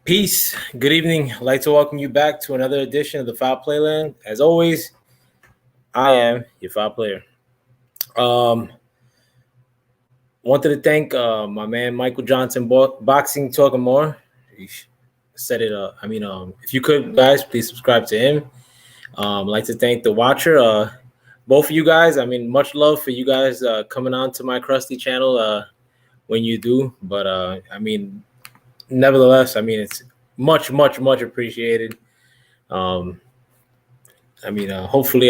Peace. Good evening. I'd like to welcome you back to another edition of the Foul Playland. As always, I am your foul player. Wanted to thank my man Michael Johnson, Boxing Talking More. He said it. If you could, guys, please subscribe to him. I'd like to thank the watcher. Both of you guys. Much love for you guys coming on to my crusty channel when you do. But nevertheless, it's much appreciated. Hopefully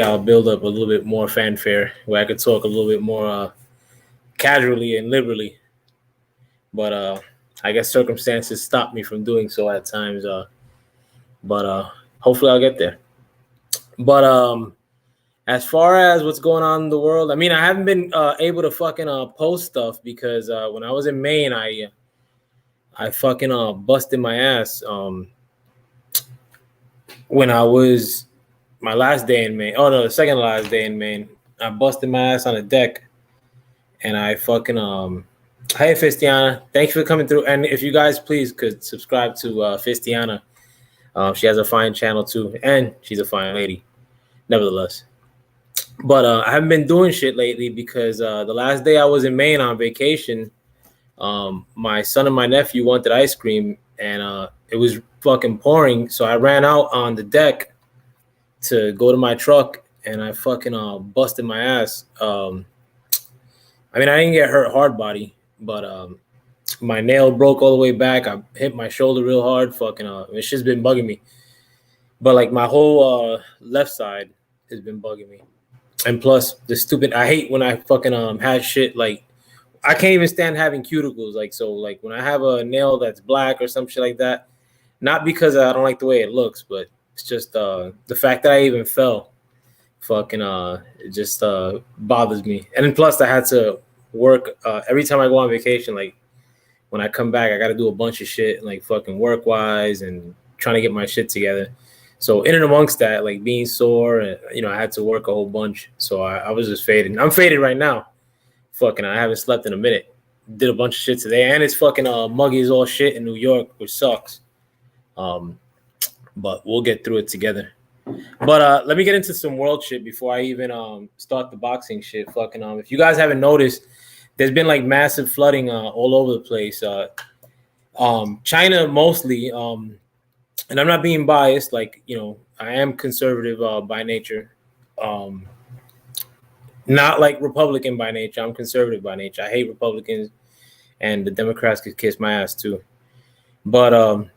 I'll build up a little bit more fanfare where I could talk a little bit more casually and liberally. But I guess circumstances stop me from doing so at times. But hopefully I'll get there. But as far as what's going on in the world, I haven't been able to fucking post stuff because when I was in Maine, I fucking busted my ass when I was my last day in Maine. Oh no, the second last day in Maine. I busted my ass on a deck, and I fucking Hey Fistiana, thanks for coming through. And if you guys please could subscribe to Fistiana, she has a fine channel too, and she's a fine lady, nevertheless. But I haven't been doing shit lately because the last day I was in Maine on vacation, my son and my nephew wanted ice cream, and it was fucking pouring, so I ran out on the deck to go to my truck, and I fucking busted my ass. I didn't get hurt hard body, but my nail broke all the way back. I hit my shoulder real hard. It's just been bugging me. But like my whole left side has been bugging me. And plus I hate when I fucking have shit like I can't even stand having cuticles. Like when I have a nail that's black or some shit like that, not because I don't like the way it looks, but it's just the fact that I even fell it just bothers me. And then plus I had to work every time I go on vacation. Like when I come back, I got to do a bunch of shit like fucking work wise and trying to get my shit together. So in and amongst that, like being sore, I had to work a whole bunch. So I was just faded. I'm faded right now. I haven't slept in a minute. Did a bunch of shit today, and it's fucking muggy as all shit in New York, which sucks. But we'll get through it together. But let me get into some world shit before I even start the boxing shit. If you guys haven't noticed, there's been like massive flooding all over the place. China mostly, and I'm not being biased. I am conservative by nature. Not like Republican by nature. I'm conservative by nature. I hate Republicans, and the Democrats could kiss my ass too. But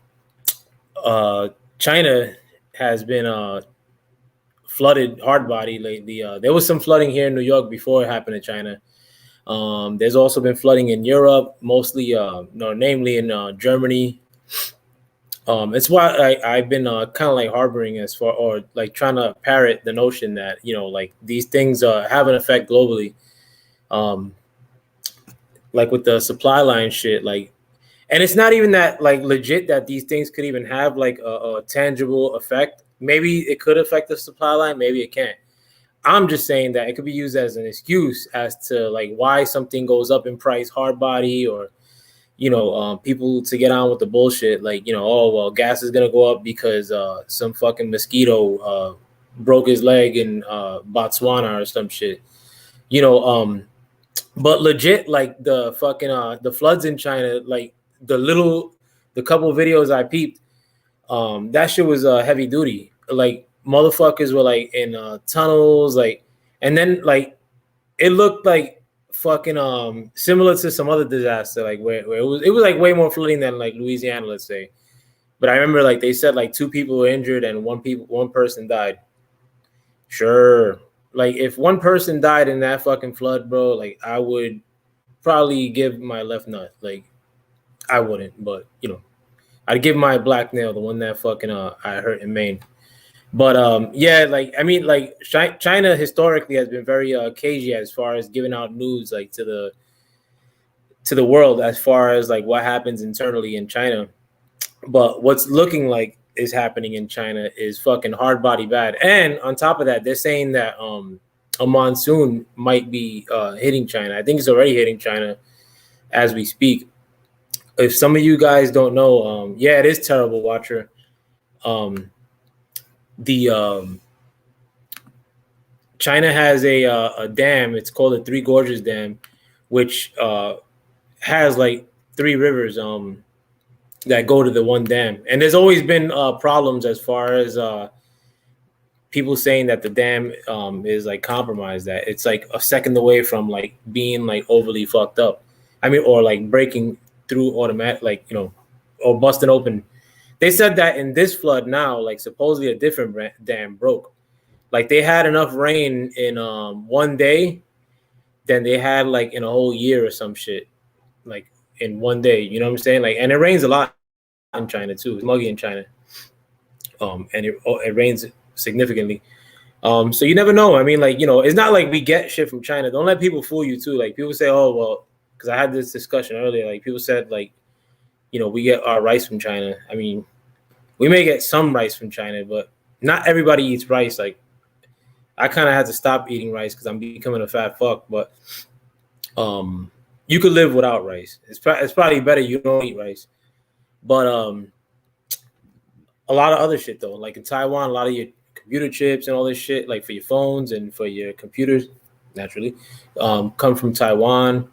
China has been flooded hard body lately. There was some flooding here in New York before it happened to China. There's also been flooding in Europe, mostly, namely in Germany. It's why I've been kind of like harboring or like trying to parrot the notion that, like these things have an effect globally. Like with the supply line shit, and it's not even that like legit that these things could even have like a tangible effect. Maybe it could affect the supply line, maybe it can't. I'm just saying that it could be used as an excuse as to like why something goes up in price, hard body, or people to get on with the bullshit. Like, oh well, gas is gonna go up because some fucking mosquito broke his leg in Botswana or some shit. But legit, like the fucking the floods in China, like the couple videos I peeped, that shit was heavy duty. Like motherfuckers were like in tunnels, like, and then like it looked like fucking similar to some other disaster, like where it was like way more flooding than like Louisiana, let's say. But I remember like they said like 2 people were injured and one person died. Sure. Like if one person died in that fucking flood, bro, like I would probably give my left nut. Like I wouldn't, but I'd give my black nail, the one that fucking I hurt in Maine. But yeah, like China historically has been very cagey as far as giving out news like to the world as far as like what happens internally in China. But what's looking like is happening in China is fucking hard body bad. And on top of that, they're saying that a monsoon might be hitting China. I think it's already hitting China as we speak. if some of you guys don't know, yeah, it is terrible, Watcher. The China has a dam. It's called the Three Gorges Dam, which has like three rivers that go to the one dam. And there's always been problems as far as people saying that the dam is like compromised, that it's like a second away from like being like overly fucked up. I mean, or like breaking through automatic, like, you know, or busting open. They said that in this flood now, like supposedly a different dam broke. Like they had enough rain in one day than they had like in a whole year or some shit. Like in one day, you know what I'm saying? Like, and it rains a lot in China too. It's muggy in China, and it rains significantly. So you never know. I mean, like, you know, it's not like we get shit from China. Don't let people fool you too. Like people say, oh well, because I had this discussion earlier. Like people said, like, you know, we get our rice from China. I mean, we may get some rice from China, but not everybody eats rice. Like I kind of had to stop eating rice because I'm becoming a fat fuck. But you could live without rice. It's probably better you don't eat rice. But a lot of other shit though, like in Taiwan, a lot of your computer chips and all this shit, like for your phones and for your computers, naturally, come from Taiwan.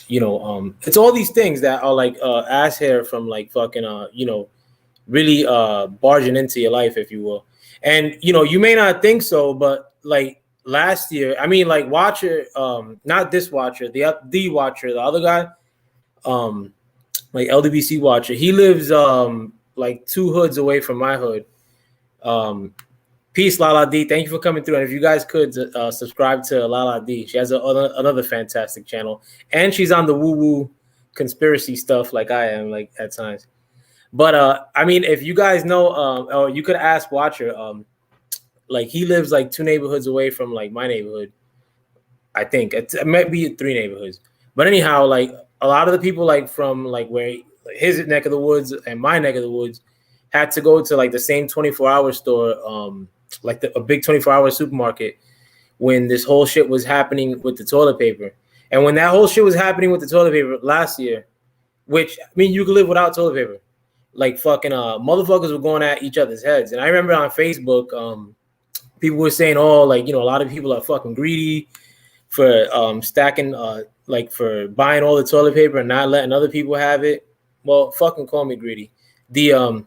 You know, it's all these things that are like ass hair from like fucking you know, really barging into your life, if you will. And you know, you may not think so, but like last year, I mean, like Watcher, not this Watcher, the Watcher, the other guy, like LDBC Watcher, he lives like two hoods away from my hood. Peace, Lala D. Thank you for coming through. And if you guys could subscribe to Lala D, she has another fantastic channel, and she's on the woo woo conspiracy stuff like I am, like at times. But I mean, if you guys know, or you could ask Watcher, like he lives like two neighborhoods away from like my neighborhood. I think it might be three neighborhoods, but anyhow, like a lot of the people like from like where his neck of the woods and my neck of the woods had to go to like the same 24-hour store, like a big 24-hour supermarket when this whole shit was happening with the toilet paper. And when that whole shit was happening with the toilet paper last year, which I mean, you could live without toilet paper. Like fucking motherfuckers were going at each other's heads. And I remember on Facebook, people were saying, oh, like, you know, a lot of people are fucking greedy for stacking, like for buying all the toilet paper and not letting other people have it. Well, fucking call me greedy. The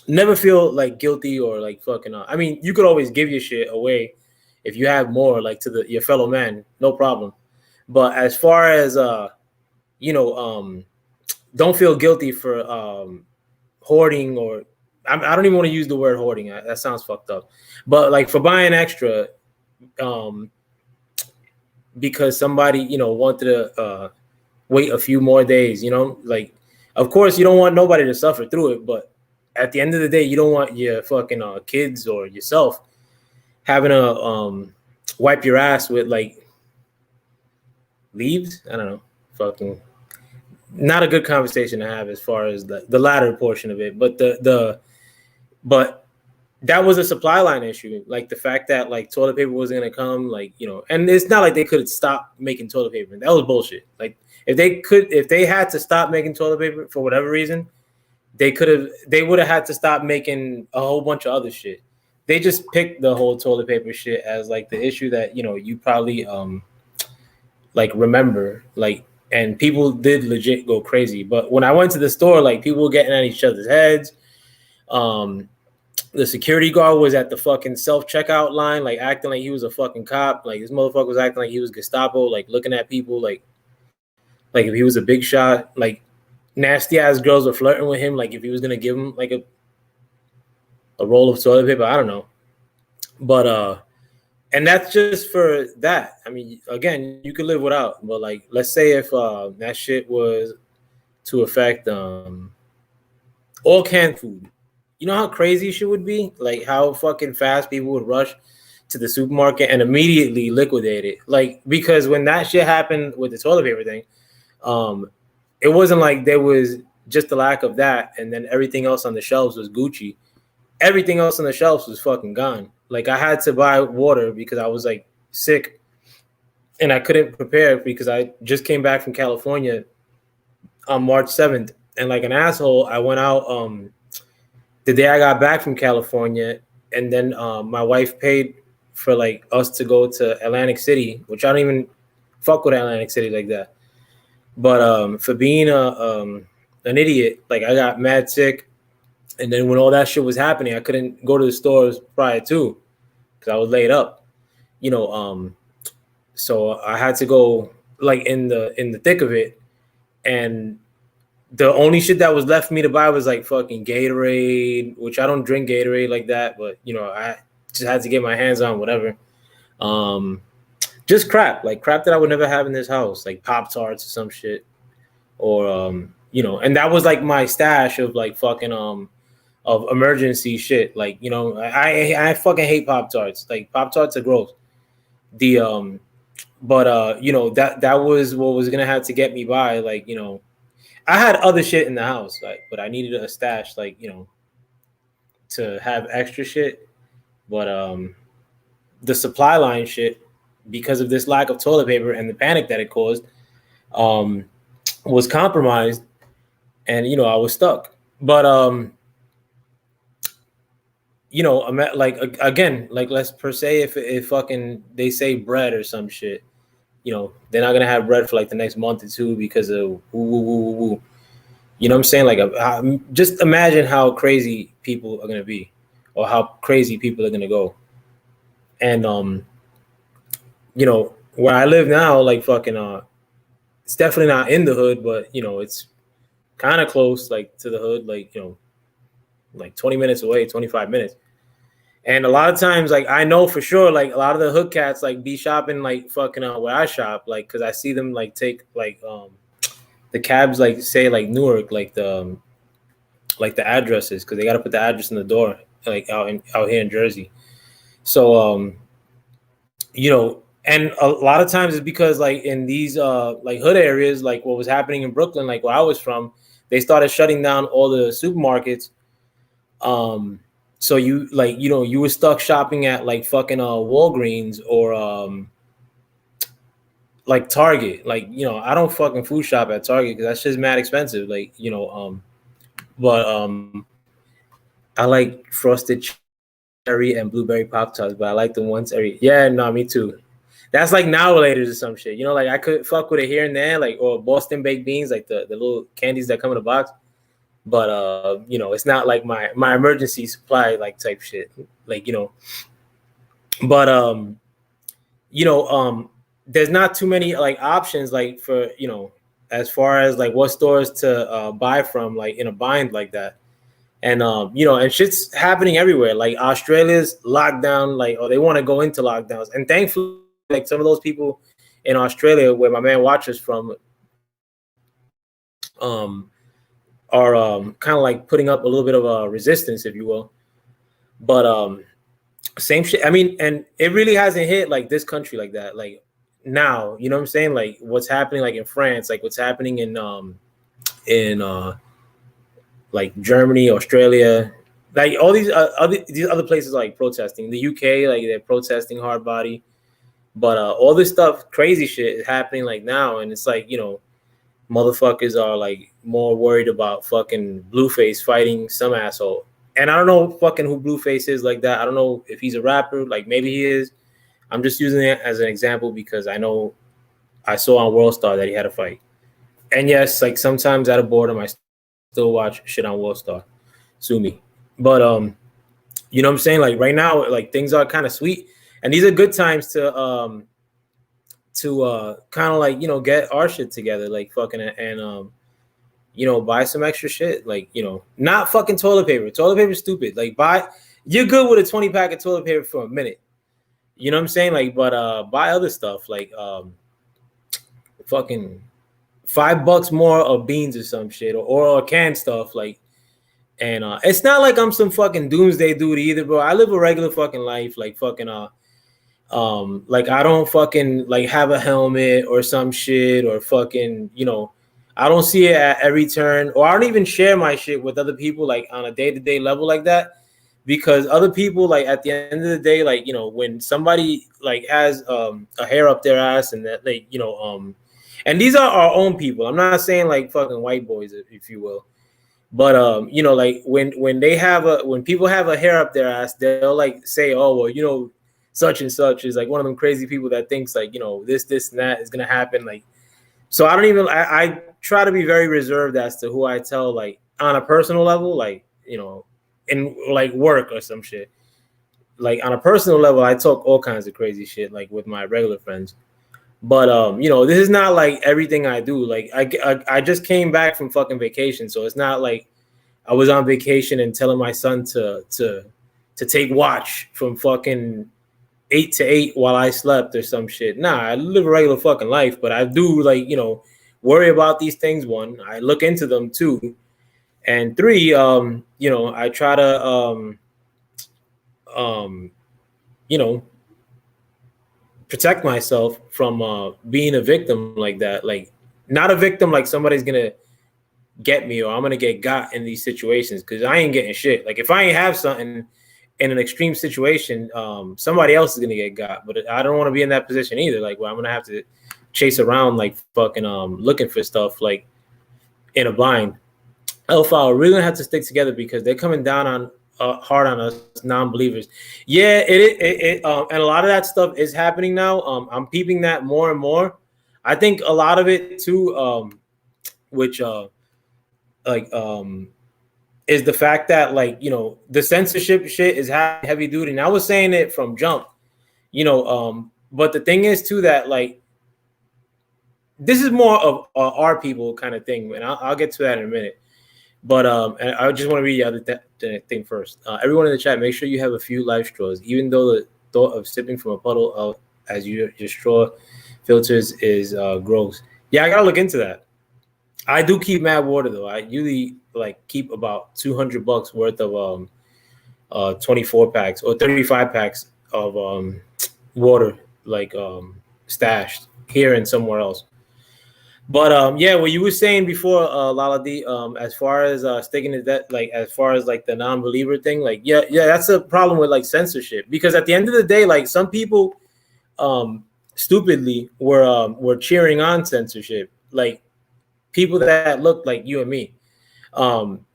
never feel like guilty or like fucking. I mean, you could always give your shit away if you have more, like to your fellow man, no problem. But as far as you know, don't feel guilty for hoarding, or I don't even want to use the word hoarding. That sounds fucked up. But like for buying extra, because somebody, you know, wanted to wait a few more days, you know, like of course you don't want nobody to suffer through it, but at the end of the day, you don't want your fucking kids or yourself having to wipe your ass with like leaves. I don't know, fucking not a good conversation to have as far as the latter portion of it. But but that was a supply line issue. Like the fact that like toilet paper wasn't gonna come, like, you know, and it's not like they could stop making toilet paper. That was bullshit. Like if they had to stop making toilet paper for whatever reason, they would have had to stop making a whole bunch of other shit. They just picked the whole toilet paper shit as like the issue that, you know, you probably like remember, like, and people did legit go crazy. But when I went to the store, like people were getting at each other's heads. The security guard was at the fucking self-checkout line, like acting like he was a fucking cop. Like this motherfucker was acting like he was Gestapo, like looking at people like if he was a big shot. Like nasty ass girls were flirting with him, like if he was gonna give him like a roll of toilet paper. I don't know. But and that's just for that. I mean, again, you could live without, but like let's say if that shit was to affect all canned food. You know how crazy shit would be? Like how fucking fast people would rush to the supermarket and immediately liquidate it. Like, because when that shit happened with the toilet paper thing, it wasn't like there was just the lack of that and then everything else on the shelves was Gucci. Everything else on the shelves was fucking gone. Like I had to buy water because I was like sick and I couldn't prepare because I just came back from California on March 7th, and like an asshole, I went out the day I got back from California, and then my wife paid for like us to go to Atlantic City, which I don't even fuck with Atlantic City like that. But for being an idiot, like I got mad sick, and then when all that shit was happening, I couldn't go to the stores prior to because I was laid up. You know, so I had to go like in the thick of it, and the only shit that was left for me to buy was like fucking Gatorade, which I don't drink Gatorade like that, but you know, I just had to get my hands on whatever. Um, just crap, like crap that I would never have in this house, like Pop Tarts or some shit, or you know, and that was like my stash of like fucking of emergency shit. Like you know, I fucking hate Pop Tarts. Like Pop Tarts are gross. The but you know that was what was gonna have to get me by. Like you know, I had other shit in the house, like, but I needed a stash, like you know, to have extra shit. But the supply line shit, because of this lack of toilet paper and the panic that it caused, um, was compromised, and you know I was stuck. But you know, I'm at, like again, like let's per se, if fucking they say bread or some shit, you know, they're not gonna have bread for like the next month or two because of woo woo woo woo woo. You know what I'm saying? Like, just imagine how crazy people are gonna be, or how crazy people are gonna go. And you know, where I live now, like fucking it's definitely not in the hood, but you know, it's kind of close, like to the hood, like you know, like 20 minutes away, 25 minutes. And a lot of times, like I know for sure, like a lot of the hood cats like be shopping like fucking where I shop, like because I see them like take the cabs like say like Newark, like the addresses because they got to put the address in the door, like out here in Jersey. So you know, and a lot of times it's because like in these like hood areas, like what was happening in Brooklyn, like where I was from, they started shutting down all the supermarkets. Um, so you like you know you were stuck shopping at like fucking Walgreens or like Target. Like you know I don't fucking food shop at Target because that's just mad expensive. Like you know but I like frosted cherry and blueberry pop tarts, but I like the ones every yeah, no, me too. That's like now related or some shit. You know, like I could fuck with it here and there, like or Boston baked beans, like the little candies that come in a box. But you know, it's not like my emergency supply like type shit. Like, you know. But you know, there's not too many like options like for, you know, as far as like what stores to buy from, like in a bind like that. And you know, and shit's happening everywhere. Like Australia's lockdown, like or they want to go into lockdowns. And thankfully, like some of those people in Australia, where my man watches from, um, are kind of like putting up a little bit of a resistance, if you will. But same shit. I mean, and it really hasn't hit like this country like that. Like now, you know what I'm saying? Like what's happening, like in France, like what's happening in like Germany, Australia, like all these other places like protesting. The UK, like they're protesting hard body, but all this stuff, crazy shit is happening like now, and it's like you know, motherfuckers are like more worried about fucking Blueface fighting some asshole. And I don't know fucking who Blueface is like that. I don't know if he's a rapper, like maybe he is. I'm just using it as an example because I know I saw on World Star that he had a fight. And yes, like sometimes out of boredom, I still watch shit on World Star. Sue me. But you know what I'm saying? Like right now, like things are kind of sweet. And these are good times to kind of like, you know, get our shit together, like fucking and you know, buy some extra shit. Like, you know, not fucking toilet paper. Toilet paper is stupid. Like you're good with a 20 pack of toilet paper for a minute. You know what I'm saying? Like, but buy other stuff like fucking $5 more of beans or some shit or canned stuff like. And it's not like I'm some fucking doomsday dude either, bro. I live a regular fucking life, like fucking like I don't fucking like have a helmet or some shit or fucking, you know, I don't see it at every turn, or I don't even share my shit with other people like on a day-to-day level like that, because other people like at the end of the day, like, you know, when somebody like has a hair up their ass and that, like, you know, And these are our own people. I'm not saying like fucking white boys, if you will. But you know, like when they have when people have a hair up their ass, they'll like say, oh well, you know, such and such is like one of them crazy people that thinks like, you know, this and that is gonna happen. Like, so I don't even I try to be very reserved as to who I tell, like on a personal level, like, you know, in like work or some shit. Like on a personal level, I talk all kinds of crazy shit like with my regular friends. But you know, this is not like everything I do. Like I just came back from fucking vacation, so it's not like I was on vacation and telling my son to take watch from fucking 8 to 8 while I slept or some shit. Nah, I live a regular fucking life, but I do, like, you know, worry about these things. One, I look into them. Two, and three, you know, I try to um, you know, protect myself from being a victim like that. Like, not a victim like somebody's gonna get me or I'm gonna get got in these situations, because I ain't getting shit. Like, if I ain't have something in an extreme situation, somebody else is gonna get got. But I don't want to be in that position either. Like, where I'm gonna have to chase around like fucking looking for stuff like in a blind. Alpha, we're really gonna have to stick together because they're coming down on hard on us non-believers. Yeah, and a lot of that stuff is happening now. I'm peeping that more and more. I think a lot of it too, which like is the fact that, like, you know, the censorship shit is heavy duty. And I was saying it from jump, you know, but the thing is too that, like, this is more of our people kind of thing, and I'll get to that in a minute. But and I just want to read the other thing first. Everyone in the chat, make sure you have a few life straws. Even though the thought of sipping from a puddle as your straw filters is gross. Yeah, I gotta look into that. I do keep mad water though. I usually like keep about $200 worth of 24 packs or 35 packs of water, like stashed here and somewhere else. But yeah, what you were saying before, Lala D, as far as sticking to that, like as far as like the non-believer thing, like yeah, that's a problem with like censorship, because at the end of the day, like some people stupidly were cheering on censorship, like people that looked like you and me,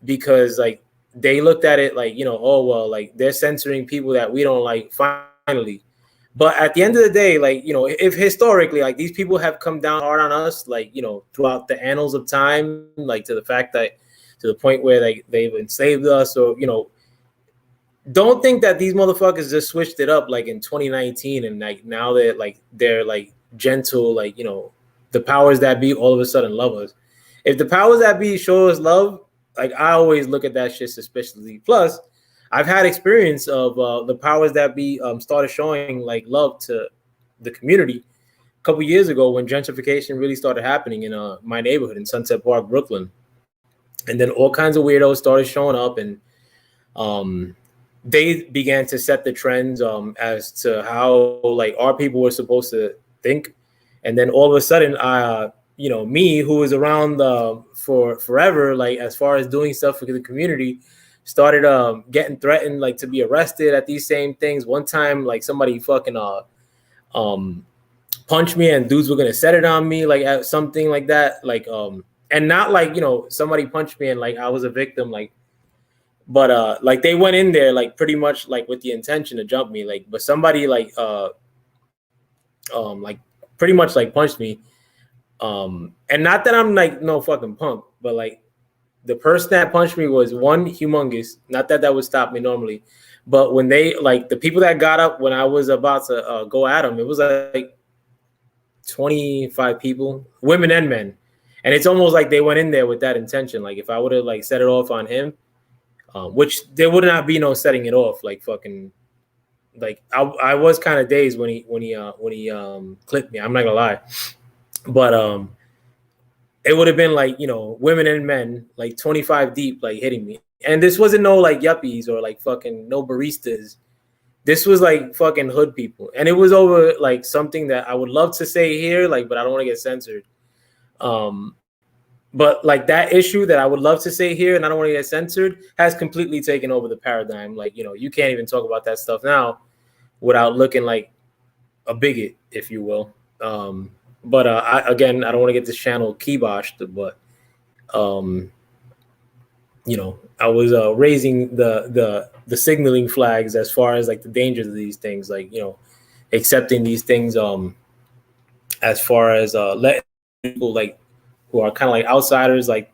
because like they looked at it like, you know, oh well, like they're censoring people that we don't like finally. But at the end of the day, like, you know, if historically, like, these people have come down hard on us, like, you know, throughout the annals of time, like to the fact that to the point where like they've enslaved us, or, you know, don't think that these motherfuckers just switched it up like in 2019 and like now they're like gentle, like, you know, the powers that be all of a sudden love us. If the powers that be show us love, like, I always look at that shit suspiciously. Plus, I've had experience of the powers that be started showing like love to the community a couple years ago when gentrification really started happening in my neighborhood in Sunset Park, Brooklyn. And then all kinds of weirdos started showing up, and they began to set the trends as to how like our people were supposed to think. And then all of a sudden, you know, me, who was around for forever, like as far as doing stuff for the community, started getting threatened like to be arrested at these same things. One time, like somebody fucking punched me, and dudes were gonna set it on me, like at something like that, like and not like, you know, somebody punched me and like I was a victim, like, but like they went in there like pretty much like with the intention to jump me, like, but somebody like like pretty much like punched me, and not that I'm like no fucking punk, but like the person that punched me was one humongous. Not that that would stop me normally, but when they like the people that got up when I was about to go at them, it was like 25 people, women and men, and it's almost like they went in there with that intention. Like if I would have like set it off on him, which there would not be no setting it off. Like fucking, like I was kind of dazed when he clipped me. I'm not gonna lie, but it would have been like, you know, women and men like 25 deep, like hitting me. And this wasn't no like yuppies or like fucking no baristas. This was like fucking hood people, and it was over like something that I would love to say here, like, but I don't want to get censored. But like that issue that I would love to say here and I don't want to get censored has completely taken over the paradigm. Like, you know, you can't even talk about that stuff now without looking like a bigot, if you will. But I don't want to get this channel kiboshed, but um, I was raising the signaling flags as far as like the dangers of these things, like accepting these things as far as letting people like who are kind of like outsiders like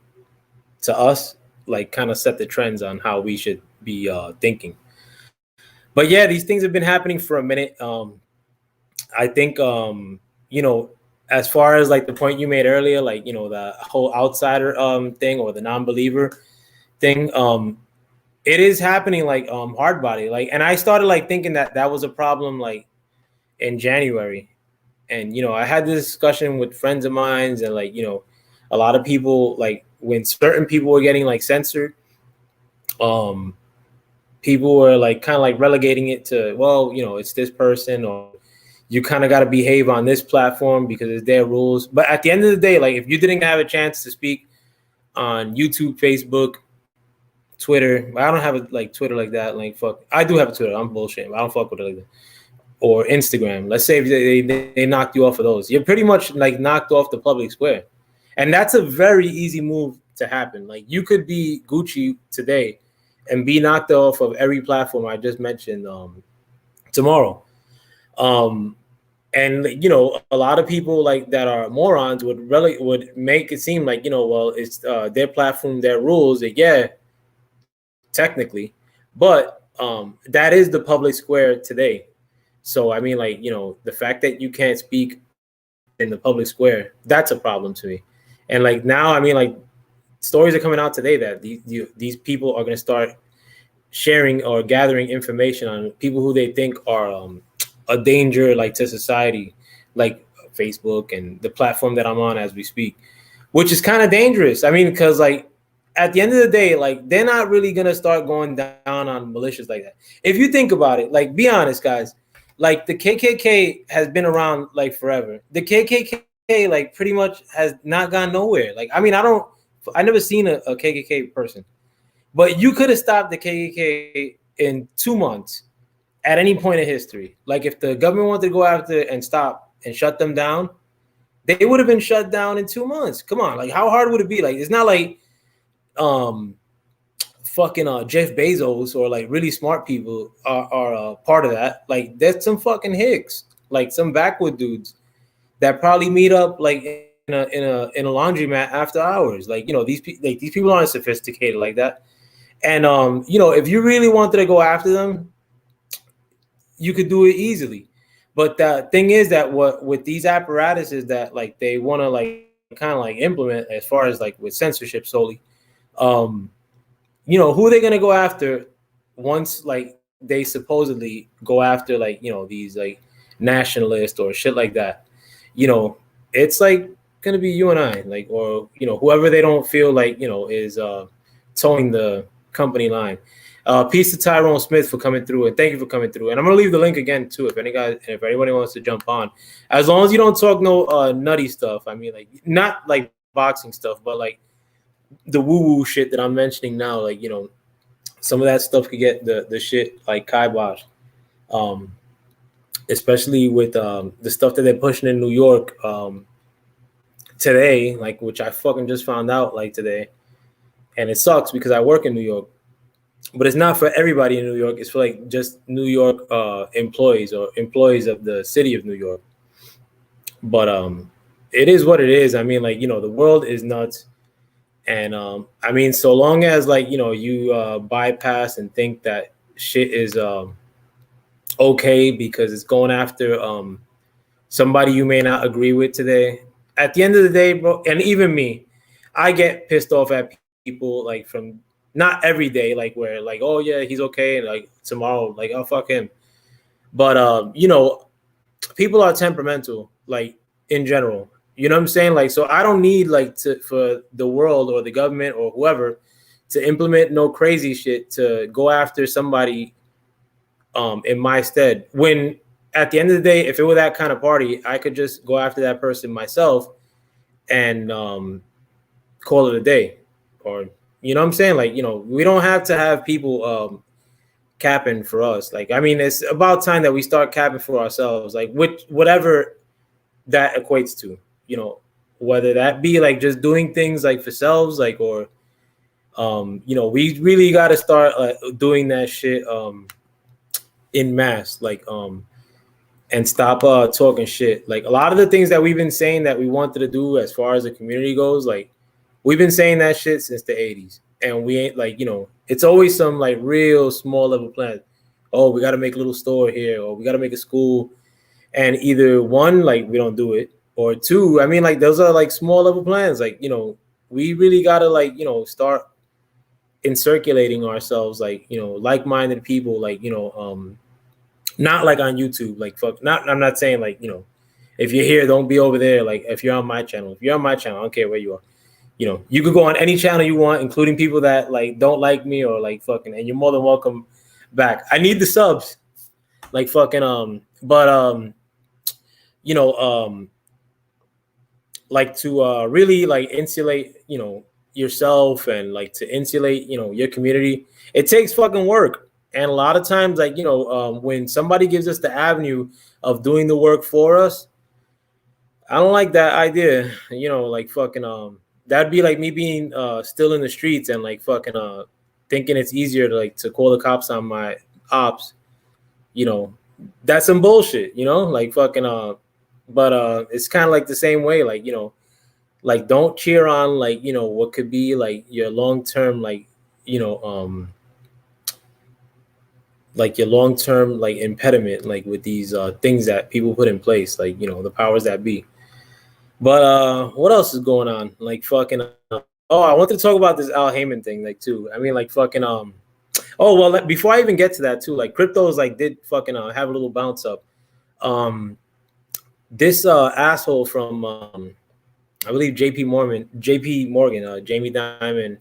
to us like kind of set the trends on how we should be thinking. But yeah, these things have been happening for a minute. I think you know as far as like the point you made earlier, like the whole outsider thing or the non-believer thing, it is happening like hard body, like, and I started like thinking that that was a problem like in January. And I had this discussion with friends of mine, and like a lot of people, like when certain people were getting like censored, um people were like kind of like relegating it to, well, it's this person, or you kind of got to behave on this platform because it's their rules. But at the end of the day, like if you didn't have a chance to speak on YouTube, Facebook, Twitter, I don't have a like Twitter like that, like fuck, I do have a Twitter, I'm bullshit, I don't fuck with it like that, or Instagram. Let's say if they knocked you off of those, you're pretty much like knocked off the public square. And that's a very easy move to happen. Like you could be Gucci today and be knocked off of every platform I just mentioned tomorrow. Um, and a lot of people like that are morons would make it seem like well, it's their platform, their rules. Yeah, technically, but that is the public square today. So I mean, like the fact that you can't speak in the public square, that's a problem to me. And like now, I mean, like stories are coming out today that these people are going to start sharing or gathering information on people who they think are a danger like to society, like Facebook and the platform that I'm on as we speak, which is kind of dangerous. I mean, because like at the end of the day, like they're not really gonna start going down on militias like that. If you think about it, like be honest, guys, like the KKK has been around like forever. The KKK like pretty much has not gone nowhere. Like I mean, I never seen a KKK person, but you could have stopped the KKK in 2 months at any point in history. Like if the government wanted to go after and stop and shut them down, they would have been shut down in 2 months. Come on, like how hard would it be? Like it's not like um fucking Jeff Bezos or like really smart people are part of that. Like there's some fucking hicks, like some backwood dudes that probably meet up like in a laundromat after hours. Like these people aren't sophisticated like that. And if you really wanted to go after them, you could do it easily. But the thing is that what with these apparatuses that like they want to like kind of like implement as far as like with censorship solely, who are they gonna go after once like they supposedly go after like these like nationalists or shit like that? It's like gonna be you and I, like, or whoever they don't feel like is towing the company line. Peace to Tyrone Smith for coming through, and thank you for coming through. And I'm gonna leave the link again too if anybody wants to jump on. As long as you don't talk no nutty stuff. I mean, like not like boxing stuff, but like the woo-woo shit that I'm mentioning now. Like some of that stuff could get the shit like kibosh. Especially with the stuff that they're pushing in New York today, like which I fucking just found out like today, and it sucks because I work in New York. But it's not for everybody in New York. It's for like just New York employees or employees of the city of New York. But it is what it is. I mean, like the world is nuts, and I mean, so long as like you bypass and think that shit is okay because it's going after somebody you may not agree with today. At the end of the day, bro, and even me, I get pissed off at people like from. Not every day, like where like, oh yeah, he's okay, and like tomorrow, like, oh fuck him. But people are temperamental, like in general. You know what I'm saying? Like, so I don't need like for the world or the government or whoever to implement no crazy shit to go after somebody in my stead. When at the end of the day, if it were that kind of party, I could just go after that person myself and call it a day. Or you know what I'm saying? Like, we don't have to have people capping for us. Like, I mean, it's about time that we start capping for ourselves. Like, whatever that equates to, you know, whether that be like just doing things like for selves, like, or you know, we really got to start doing that shit in mass, like and stop talking shit. Like a lot of the things that we've been saying that we wanted to do as far as the community goes, like we've been saying that shit since the 80s, and we ain't, like, you know, it's always some like real small level plan. Oh, we got to make a little store here, or we got to make a school. And either one, like, we don't do it, or two, I mean, like, those are like small level plans. Like, you know, we really got to, like, you know, start in circulating ourselves, like, you know, like-minded people, like, you know, not like on YouTube, like, fuck, not, I'm not saying like, you know, if you're here, don't be over there. Like, if you're on my channel, I don't care where you are. You know, you could go on any channel you want, including people that like don't like me or like fucking, and you're more than welcome back. I need the subs, like fucking but you know, like to really like insulate, you know, yourself, and like to insulate, you know, your community. It takes fucking work, and a lot of times, like, you know, when somebody gives us the avenue of doing the work for us, I don't like that idea. You know, like fucking that'd be like me being still in the streets and like fucking thinking it's easier to like to call the cops on my ops. You know, that's some bullshit, you know, like fucking but it's kind of like the same way, like, you know, like don't cheer on, like, you know, what could be like your long-term, like, you know, like your long-term like impediment, like with these things that people put in place, like, you know, the powers that be. But what else is going on? Like fucking oh, I wanted to talk about this Al Haymon thing, like, too. I mean, like fucking oh, well, before I even get to that too, like cryptos like did fucking have a little bounce up. This asshole from I believe JP Morgan, Jamie Dimon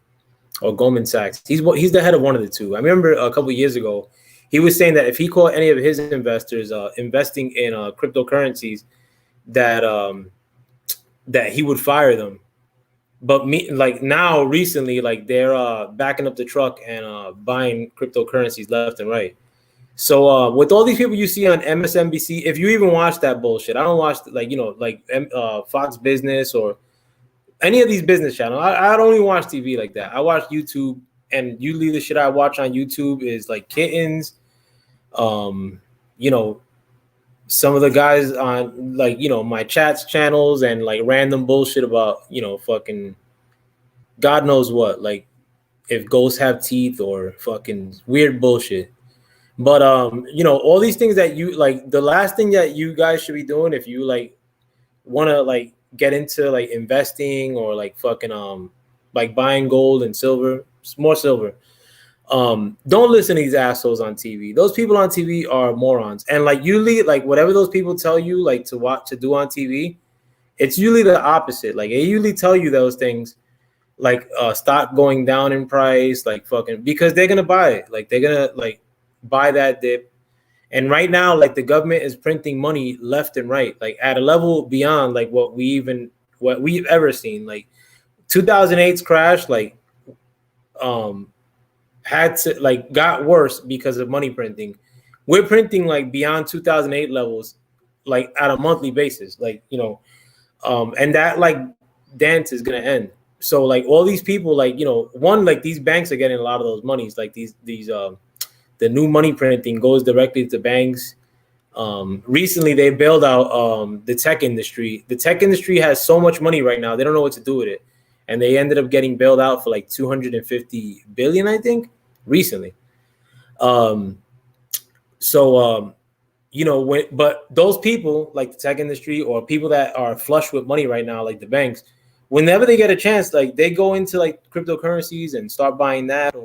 or Goldman Sachs. He's the head of one of the two. I remember a couple of years ago, he was saying that if he caught any of his investors investing in cryptocurrencies, that that he would fire them. But me, like now recently, like they're backing up the truck and buying cryptocurrencies left and right. So with all these people you see on MSNBC, if you even watch that bullshit, I don't watch, like, you know, like Fox Business or any of these business channels. I don't even watch TV like that. I watch YouTube, and usually the shit I watch on YouTube is like kittens, you know, some of the guys on, like, you know, my chats channels, and like random bullshit about, you know, fucking God knows what, like if ghosts have teeth or fucking weird bullshit. But you know, all these things that you like, the last thing that you guys should be doing if you like want to like get into like investing or like fucking like buying gold and silver, more silver. Don't listen to these assholes on TV. Those people on TV are morons. And like usually, like whatever those people tell you like to watch to do on TV, it's usually the opposite. Like they usually tell you those things, like stock going down in price, like fucking, because they're gonna buy it. Like they're gonna like buy that dip. And right now, like the government is printing money left and right, like at a level beyond like what we've ever seen. Like 2008's crash, like had to like got worse because of money printing. We're printing like beyond 2008 levels, like at a monthly basis, like, you know, and that like dance is gonna end. So like all these people, like, you know, one, like these banks are getting a lot of those monies, like these the new money printing goes directly to banks. Recently they bailed out the tech industry. The tech industry has so much money right now, they don't know what to do with it, and they ended up getting bailed out for like 250 billion, I think, recently. So you know, but those people like the tech industry or people that are flush with money right now, like the banks, whenever they get a chance, like they go into like cryptocurrencies and start buying that,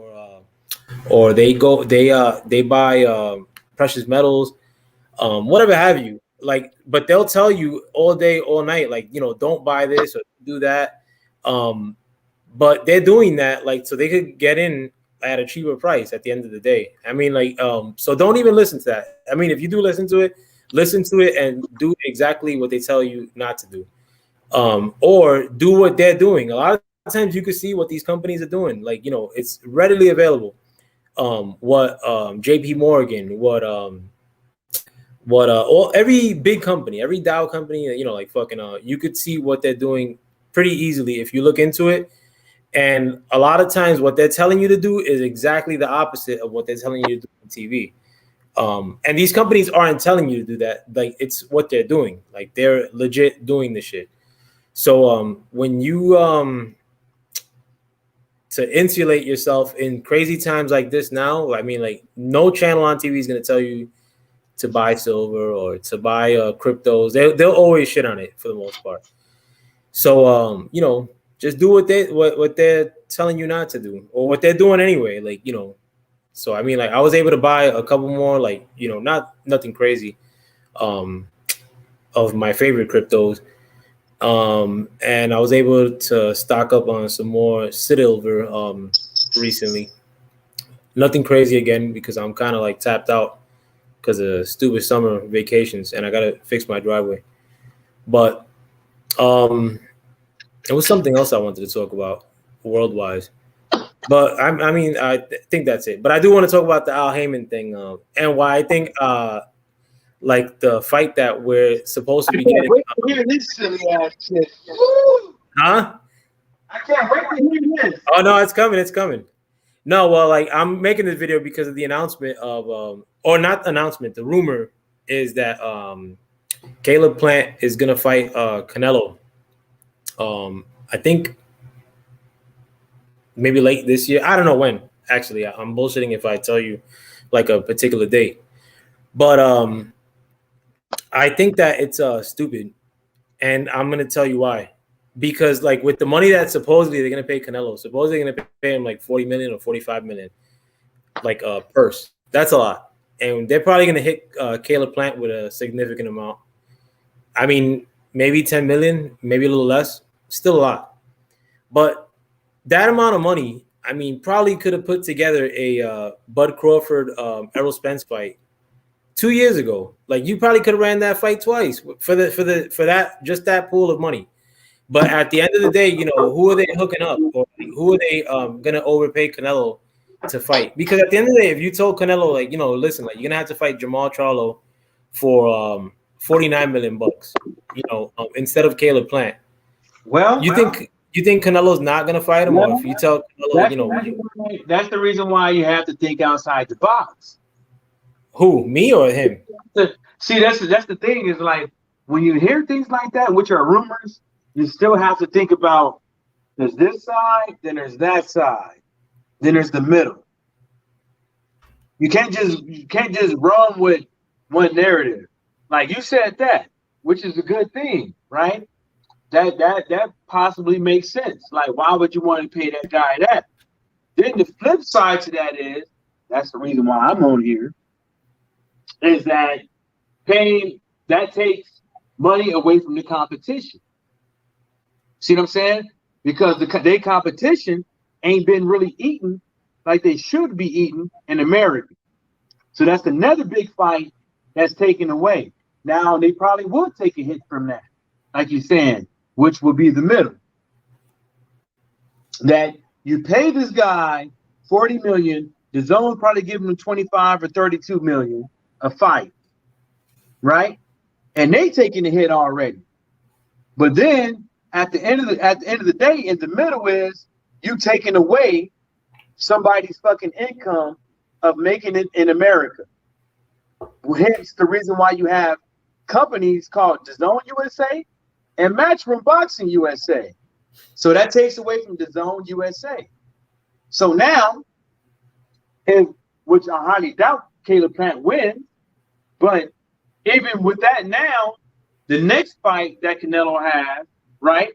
or they buy precious metals, whatever have you. Like, but they'll tell you all day, all night, like, you know, don't buy this or do that. But they're doing that like so they could get in at a cheaper price at the end of the day. I mean, like, so don't even listen to that. I mean, if you do listen to it and do exactly what they tell you not to do, or do what they're doing. A lot of times you can see what these companies are doing. Like, you know, it's readily available. What JP Morgan, what What every big company, every Dow company, you know, like fucking you could see what they're doing pretty easily if you look into it. And a lot of times what they're telling you to do is exactly the opposite of what they're telling you to do on TV. And these companies aren't telling you to do that. Like, it's what they're doing. Like, they're legit doing the shit. So when you to insulate yourself in crazy times like this now, I mean, like, no channel on TV is going to tell you to buy silver or to buy cryptos. They'll always shit on it for the most part. So you know, just do what they're telling you not to do, or what they're doing anyway. Like, you know, so I mean, like, I was able to buy a couple more, like, you know, nothing crazy, of my favorite cryptos. And I was able to stock up on some more silver recently. Nothing crazy again because I'm kind of like tapped out because of stupid summer vacations, and I gotta fix my driveway. But it was something else I wanted to talk about worldwide. But I mean, think that's it. But I do want to talk about the Al Haymon thing, and why I think like the fight that we're supposed to be getting. Wait to hear this silly ass shit. Woo! Huh? I can't wait to hear this. Oh no, it's coming. It's coming. No, well, like, I'm making this video because of the announcement of, or not announcement. The rumor is that Caleb Plant is gonna fight Canelo. I think maybe late this year. I don't know when. Actually, I'm bullshitting if I tell you like a particular date. But I think that it's stupid, and I'm gonna tell you why. Because, like, with the money that supposedly they're gonna pay Canelo, supposedly they're gonna pay him like 40 million or 45 million, like purse. That's a lot, and they're probably gonna hit Caleb Plant with a significant amount. I mean, maybe 10 million, maybe a little less. Still a lot, but that amount of money, I mean, probably could have put together a Bud Crawford Errol Spence fight 2 years ago. Like, you probably could have ran that fight twice for that just that pool of money. But at the end of the day, you know, who are they hooking up, or who are they gonna overpay Canelo to fight? Because at the end of the day, if you told Canelo, like, you know, listen, like, you're gonna have to fight Jamal Charlo for 49 million bucks, you know, instead of Caleb Plant. Well, you think Canelo's not gonna fight him, or if you tell Canelo, you know, that's the reason why you have to think outside the box. who, me or him? See, that's the thing is, like, when you hear things like that, which are rumors, you still have to think about, there's this side, then there's that side, then there's the middle. You can't just run with one narrative. Like you said that, which is a good thing, right? That possibly makes sense. Like, why would you want to pay that guy that? Then the flip side to that is, that's the reason why I'm on here, is that paying, that takes money away from the competition. See what I'm saying? Because their competition ain't been really eating like they should be eating in America. So that's another big fight that's taken away. Now, they probably would take a hit from that, like you're saying, which would be the middle. That you pay this guy 40 million, the zone probably give him 25 or 32 million a fight, right? And they taking the hit already. But then at the end of the day, in the middle is you taking away somebody's fucking income of making it in America. Hence the reason why you have companies called DAZN USA and Matchroom Boxing USA. So that takes away from DAZN USA. So now, which I highly doubt Caleb Plant wins, but even with that now, the next fight that Canelo has, right?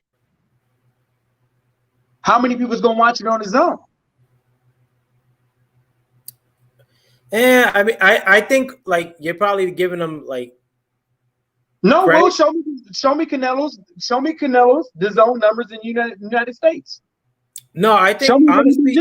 How many people's gonna watch it on his own? Yeah, I mean, I think, like, you're probably giving them, like, no, bro. Show me Canelo's DAZN numbers in United States. No, I think honestly,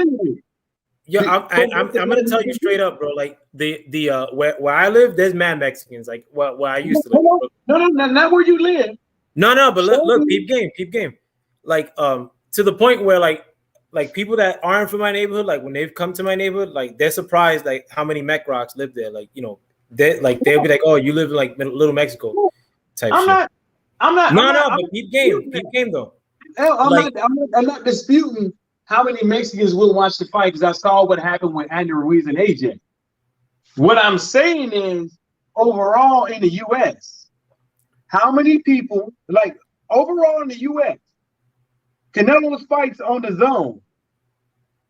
yeah, I'm gonna tell you straight up, bro. Like, the where I live, there's mad Mexicans. Like, where I used to live. No, not where you live. No, but look, peep game. Like, to the point where, like people that aren't from my neighborhood, like, when they've come to my neighborhood, like, they're surprised, like, how many Mech Rocks live there. Like, you know, they'll be like, oh, you live in like Little Mexico type I'm shit. not. I'm not. No, I'm not. no, but peep game though. Like, I'm not disputing how many Mexicans will watch the fight because I saw what happened with Andy Ruiz and AJ. What I'm saying is, overall in the U.S., how many people, like overall in the U.S., Canelo's fights on the zone,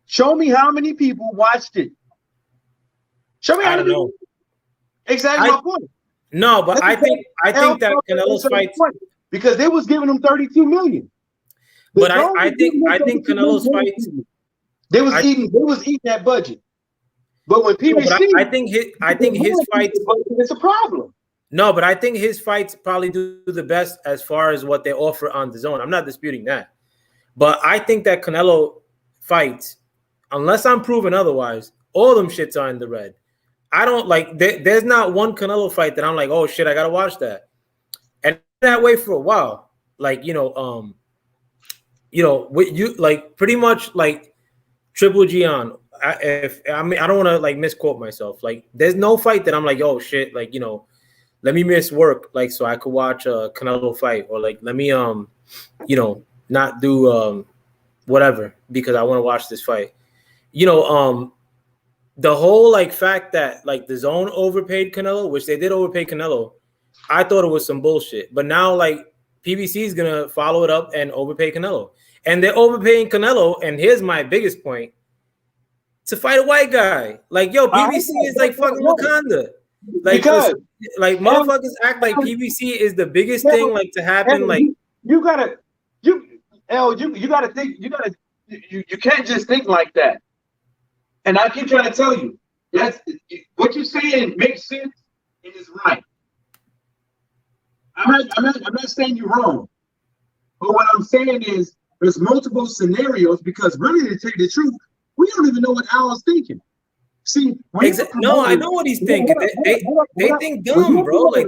show me how many people watched it. Show me how I many don't know. Exactly my point. No, but I think that Canelo's fights, because they was giving him 32 million. But I think Canelo's fights, they was eating that budget. But when PBC, no, but I think his fights, it's a problem. No, but I think his fights probably do the best as far as what they offer on the zone. I'm not disputing that, but I think that Canelo fights, unless I'm proven otherwise, all them shits are in the red. I don't like. There's not one Canelo fight that I'm like, oh shit, I gotta watch that, and that way for a while. Like with you, like pretty much like Triple G on. I don't want to like misquote myself. Like, there's no fight that I'm like, oh shit, like let me miss work, like so I could watch a Canelo fight, or like let me not do whatever because I want to watch this fight. The whole like fact that like the zone overpaid Canelo, which they did overpay Canelo, I thought it was some bullshit. But now like PBC is gonna follow it up and overpay Canelo, and they're overpaying Canelo. And here's my biggest point: to fight a white guy. Like, yo, PBC is like fucking Wakanda. Like, because like motherfuckers act like PBC is the biggest thing like to happen. Like, you gotta think, you can't just think like that. And I keep trying to tell you, that's what you're saying makes sense and is right. I'm not saying you're wrong, but what I'm saying is there's multiple scenarios because really, to tell you the truth, we don't even know what Al's thinking. See, no, I know what he's thinking. They think dumb, bro. Like,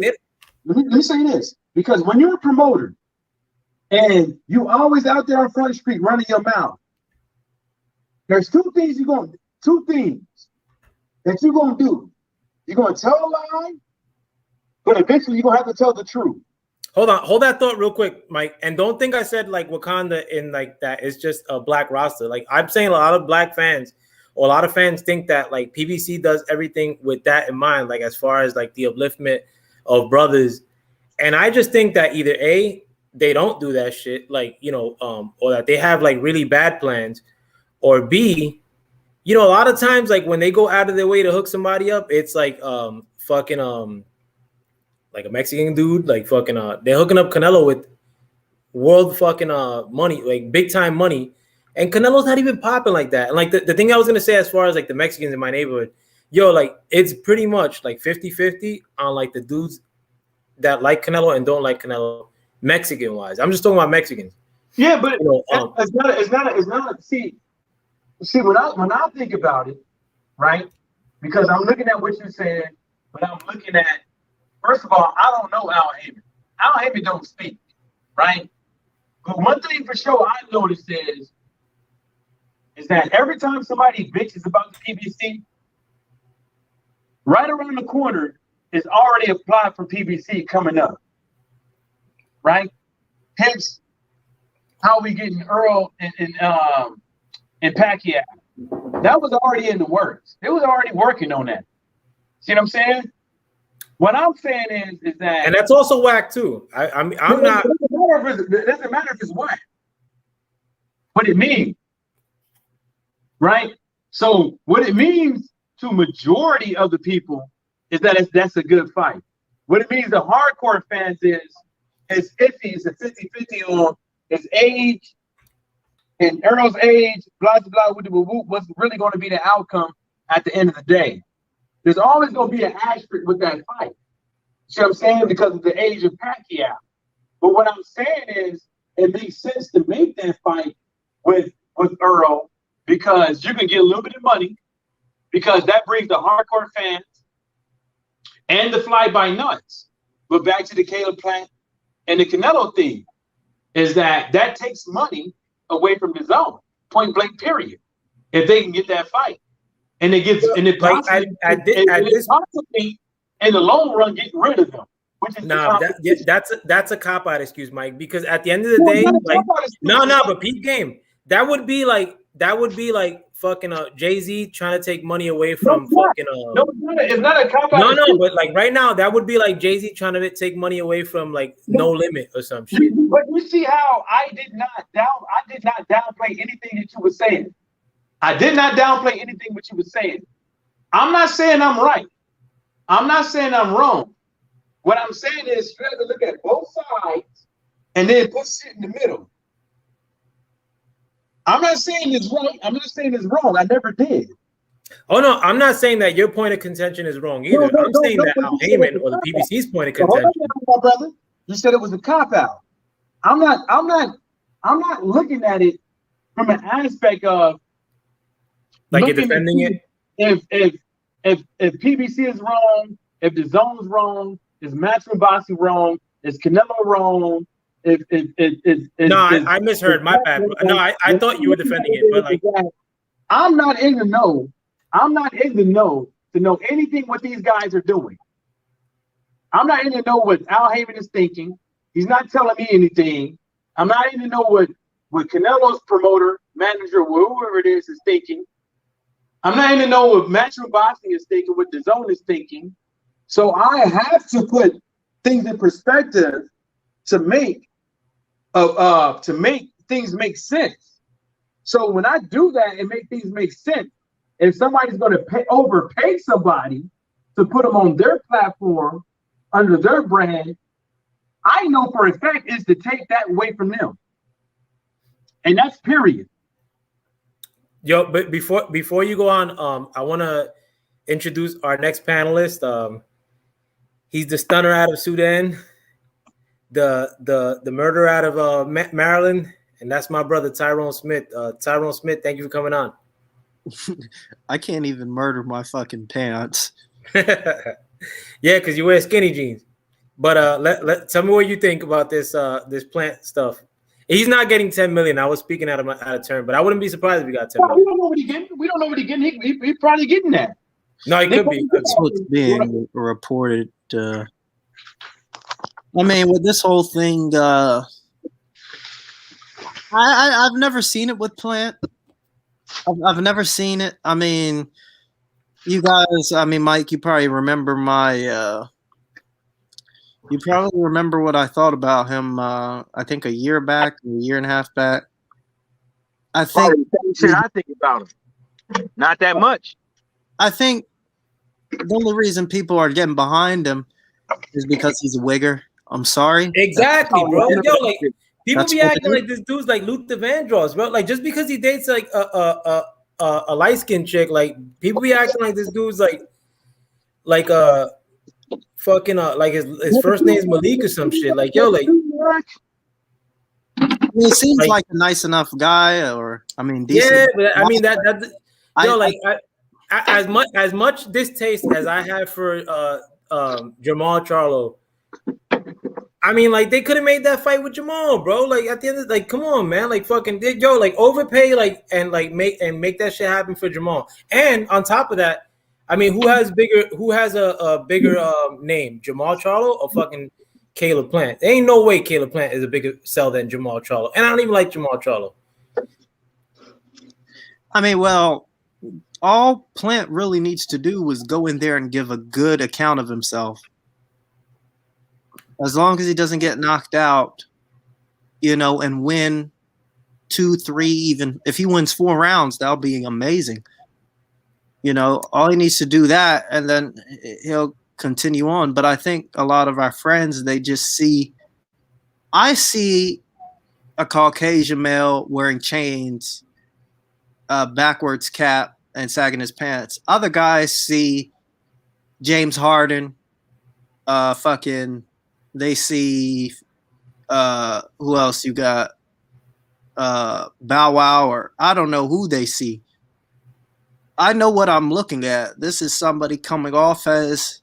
let me say this, because when you're a promoter and you always out there on Front Street running your mouth, there's two things that you're gonna do. You're gonna tell a lie, but eventually you're gonna have to tell the truth. Hold that thought real quick, Mike. And don't think I said like Wakanda in like that. It's just a black roster. Like, I'm saying a lot of black fans, or a lot of fans think that like PBC does everything with that in mind, like as far as like the upliftment of brothers. And I just think that either A, they don't do that shit, like, or that they have like really bad plans, or B, a lot of times like when they go out of their way to hook somebody up, it's like like a Mexican dude, like fucking they're hooking up Canelo with world fucking money, like big time money. And Canelo's not even popping like that. And like the thing I was gonna say as far as like the Mexicans in my neighborhood, like it's pretty much like 50-50 on like the dudes that like Canelo and don't like Canelo, Mexican wise. I'm just talking about Mexicans. Yeah, but it's not. See, when I think about it, right? Because I'm looking at what you said, but I'm looking at, first of all, I don't know Al Haymon. Al Haymon don't speak, right? But one thing for sure I noticed is that every time somebody bitches about the PBC, right around the corner is already applied for PBC coming up, right? Hence, how we getting Earl and Pacquiao. That was already in the works. It was already working on that. See what I'm saying? What I'm saying is that, and that's also whack too. I'm not. It doesn't matter if it's whack. What it means, right? So what it means to majority of the people is that that's a good fight. What it means to hardcore fans is it's iffy. It's a 50-50 on his age and Earl's age, blah, blah, blah, what's really going to be the outcome at the end of the day. There's always going to be an asterisk with that fight. See what I'm saying? Because of the age of Pacquiao. But what I'm saying is it makes sense to make that fight with Earl, because you can get a little bit of money, because that brings the hardcore fans and the fly-by-nuts. But back to the Caleb Plant and the Canelo thing, is that takes money away from the zone, point blank, period. If they can get that fight, and it gets, and it possibly, in the long run get rid of him. Which is Nah, that's a cop out excuse, Mike. Because at the end of the day, like but peep game. That would be like fucking Jay-Z trying to take money away from fucking No, it's not a cop out. No, but like right now, that would be like Jay-Z trying to take money away from like No Limit or some shit. But you see how I did not downplay anything that you were saying. I did not downplay anything what you were saying. I'm not saying I'm right. I'm not saying I'm wrong. What I'm saying is you have to look at both sides and then put shit in the middle. I'm not saying it's right. I'm not saying it's wrong. I never did. Oh no, I'm not saying that your point of contention is wrong either. I'm saying that Al Haymon or the PBC's point of contention. My brother, you said it was a cop out. I'm not looking at it from an aspect of like you're defending it. If PBC is wrong, if the zone's wrong, is Max Rabasi wrong, is Canelo wrong? I misheard. My bad. No, I thought you were defending it, but like I'm not in the know. I'm not in the know to know anything what these guys are doing. I'm not in the know what Al Haymon is thinking. He's not telling me anything. I'm not in the know what Canelo's promoter, manager, whoever it is thinking. I'm not in the know what Max Rabasi is thinking, what the zone is thinking. So I have to put things in perspective to make things make sense. So when I do that and make things make sense, if somebody's going to overpay somebody to put them on their platform under their brand, I know for a fact is to take that away from them. And that's period. Yo, but before you go on, I want to introduce our next panelist. He's the stunner out of Sudan, the murderer out of Maryland, and that's my brother Tyrone Smith. Tyrone Smith, thank you for coming on. I can't even murder my fucking pants. Yeah, because you wear skinny jeans. But tell me what you think about this plant stuff. He's not getting 10 million. I was speaking out of turn, but I wouldn't be surprised if he got 10 million. We don't know what he's getting. We don't know what he's getting. He's probably getting that. No, he could be. That's what's being reported. I mean, with this whole thing, I've never seen it with Plant. I've never seen it. I mean, you guys. I mean, Mike, you probably remember you probably remember what I thought about him. I think a year and a half back. I think shit I think about him. Not that much. I think the only reason people are getting behind him is because he's a wigger. I'm sorry. Exactly, bro. Yo, like people be acting like this dude's like Luther Vandross, bro. Like just because he dates like a light skinned chick, like people be acting like this dude's like fucking like his first name's Malik or some shit. Like yo, like I mean, he seems like a nice enough guy, or I mean, decent. Yeah, but I mean that as much distaste as I have for Jamal Charlo. I mean, like they could have made that fight with Jamal, bro. Like at the end of like, come on, man. Like fucking like overpay, like and like make that shit happen for Jamal. And on top of that, I mean, who has a bigger name, Jamal Charlo or fucking Caleb Plant? There ain't no way Caleb Plant is a bigger sell than Jamal Charlo. And I don't even like Jamal Charlo. I mean, well, all Plant really needs to do is go in there and give a good account of himself. As long as he doesn't get knocked out, and win 2, 3, even if he wins 4 rounds, that'll be amazing. All he needs to do that, and then he'll continue on. But I think a lot of our friends, they just I see a Caucasian male wearing chains, backwards cap, and sagging his pants. Other guys see James Harden, they see who else you got? Bow Wow, or I don't know who they see. I know what I'm looking at. This is somebody coming off as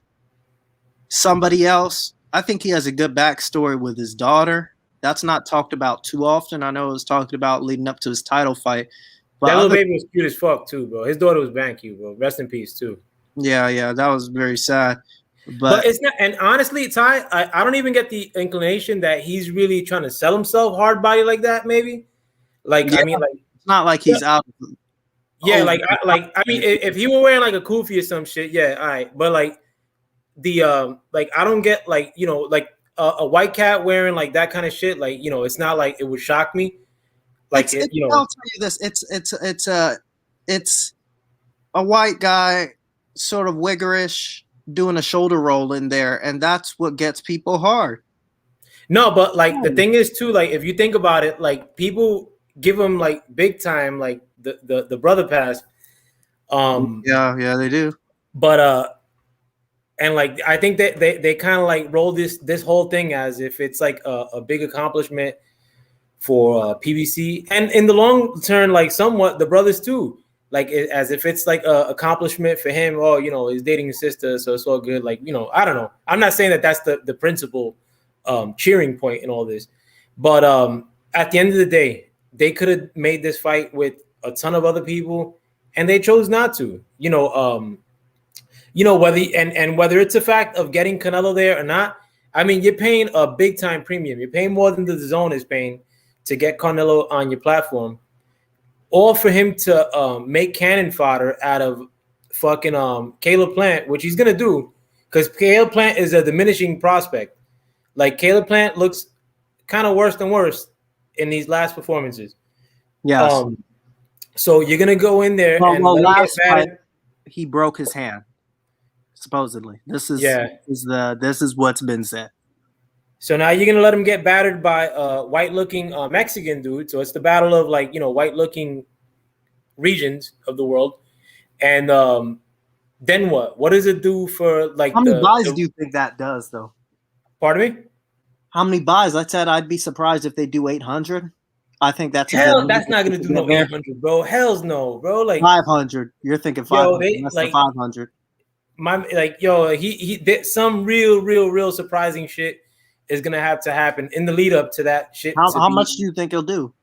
somebody else. I think he has a good backstory with his daughter. That's not talked about too often. I know it was talked about leading up to his title fight. But that little baby was cute as fuck too, bro. His daughter was bang cute, bro. Rest in peace too. Yeah, that was very sad. But it's not. And honestly, Ty, I don't even get the inclination that he's really trying to sell himself hard body like that. Maybe, like yeah, I mean, like it's not like he's out. yeah, Oh, I mean, if he were wearing like a kufi or some shit, yeah, all right. But like the like I don't get like like a white cat wearing like that kind of shit. Like it's not like it would shock me. Like I'll tell you this: it's a white guy, sort of wiggerish, doing a shoulder roll in there, and that's what gets people hard. No, but like the thing is too, like if you think about it, like people give him like big time, like the brother pass. Yeah, they do. But and like I think that they kind of like roll this whole thing as if it's like a big accomplishment for PBC, and in the long term, like somewhat the brothers too, like as if it's like a accomplishment for him. Oh, he's dating his sister, so it's all good. Like I don't know. I'm not saying that that's the principal cheering point in all this, but at the end of the day, they could have made this fight with a ton of other people, and they chose not to. Whether and whether it's a fact of getting Canelo there or not. I mean, you're paying a big time premium. You're paying more than the zone is paying to get Canelo on your platform, or for him to make cannon fodder out of fucking Caleb Plant, which he's gonna do, because Caleb Plant is a diminishing prospect. Like Caleb Plant looks kind of worse than worse in these last performances. Yes. So you're gonna go in there and last fight, he broke his hand. Supposedly, this is what's been said. So now you're gonna let him get battered by a white-looking Mexican dude. So it's the battle of like white-looking regions of the world, and then what? What does it do for like? How many buys do you think that does, though? Pardon me? How many buys? I said I'd be surprised if they do 800. I think that's that's not gonna do no 800, bro. Hell's no, bro. Like 500. You're thinking 500. That's like 500. He did some real surprising shit is gonna have to happen in the lead up to that shit. How much do you think he'll do?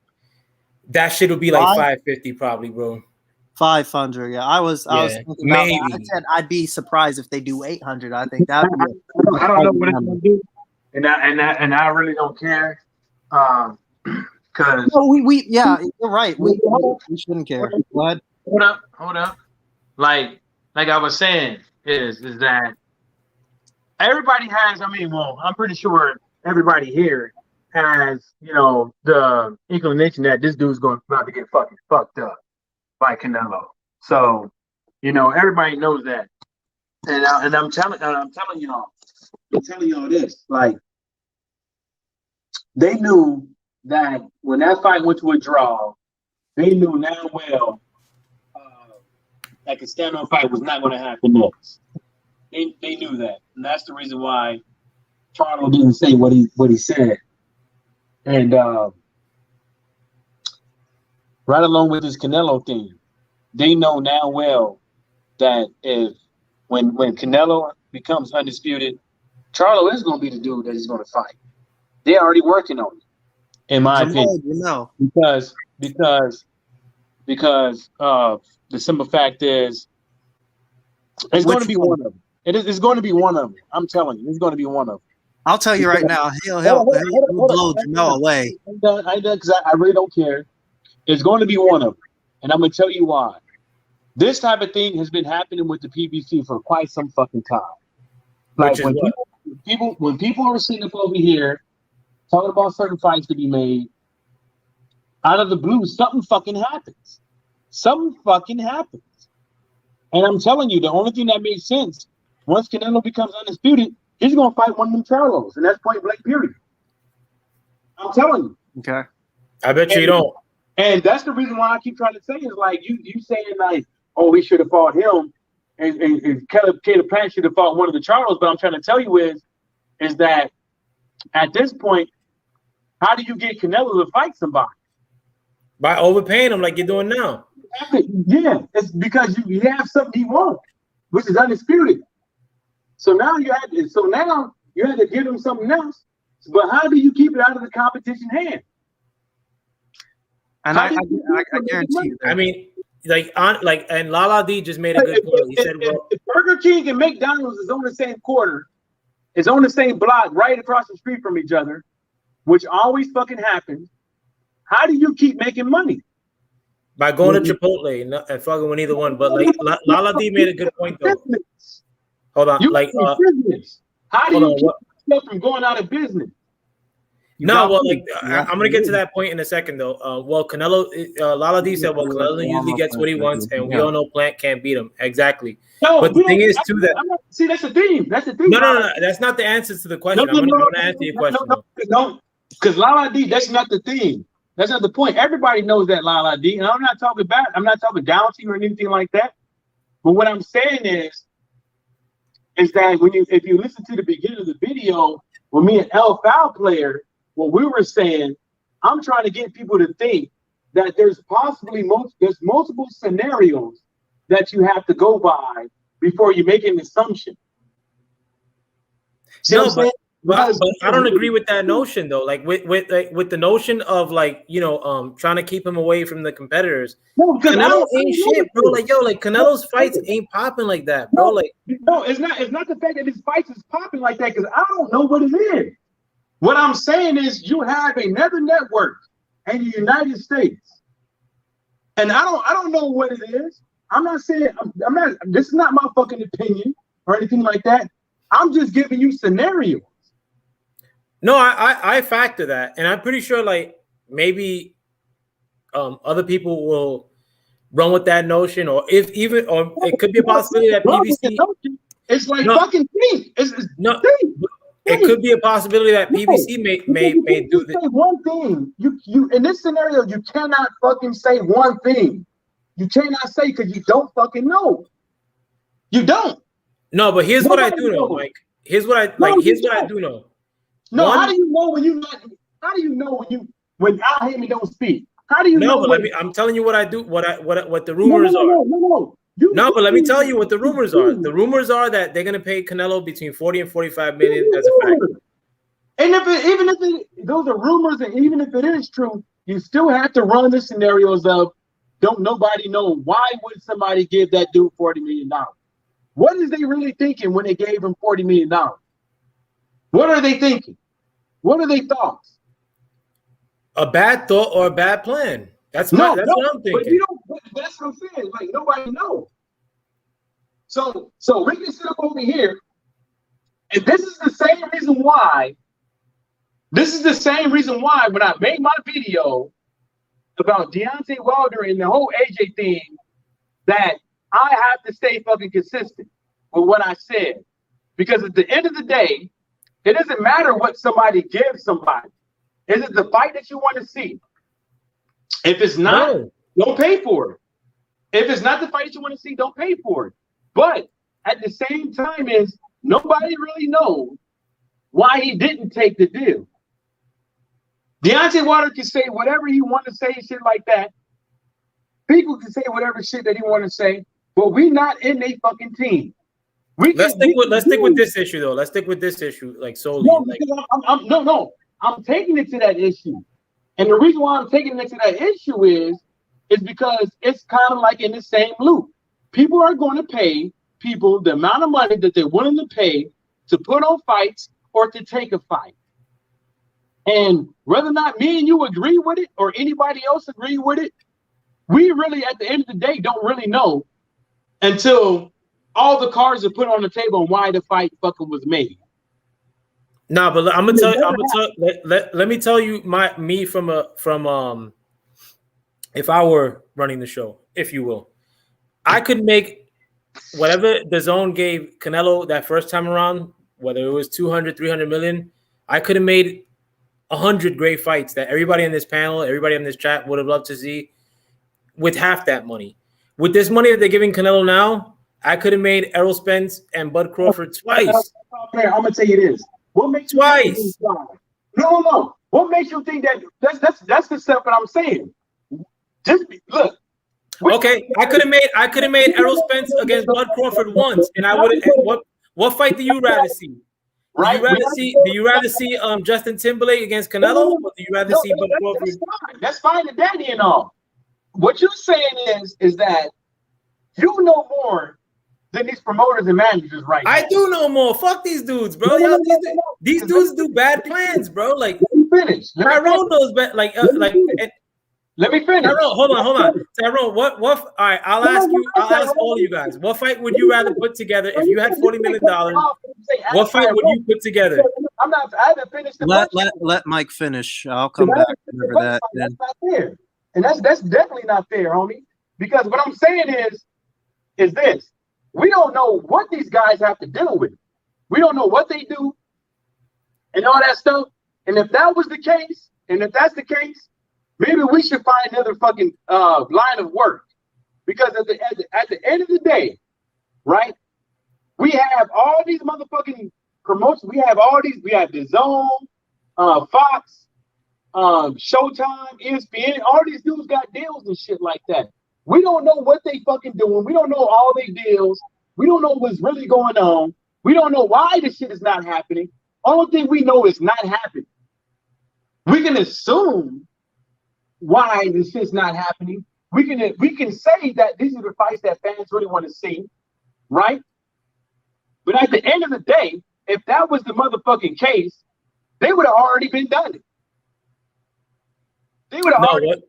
That shit will be like 550 probably, bro. 500. Yeah, I was thinking about that. I said I'd be surprised if they do 800. I think that. I don't know what it's gonna do, and I really don't care. Because you're right. We shouldn't care. Go ahead. Hold up. Like I was saying, is that everybody has. I mean, well, I'm pretty sure everybody here has, the inclination that this dude's about to get fucking fucked up by Canelo. So, everybody knows that, and I'm telling y'all this. Like, they knew that when that fight went to a draw, they knew now well that the stand-up fight was not going to happen next. They knew that, and that's the reason why Charlo didn't say what he said. And right along with this Canelo thing, they know now well that when Canelo becomes undisputed, Charlo is going to be the dude that he's going to fight. They're already working on it, in my opinion. Because the simple fact is, it's going to be one of them. It's going to be one of them. I'm telling you, it's going to be one of them. I'll tell you right now, he'll blow Jamel away. I really don't care. It's going to be one of them, and I'm going to tell you why. This type of thing has been happening with the PBC for quite some fucking time. Like when people are sitting up over here talking about certain fights to be made, out of the blue, something fucking happens. Something fucking happens. And I'm telling you, the only thing that makes sense, once Canelo becomes undisputed, he's going to fight one of them Charlos, and that's point blank, period. I'm telling you. Okay. I bet you don't. And that's the reason why I keep trying to say is like, you saying like, oh, he should have fought him, and Caleb Plant should have fought one of the Charlos, but I'm trying to tell you is that at this point, how do you get Canelo to fight somebody? By overpaying him like you're doing now. Yeah, it's because you have something he wants, which is undisputed. So now you had to give him something else. But how do you keep it out of the competition hand? And I guarantee you. I mean, and Lala D just made a good point. He said, "Well, if Burger King and McDonald's is on the same corner, is on the same block, right across the street from each other, which always fucking happens. How do you keep making money? By going to Chipotle and fucking with either one." But like Lala D made a good point though. Hold on, business. How do you keep yourself from going out of business? I'm gonna get to that point in a second though. Canelo, Lala D said, Canelo usually gets what he wants, and we all know Plant can't beat him. Exactly. No, but the thing is too that see that's the theme. That's the theme. No, that's not the answer to the question. I'm gonna answer your question. No, because Lala D, that's not the theme. That's not the point. Everybody knows that Lala D, and I'm not talking down to you or anything like that. But what I'm saying is that if you listen to the beginning of the video, when me and L Foul Player, what we were saying, I'm trying to get people to think that there's multiple scenarios that you have to go by before you make an assumption. But I don't agree with that notion though. Like with the notion of trying to keep him away from the competitors. No, because Canelo ain't shit, bro. Like Canelo's fights ain't popping like that, bro. No, it's not the fact that his fights is popping like that, because I don't know what it is. What I'm saying is you have another network in the United States, and I don't know what it is. I'm not saying I'm not. This is not my fucking opinion or anything like that. I'm just giving you scenarios. No, I factor that, and I'm pretty sure maybe other people will run with that notion, or it could be a possibility that PBC. It's fucking thing. It could be a possibility that PBC may do this. Say one thing. You in this scenario, you cannot fucking say one thing. You cannot say because you don't fucking know. You don't. No, but here's what I do know, Mike. Here's what I do know. No, how do you know when you not? How do you know when Al Haymon don't speak? How do you know? No, but I'm telling you what I do. What the rumors are. No, but let me tell you what the rumors are. The rumors are that they're gonna pay Canelo between 40 and 45 million. That's a fact. And even if those are rumors, and even if it is true, you still have to run the scenarios of don't nobody know why would somebody give that dude $40 million? What is they really thinking when they gave him $40 million? What are they thinking? What are their thoughts? A bad thought or a bad plan. That's what I'm thinking. But that's what I'm saying. Like nobody knows. So we can sit up over here, and this is the same reason why. This is the same reason why when I made my video about Deontay Wilder and the whole AJ thing, that I have to stay fucking consistent with what I said, because at the end of the day, it doesn't matter what somebody gives somebody. Is it the fight that you want to see? If it's not, don't pay for it. If it's not the fight that you want to see, don't pay for it. But at the same time, is nobody really knows why he didn't take the deal. Deontay Wilder can say whatever he want to say, shit like that. People can say whatever shit that he want to say, but we not in a fucking team. Let's stick with this issue though. Let's stick with this issue solely. I'm taking it to that issue. And the reason why I'm taking it to that issue is because it's kind of like in the same loop. People are going to pay people the amount of money that they're willing to pay to put on fights or to take a fight. And whether or not me and you agree with it or anybody else agree with it, we really, at the end of the day, don't really know until all the cards are put on the table on why the fight fucking was made. No, but I'm gonna tell you. Let me tell you me from if I were running the show, if you will, I could make whatever the zone gave Canelo that first time around, whether it was 200, 300 million, I could have made 100 great fights that everybody in this panel, everybody in this chat would have loved to see with half that money. With this money that they're giving Canelo now, I could have made Errol Spence and Bud Crawford twice. I'm gonna tell you this. What makes you twice? No. What makes you think that? That's the stuff that I'm saying. Just look. Okay, I could have made Errol Spence against Bud Crawford once, and I would have. What fight do you rather see? Right? Do you rather see Justin Timberlake against Canelo, or do you rather see Bud Crawford? That's fine. That's fine, the daddy and all. what you're saying is that you know more than these promoters and managers right now. I do know more. Fuck these dudes, bro. No. These dudes do bad plans, bro. Like Let me finish. Tyrone knows better. Let me finish. Tyrone, hold on. Tyrone, what? All right, I'll ask all of you guys. What fight would you rather put together if you had $40 million? What fight would you put together? I haven't finished the question. Let Mike finish. I'll come back whenever that. That's not fair, and that's definitely not fair, homie. Because what I'm saying is this: we don't know what these guys have to deal with. We don't know what they do, and all that stuff. And if that was the case, and if that's the case, maybe we should find another fucking line of work. Because at the end of the day, right? We have all these motherfucking promotions. We have the Zone, Fox, Showtime, ESPN. All these dudes got deals and shit like that. We don't know what they fucking doing. We don't know all their deals. We don't know what's really going on. We don't know why this shit is not happening. Only thing we know is not happening. We can assume why this shit's not happening. We can say that these are the fights that fans really want to see, right? But at the end of the day, if that was the motherfucking case, they would have already been done. They would have already.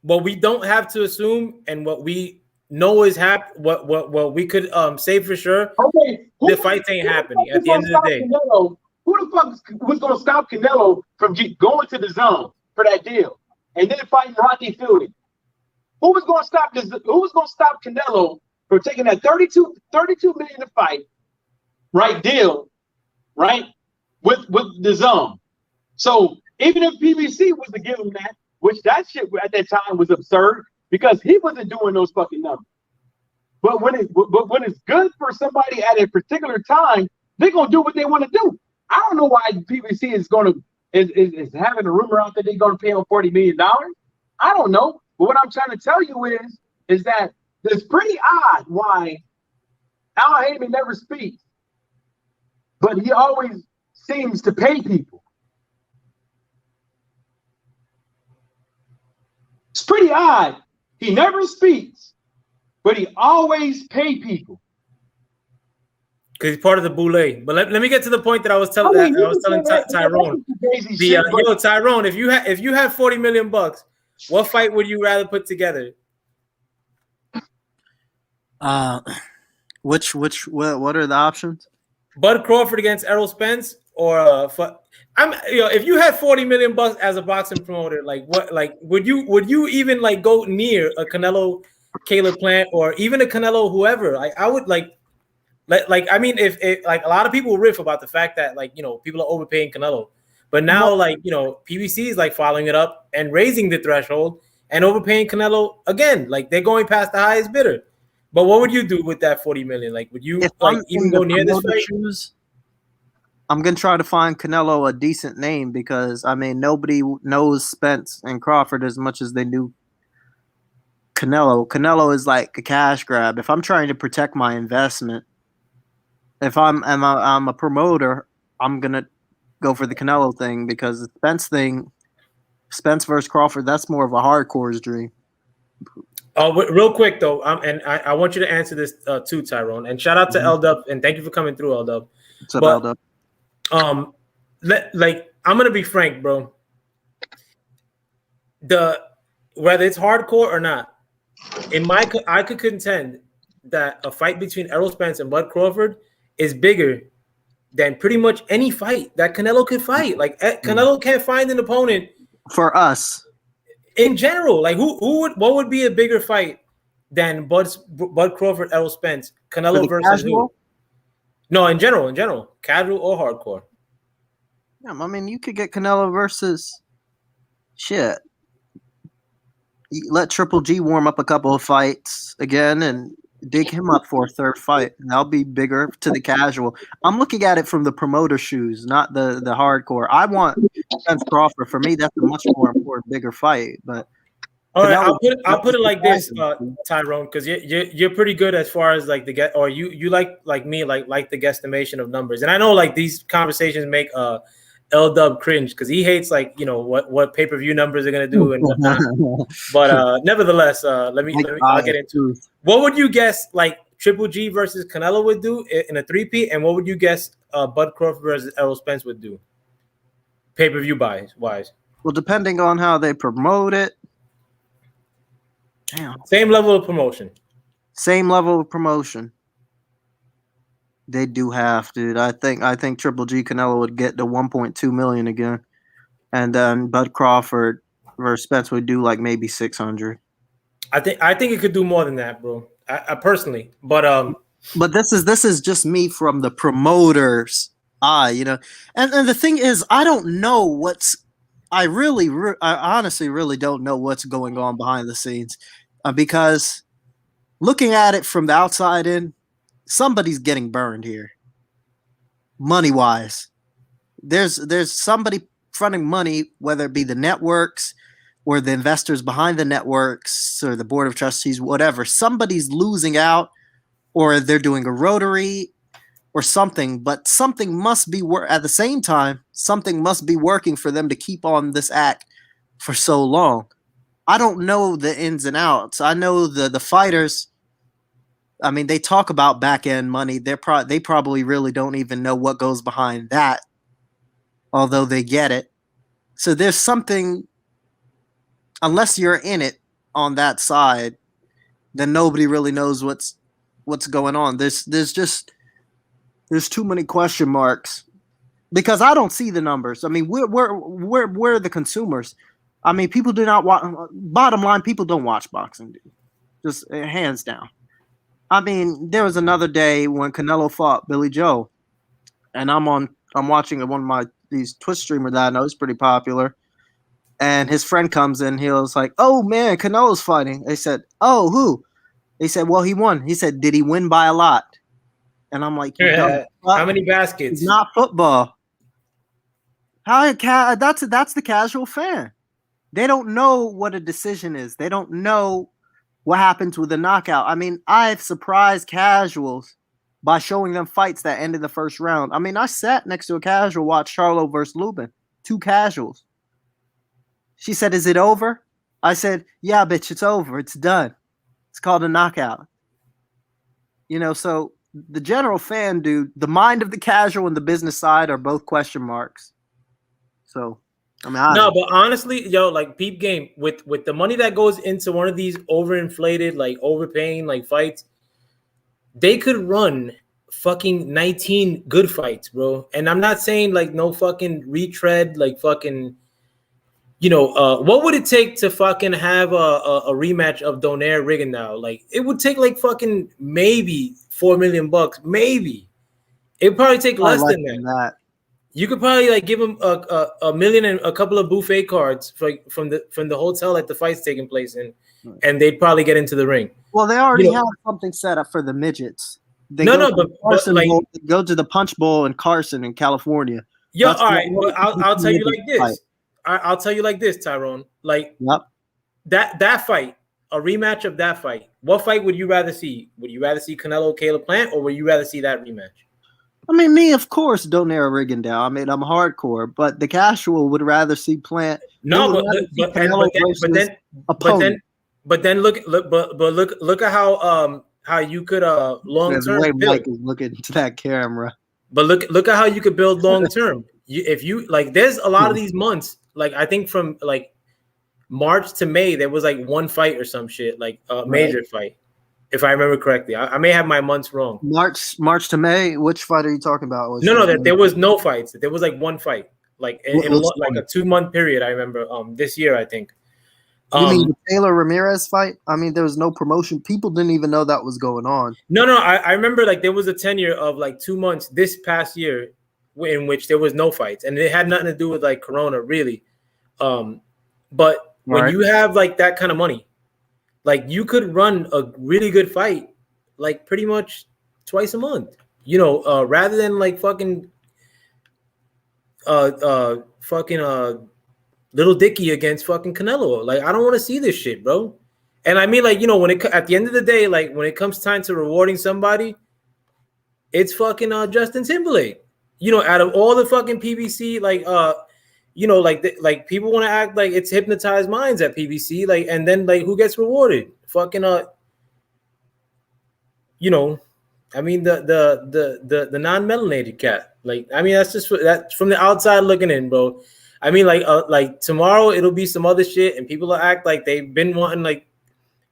What we don't have to assume, and what we know is what we could say for sure. Okay, the fights ain't happening at the end of the day. Canelo, who the fuck was going to stop Canelo from going to the Zone for that deal and then fighting Rocky Fielding? Who was going to stop this? Who was going to stop Canelo from taking that 32 million to fight, right? Deal, right? With the Zone. So even if PBC was to give him that, which that shit at that time was absurd because he wasn't doing those fucking numbers. But when it's good for somebody at a particular time, they're gonna do what they want to do. I don't know why PBC is having a rumor out that they're gonna pay him $40 million. I don't know. But what I'm trying to tell you is that it's pretty odd why Al Haymon never speaks, but he always seems to pay people. It's pretty odd. He never speaks, but he always pay people. Because he's part of the boule. But let me get to the point that I was telling Tyrone. Tyrone, if you had $40 million, what fight would you rather put together? What are the options? Bud Crawford against Errol Spence, or if you had $40 million as a boxing promoter, would you even go near a Canelo Caleb Plant or even a Canelo whoever? I would if a lot of people riff about the fact that people are overpaying Canelo, but now PBC is following it up and raising the threshold and overpaying Canelo again. They're going past the highest bidder. But what would you do with that $40 million? Would you even go near this fight? I'm gonna try to find Canelo a decent name because nobody knows Spence and Crawford as much as they knew Canelo. Canelo is like a cash grab. If I'm trying to protect my investment, if I'm a promoter, I'm gonna go for the Canelo thing because the Spence thing, Spence versus Crawford, that's more of a hardcore's dream. Real quick though, and I want you to answer this too, Tyrone. And shout out to L-Dub, and thank you for coming through, L-Dub. What's up, L-Dub? I'm gonna be frank, bro. Whether it's hardcore or not, I could contend that a fight between Errol Spence and Bud Crawford is bigger than pretty much any fight that Canelo could fight. Canelo can't find an opponent for us. In general, what would be a bigger fight than Bud Crawford, Errol Spence, Canelo versus casual? Who? No, in general, casual or hardcore. Yeah, you could get Canelo versus shit. You let Triple G warm up a couple of fights again and dig him up for a third fight. And that'll be bigger to the casual. I'm looking at it from the promoter shoes, not the hardcore. I want Spence Crawford. For me, that's a much more important, bigger fight. But all right, I'll put it like this, Tyrone, because you're pretty good as far as you like me like the guesstimation of numbers. And I know these conversations make L Dub cringe because he hates like what pay-per-view numbers are gonna do and whatnot. But nevertheless, I'll get into it. What would you guess like Triple G versus Canelo would do in a 3P, and what would you guess Bud Crawford versus Errol Spence would do pay-per-view wise? Well, depending on how they promote it. Damn. Same level of promotion. They do have, dude. I think Triple G Canelo would get to 1.2 million again, and then Bud Crawford versus Spence would do like maybe 600. I think it could do more than that, bro. I personally, but this is just me from the promoter's eye, And the thing is, I don't know I honestly really don't know what's going on behind the scenes, because looking at it from the outside in, somebody's getting burned here, money wise. There's somebody fronting money, whether it be the networks or the investors behind the networks or the board of trustees, whatever. Somebody's losing out, or they're doing a rotary or something, but something must be at the same time, something must be working for them to keep on this act for so long. I don't know the ins and outs. I know the fighters, I mean, they talk about back end money. They probably really don't even know what goes behind that, although they get it. So there's something, unless you're in it on that side, then nobody really knows what's going on. There's too many question marks, because I don't see the numbers. I mean, we're the consumers. I mean, people do not watch. Bottom line, people don't watch boxing, dude. Just hands down. I mean, there was another day when Canelo fought Billy Joe, and I'm watching one of these Twitch streamers that I know is pretty popular, and his friend comes in. He was like, "Oh man, Canelo's fighting." They said, "Oh, who?" They said, "Well, he won." He said, "Did he win by a lot?" And I'm like, how many baskets? It's not football. That's the casual fan. They don't know what a decision is. They don't know what happens with a knockout. I mean, I've surprised casuals by showing them fights that ended the first round. I mean, I sat next to a casual, watched Charlo versus Lubin. 2 casuals. She said, "Is it over?" I said, "Yeah, bitch, it's over. It's done. It's called a knockout." So the general fan, dude, the mind of the casual and the business side are both question marks. So, I mean, but honestly, like peep game with the money that goes into one of these overinflated, like overpaying, like fights, they could run fucking 19 good fights, bro. And I'm not saying like no fucking retread, like fucking, what would it take to fucking have a rematch of Donaire Rigondeaux? Like it would take like fucking maybe $4 million, maybe. It'd probably take less than that. You could probably like give him a million and a couple of buffet cards from the hotel that the fight's taking place in, and they'd probably get into the ring. Well, they already have something set up for the midgets. They go to the Punch Bowl in Carson in California. All right, but I'll tell you like this. I'll tell you like this, Tyrone. Like that fight, a rematch of that fight. What fight would you rather see? Would you rather see Canelo, Caleb Plant, or would you rather see that rematch? I mean, me, of course, Donaire Rigondeaux. I mean, I'm hardcore, but the casual would rather see Plant. No, but then look at how you could long term. Mike is looking to that camera. But look at how you could build long term. If you like, there's a lot of these months. Like I think from like March to May, there was like one fight or some shit, like a major fight. If I remember correctly, I may have my months wrong. March to May. Which fight are you talking about? There was no fights. There was like one fight, like in like a 2-month period. I remember this year, I think. You mean the Taylor Ramirez fight? I mean, there was no promotion. People didn't even know that was going on. No. I remember like there was a tenure of like 2 months this past year in which there was no fights, and it had nothing to do with like Corona, really. But when you have like that kind of money, like you could run a really good fight, like pretty much twice a month, rather than like fucking Little Dicky against fucking Canelo. Like I don't want to see this shit, bro. And I mean, like when at the end of the day, like when it comes time to rewarding somebody, it's fucking Justin Timberlake. out of all the fucking PBC, like people want to act like it's hypnotized minds at PBC, and then who gets rewarded? Fucking I mean the non-melanated cat. That's just that's from the outside looking in, bro. I mean, tomorrow it'll be some other shit, and people will act like they've been wanting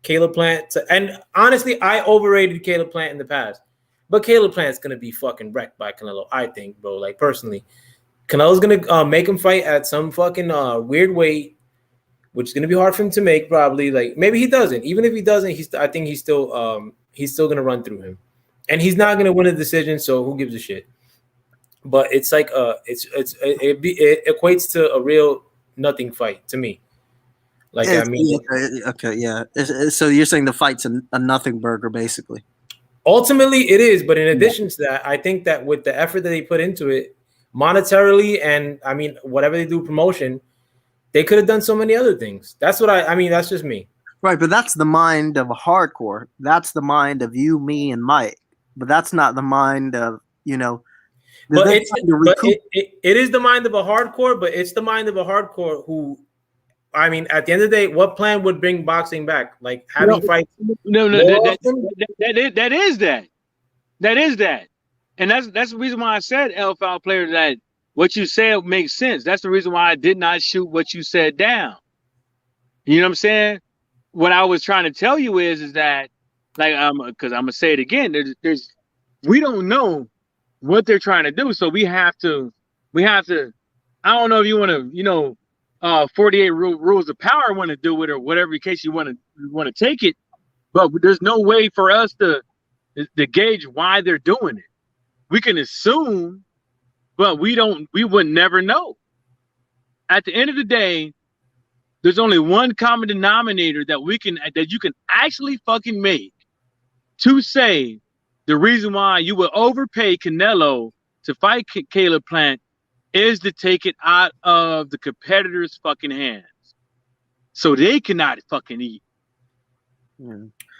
Caleb Plant and honestly, I overrated Caleb Plant in the past, but Caleb Plant's gonna be fucking wrecked by Canelo, I think, bro. Personally, Canelo's gonna make him fight at some fucking weird weight, which is gonna be hard for him to make. Probably, maybe he doesn't. Even if he doesn't, I think he's still gonna run through him, and he's not gonna win a decision. So who gives a shit? But it's it equates to a real nothing fight to me. Okay, yeah. So you're saying the fight's a nothing burger, basically. Ultimately, it is. But in addition to that, I think that with the effort that they put into it, monetarily, and I mean, whatever they do promotion, they could have done so many other things. That's what I mean. That's just me. Right, but that's the mind of a hardcore. That's the mind of you, me, and Mike. But that's not the mind of But it is the mind of a hardcore, but it's the mind of a hardcore who, I mean, at the end of the day, what plan would bring boxing back? Having fights? No, that is that. And that's the reason why I said L-Foul player, that what you said makes sense. That's the reason why I did not shoot what you said down. You know what I'm saying? What I was trying to tell you is that, because I'm gonna say it again, there's we don't know what they're trying to do, so we have to. I don't know if you want to, 48 rules of power want to do it, or whatever case you want to take it, but there's no way for us to gauge why they're doing it. We can assume, but we would never know. At the end of the day, there's only one common denominator that you can actually fucking make to say the reason why you would overpay Canelo to fight Caleb Plant is to take it out of the competitor's fucking hands, so they cannot fucking eat.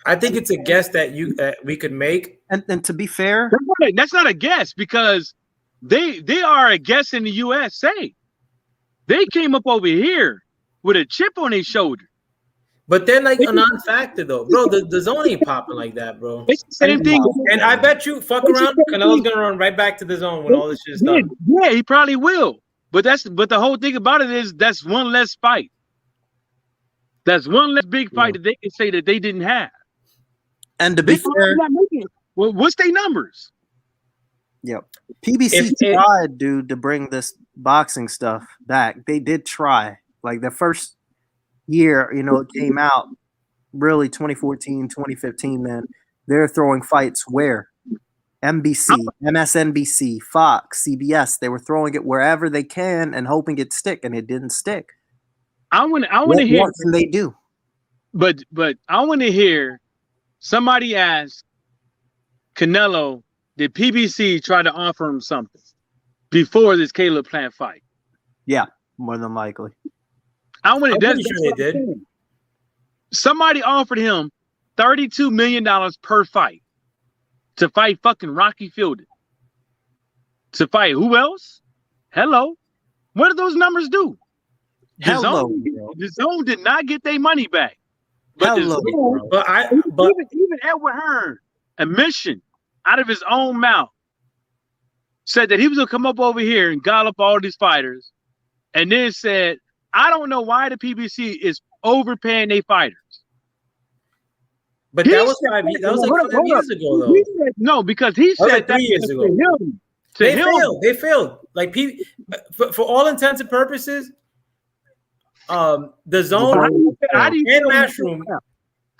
I think it's a guess that we could make. And to be fair, that's not a guess, because they are a guess in the USA. They came up over here with a chip on their shoulder. But they're a non-factor though, bro. The zone ain't popping like that, bro. It's the same thing. And I bet you, fuck around, Canelo's gonna run right back to the zone when all this shit is done. Yeah, he probably will. But the whole thing about it is that's one less fight. That's one less big fight that they can say that they didn't have. And to be fair, what's their numbers? Yep. PBC tried, dude, to bring this boxing stuff back. They did try. The first year, it came out, really 2014, 2015, man. They're throwing fights where? NBC, MSNBC, Fox, CBS. They were throwing it wherever they can and hoping it'd stick, and it didn't stick. I want to hear what can they do. But I want to hear somebody ask Canelo, did PBC try to offer him something before this Caleb Plant fight? Yeah, more than likely. I'm pretty sure they did. Somebody offered him $32 million per fight to fight fucking Rocky Fielding. To fight who else? Hello. What did those numbers do? The zone did not get their money back. But even Edward Hearn, admission out of his own mouth, said that he was gonna come up over here and gallop all these fighters, and then said, I don't know why the PBC is overpaying their fighters. But that was 5 years ago, though. Said, no, because he said that 3 years ago. They failed. For all intents and purposes, the zone and Mushroom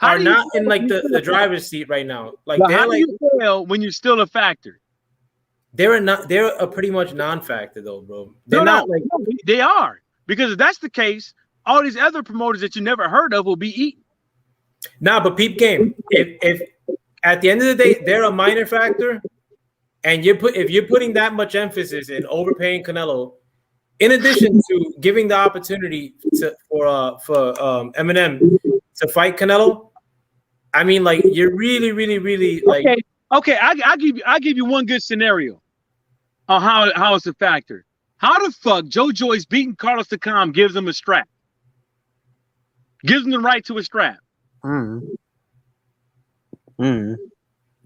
are not in the driver's seat right now. How do you fail when you're still a factor? They're a pretty much non-factor though, bro. They are. Because if that's the case, all these other promoters that you never heard of will be eaten. Nah, but peep game. If at the end of the day they're a minor factor, and if you're putting that much emphasis in overpaying Canelo, in addition to giving the opportunity for Eminem to fight Canelo, I mean, you're really, really, really Okay, I'll give you one good scenario. Oh, how it's a factor? How the fuck Joe Joyce beating Carlos Takam gives him a strap? Gives him the right to a strap. Mm.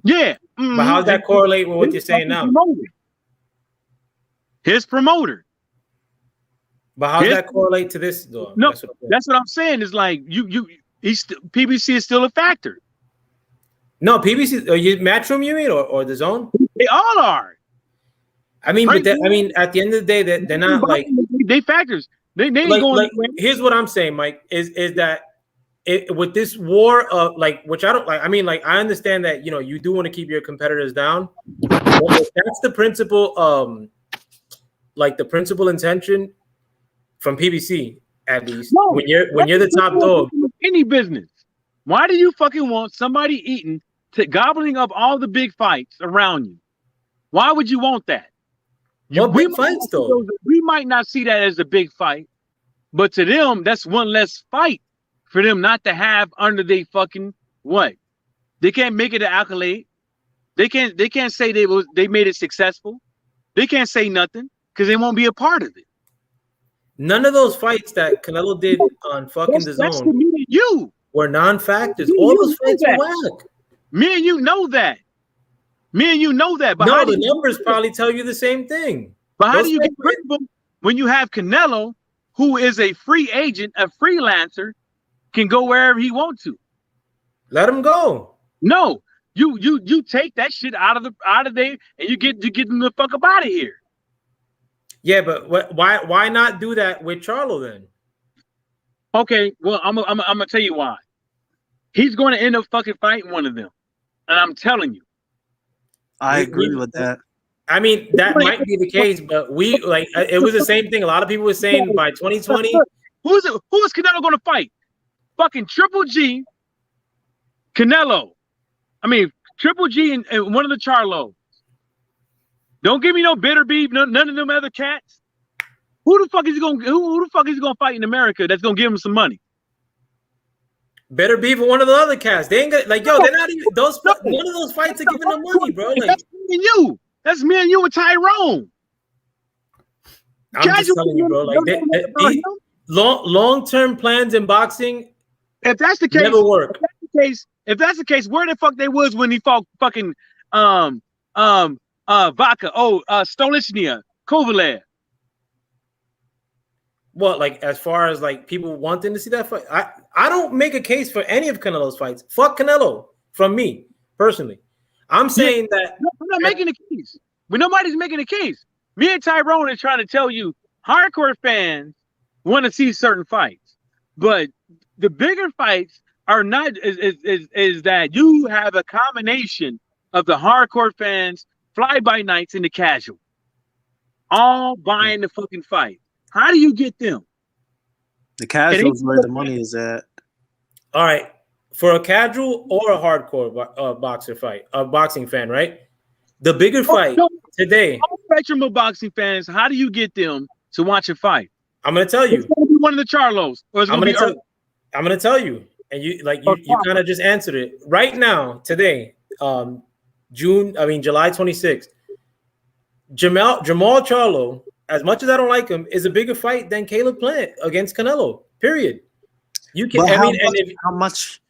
Yeah. But how's that correlate with what you're saying now? His promoter. But how's that correlate to this though? No, that's what I'm saying. Is like PBC is still a factor. No, PBC. Matchroom, you mean, or the Zone? They all are. I mean, but at the end of the day, they're not like they factors. They ain't like, going. Here's what I'm saying, Mike. Is that with this war of like, which I don't like. I mean, like, I understand that you do want to keep your competitors down. But that's the principle. Like the principal intention from PBC, at least. No, when you're the top dog. Any business. Why do you fucking want somebody eating, gobbling up all the big fights around you? Why would you want that? What big fights though? We might not see that as a big fight, but to them, that's one less fight for them not to have under their fucking what? They can't make it an accolade. They can't say they made it successful. They can't say nothing because they won't be a part of it. None of those fights that Canelo did on fucking the Zone were non-factors. All those fights were whack. Me and you know that. But no, the numbers probably tell you the same thing. But how do you get rid of them when you have Canelo, who is a free agent, a freelancer, can go wherever he wants to? Let him go. No, you take that shit out of there, and you get them the fuck up out of here. Yeah, but why not do that with Charlo then? Okay, well, I'm gonna tell you why. He's going to end up fucking fighting one of them, and I'm telling you. I agree with that. I mean, that might be the case, but it was the same thing. A lot of people were saying by 2020. Who is Canelo going to fight? Fucking Triple G, Canelo. I mean, Triple G and one of the Charlos. Don't give me no bitter beef, none of them other cats. Who the fuck is he gonna fight in America that's gonna give him some money? Better be for one of the other cats. They ain't gonna, they're not even those. None of those fights are giving them money, bro. Like, that's me and you. That's me and you with Tyrone. I'm just telling you, bro. Like, long-term plans in boxing, if that's the case, never work. If that's the case, where the fuck they was when he fought fucking Vaca? Stolishnia, Kovalev. What, like, as far as like people wanting to see that fight? I don't make a case for any of Canelo's fights. Fuck Canelo from me personally. I'm saying that I'm not making a case. But nobody's making a case. Me and Tyrone are trying to tell you, hardcore fans want to see certain fights, but the bigger fights are not. Is that you have a combination of the hardcore fans, fly-by-nights, and the casual, all buying the fucking fight. How do you get them? The casuals where the money is at. All right, for a casual or a hardcore boxing fan, right? The bigger fight today. All spectrum of boxing fans. How do you get them to watch a fight? I'm gonna tell you. It's gonna be one of the Charlos, or it's gonna be. I'm gonna tell you, and you kind of just answered it right now today. July 26th. Jamal Charlo, as much as I don't like him, is a bigger fight than Caleb Plant against Canelo. Period. You can. How much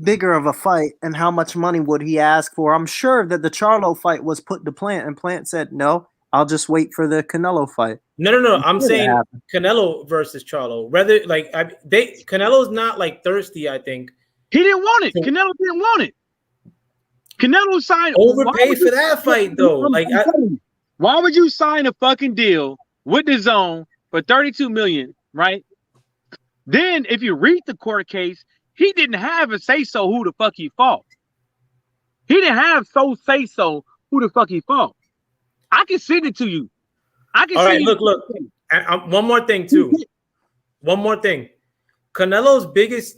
bigger of a fight, and how much money would he ask for? I'm sure that the Charlo fight was put to Plant, and Plant said, "No, I'll just wait for the Canelo fight." No. I'm saying Canelo versus Charlo. Rather, like Canelo's not like thirsty. I think he didn't want it. Canelo didn't want it. Canelo signed overpaid for that fight though. Like, why would you sign a fucking deal with the Zone for $32 million, right? Then, if you read the court case, he didn't have a say-so who the fuck he fought. He didn't have say-so who the fuck he fought. I can send it to you. I can. All right, look. And, one more thing too. One more thing. Canelo's biggest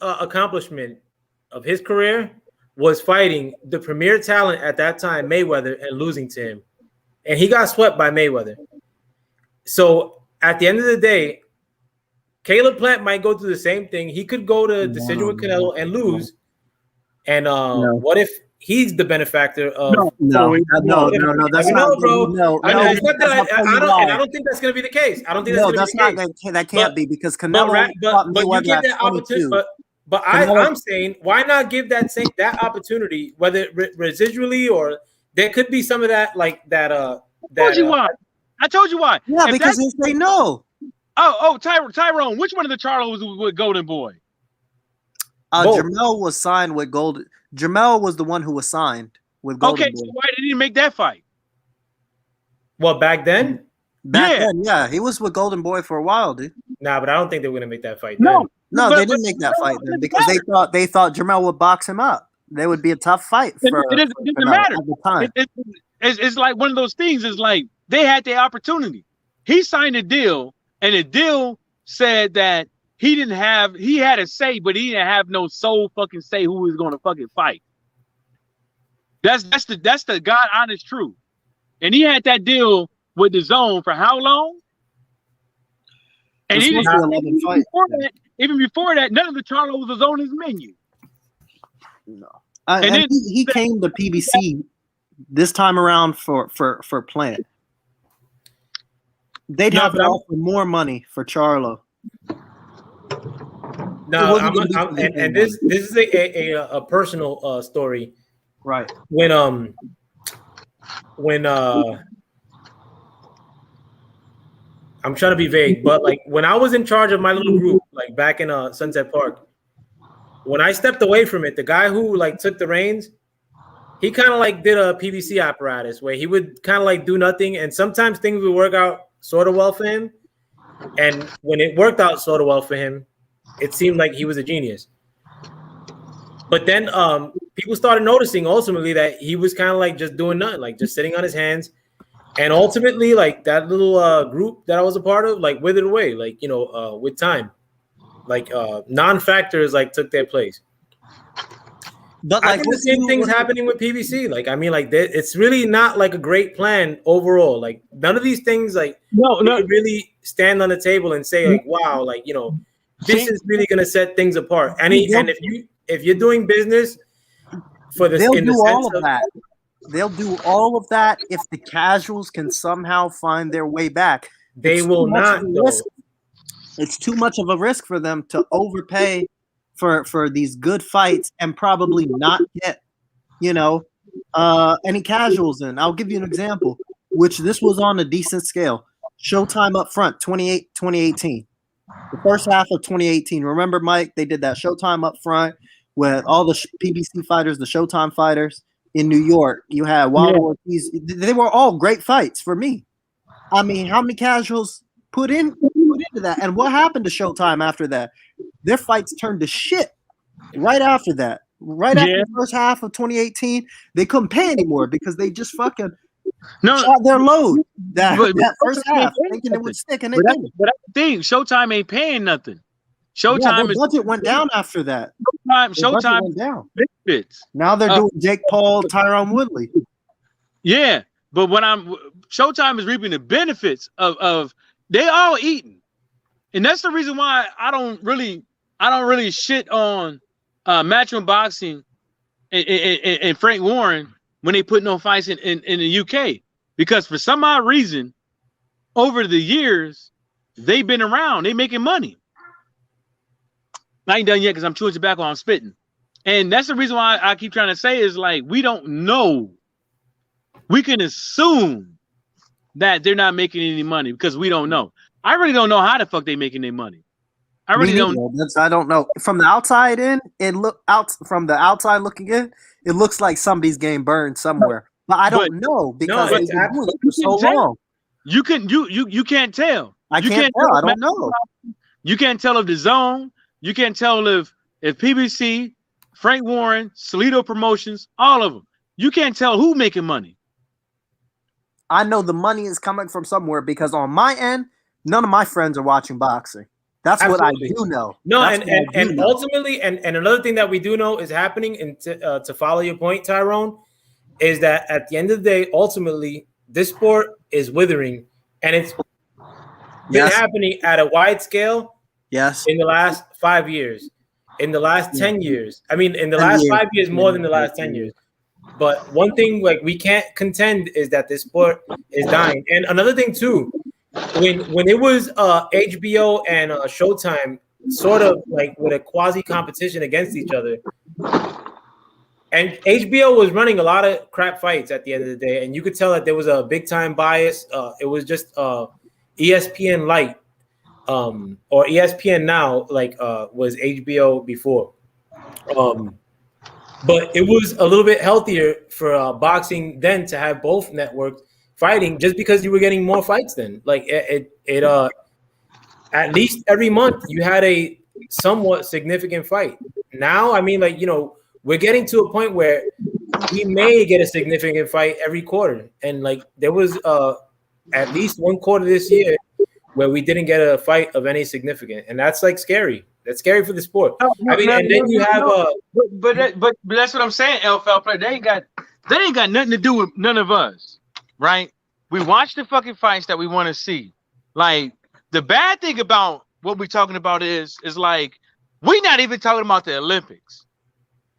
accomplishment of his career was fighting the premier talent at that time, Mayweather, and losing to him. And he got swept by Mayweather. So at the end of the day, Caleb Plant might go through the same thing. He could go to decision with Canelo and lose. And what if he's the benefactor of. No. That's not, bro. no. It's not that I I don't think that's going to be the case. I don't think no, that's going to be the case. That can't be because Canelo but you give that opportunity. But I'm saying, why not give that opportunity, whether residually or there could be some of that, like that. I told you why. Yeah, because they say no. Tyrone, which one of the Charlos was with Golden Boy? Jamel was signed with Golden. Jamel was the one who was signed with Golden Boy. So why did he make that fight? Well, back then? Back then, yeah. He was with Golden Boy for a while, dude. Nah, but I don't think they were going to make that fight then. No, they didn't make that fight then because they thought Jamel would box him up. They would be a tough fight for it doesn't matter. At the time. It's like one of those things. It's like they had the opportunity. He signed a deal, and the deal said that he had a say, but he didn't have no soul fucking say who was going to fucking fight. That's the God honest truth. And he had that deal with the Zone for how long? And even before that, none of the Charlos was on his menu. No. And then he came to PBC this time around for Plant. They'd have to offer more money for Charlo. No, and this is a personal story. Right. When I'm trying to be vague, but like when I was in charge of my little group, like back in Sunset Park, when I stepped away from it, the guy who like took the reins, he kind of like did a PVC apparatus where he would kind of like do nothing, and sometimes things would work out sort of well for him. And when it worked out sort of well for him, it seemed like he was a genius. But then people started noticing ultimately that he was kind of like just doing nothing, like just sitting on his hands. And ultimately, like that little group that I was a part of, like withered away, like, with time. Like non-factors like took their place. But I think the same thing's happening with PBC. Like, I mean, like it's really not like a great plan overall. Like none of these things, like could really stand on the table and say, like, wow, like this is really gonna set things apart. And if you're doing business for this, they'll do all of that. They'll do all of that if the casuals can somehow find their way back. They will not. It's too much of a risk for them to overpay for these good fights and probably not get, any casuals in. I'll give you an example, which this was on a decent scale. Showtime up front, 2018. The first half of 2018. Remember, Mike, they did that Showtime up front with all the PBC fighters, the Showtime fighters in New York. You had Wilder Ortiz. They were all great fights for me. I mean, how many casuals put into that? And what happened to Showtime after that? Their fights turned to shit right after that. Right after the first half of 2018, they couldn't pay anymore because they just fucking shot their load that first half, thinking it would stick, and they didn't. But that's the thing, Showtime ain't paying nothing. Showtime their budget went down after that. Showtime went down. Benefits. Now they're doing Jake Paul, Tyrone Woodley. Yeah, but Showtime is reaping the benefits of they all eating, and that's the reason why I don't really shit on Matchroom Boxing and Frank Warren when they put no fights in the UK, because for some odd reason over the years they've been around, they making money. I ain't done yet because I'm chewing tobacco, I'm spitting. And that's the reason why I keep trying to say is like, we don't know. We can assume that they're not making any money because we don't know. I really don't know how the fuck they making their money. I really don't know. I don't know. From the outside in, from the outside looking in, it looks like somebody's getting burned somewhere. But I don't know because they've been doing it for so long. You can't tell. I can't tell. I don't know. You can't tell if the Zone. You can't tell if PBC, Frank Warren, Salido Promotions, all of them. You can't tell who making money. I know the money is coming from somewhere because on my end, none of my friends are watching boxing. That's Absolutely. What I do know. No, and ultimately, and another thing that we do know is happening, and to follow your point, Tyrone, is that at the end of the day, ultimately, this sport is withering, and it's been happening at a wide scale. Yes. In the last 5 years, in the last 10 years. I mean, in the last 5 years, more than the last 10 years. But one thing like we can't contend is that this sport is dying. And another thing too, when it was HBO and Showtime sort of like with a quasi competition against each other, and HBO was running a lot of crap fights at the end of the day, and you could tell that there was a big time bias. It was just ESPN Light or ESPN Now, like was HBO before. But it was a little bit healthier for boxing then to have both networks fighting, just because you were getting more fights then. Like it at least every month you had a somewhat significant fight. Now, I mean, like, you know, we're getting to a point where we may get a significant fight every quarter. And like there was at least one quarter this year where we didn't get a fight of any significant. And that's like scary. That's scary for the sport. I mean, and then you have but that's what I'm saying, LFL. They ain't got nothing to do with none of us, right? We watch the fucking fights that we want to see. Like the bad thing about what we're talking about is like we're not even talking about the Olympics.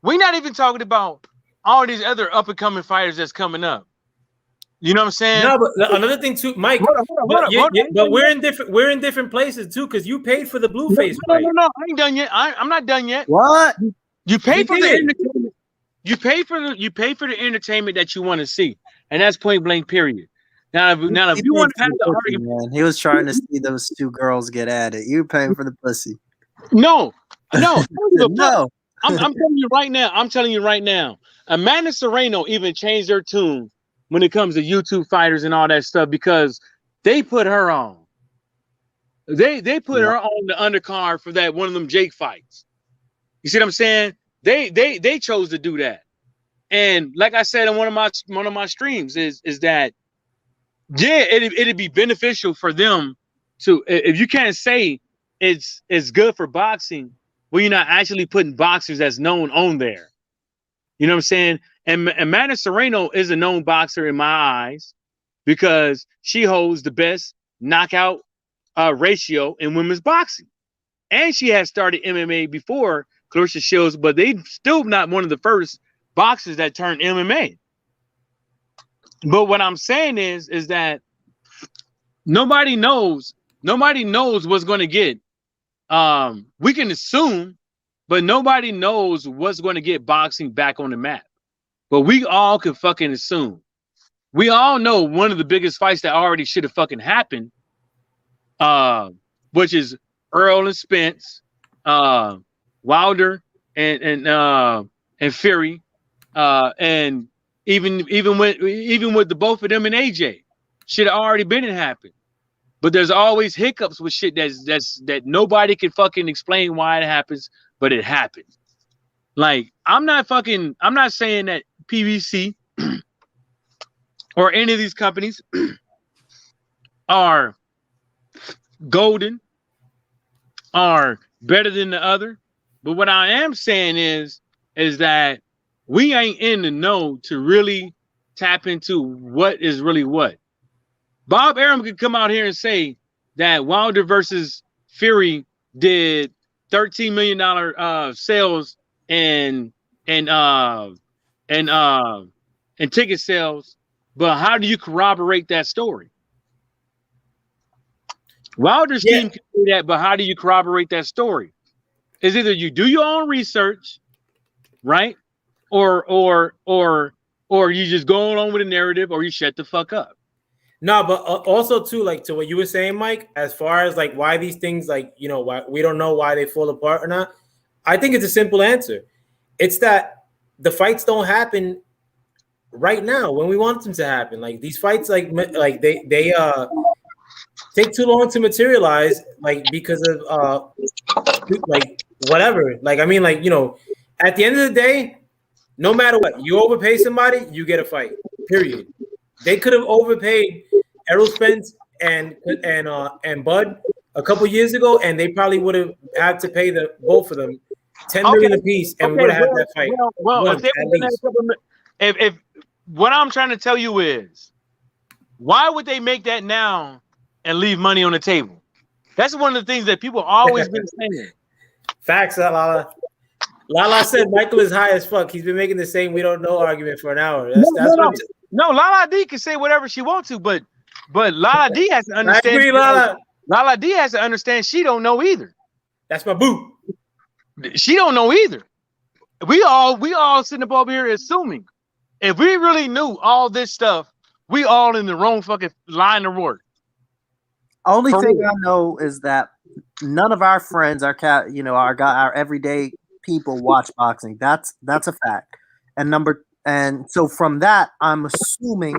We're not even talking about all these other up and coming fighters that's coming up. You know what I'm saying? No, but another thing too, Mike. But we're in different places too, because you paid for the Blueface fight. No, I ain't done yet. I'm not done yet. What? You pay for the entertainment. You pay for the entertainment that you want to see, and that's point blank. Period. Now, if you want to have the argument, man, he was trying to see those two girls get at it. You were paying for the pussy. No. No. I'm telling you right now. I'm telling you right now. Amanda Serrano even changed their tune when it comes to YouTube fighters and all that stuff because they put her on. They put her on the undercard for that one of them Jake fights. You see what I'm saying? They chose to do that. And like I said on one of my streams is that it'd be beneficial for them to, if you can't say it's good for boxing, well, you're not actually putting boxers that's known on there. You know what I'm saying? And Amanda Serrano is a known boxer in my eyes because she holds the best knockout ratio in women's boxing. And she has started MMA before Clarissa Shields, but they still not one of the first boxers that turned MMA. But what I'm saying is that nobody knows what's going to get. We can assume, but nobody knows what's going to get boxing back on the map. But we all can fucking assume. We all know one of the biggest fights that already should have fucking happened, which is Earl and Spence, Wilder and Fury, and even with the both of them and AJ, should have already been and happened. But there's always hiccups with shit that nobody can fucking explain why it happens, but it happens. Like I'm not saying that PBC or any of these companies are golden, are better than the other. But what I am saying is that we ain't in the know to really tap into what is really what. Bob Arum could come out here and say that Wilder versus Fury did $13 million sales and ticket sales, but how do you corroborate that story? Wilder's team can do that, but how do you corroborate that story? It's either you do your own research, right? Or you just go along with the narrative, or you shut the fuck up. No, but also too, like to what you were saying, Mike, as far as like why these things, like, you know, why we don't know why they fall apart or not. I think it's a simple answer. It's that the fights don't happen right now when we want them to happen. Like these fights, like they take too long to materialize, like because of like whatever. Like I mean, like, you know, at the end of the day, no matter what, you overpay somebody, you get a fight. Period. They could have overpaid Errol Spence and Bud a couple years ago, and they probably would have had to pay both of them $10 million apiece, and would have had that fight. If what I'm trying to tell you is, why would they make that now and leave money on the table? That's one of the things that people always been saying. Facts, Lala. Lala said Michael is high as fuck. He's been making the same "we don't know" argument for an hour. No, That's what. no. Lala D can say whatever she wants to, but Lala D has to I understand. agree, Lala. Lala D has to understand she don't know either. That's my boo. She don't know either. We all sitting up over here assuming. If we really knew all this stuff, we all in the wrong fucking line of work. Only For thing real. I know is that none of our friends, our everyday people watch boxing. That's a fact. And so from that, I'm assuming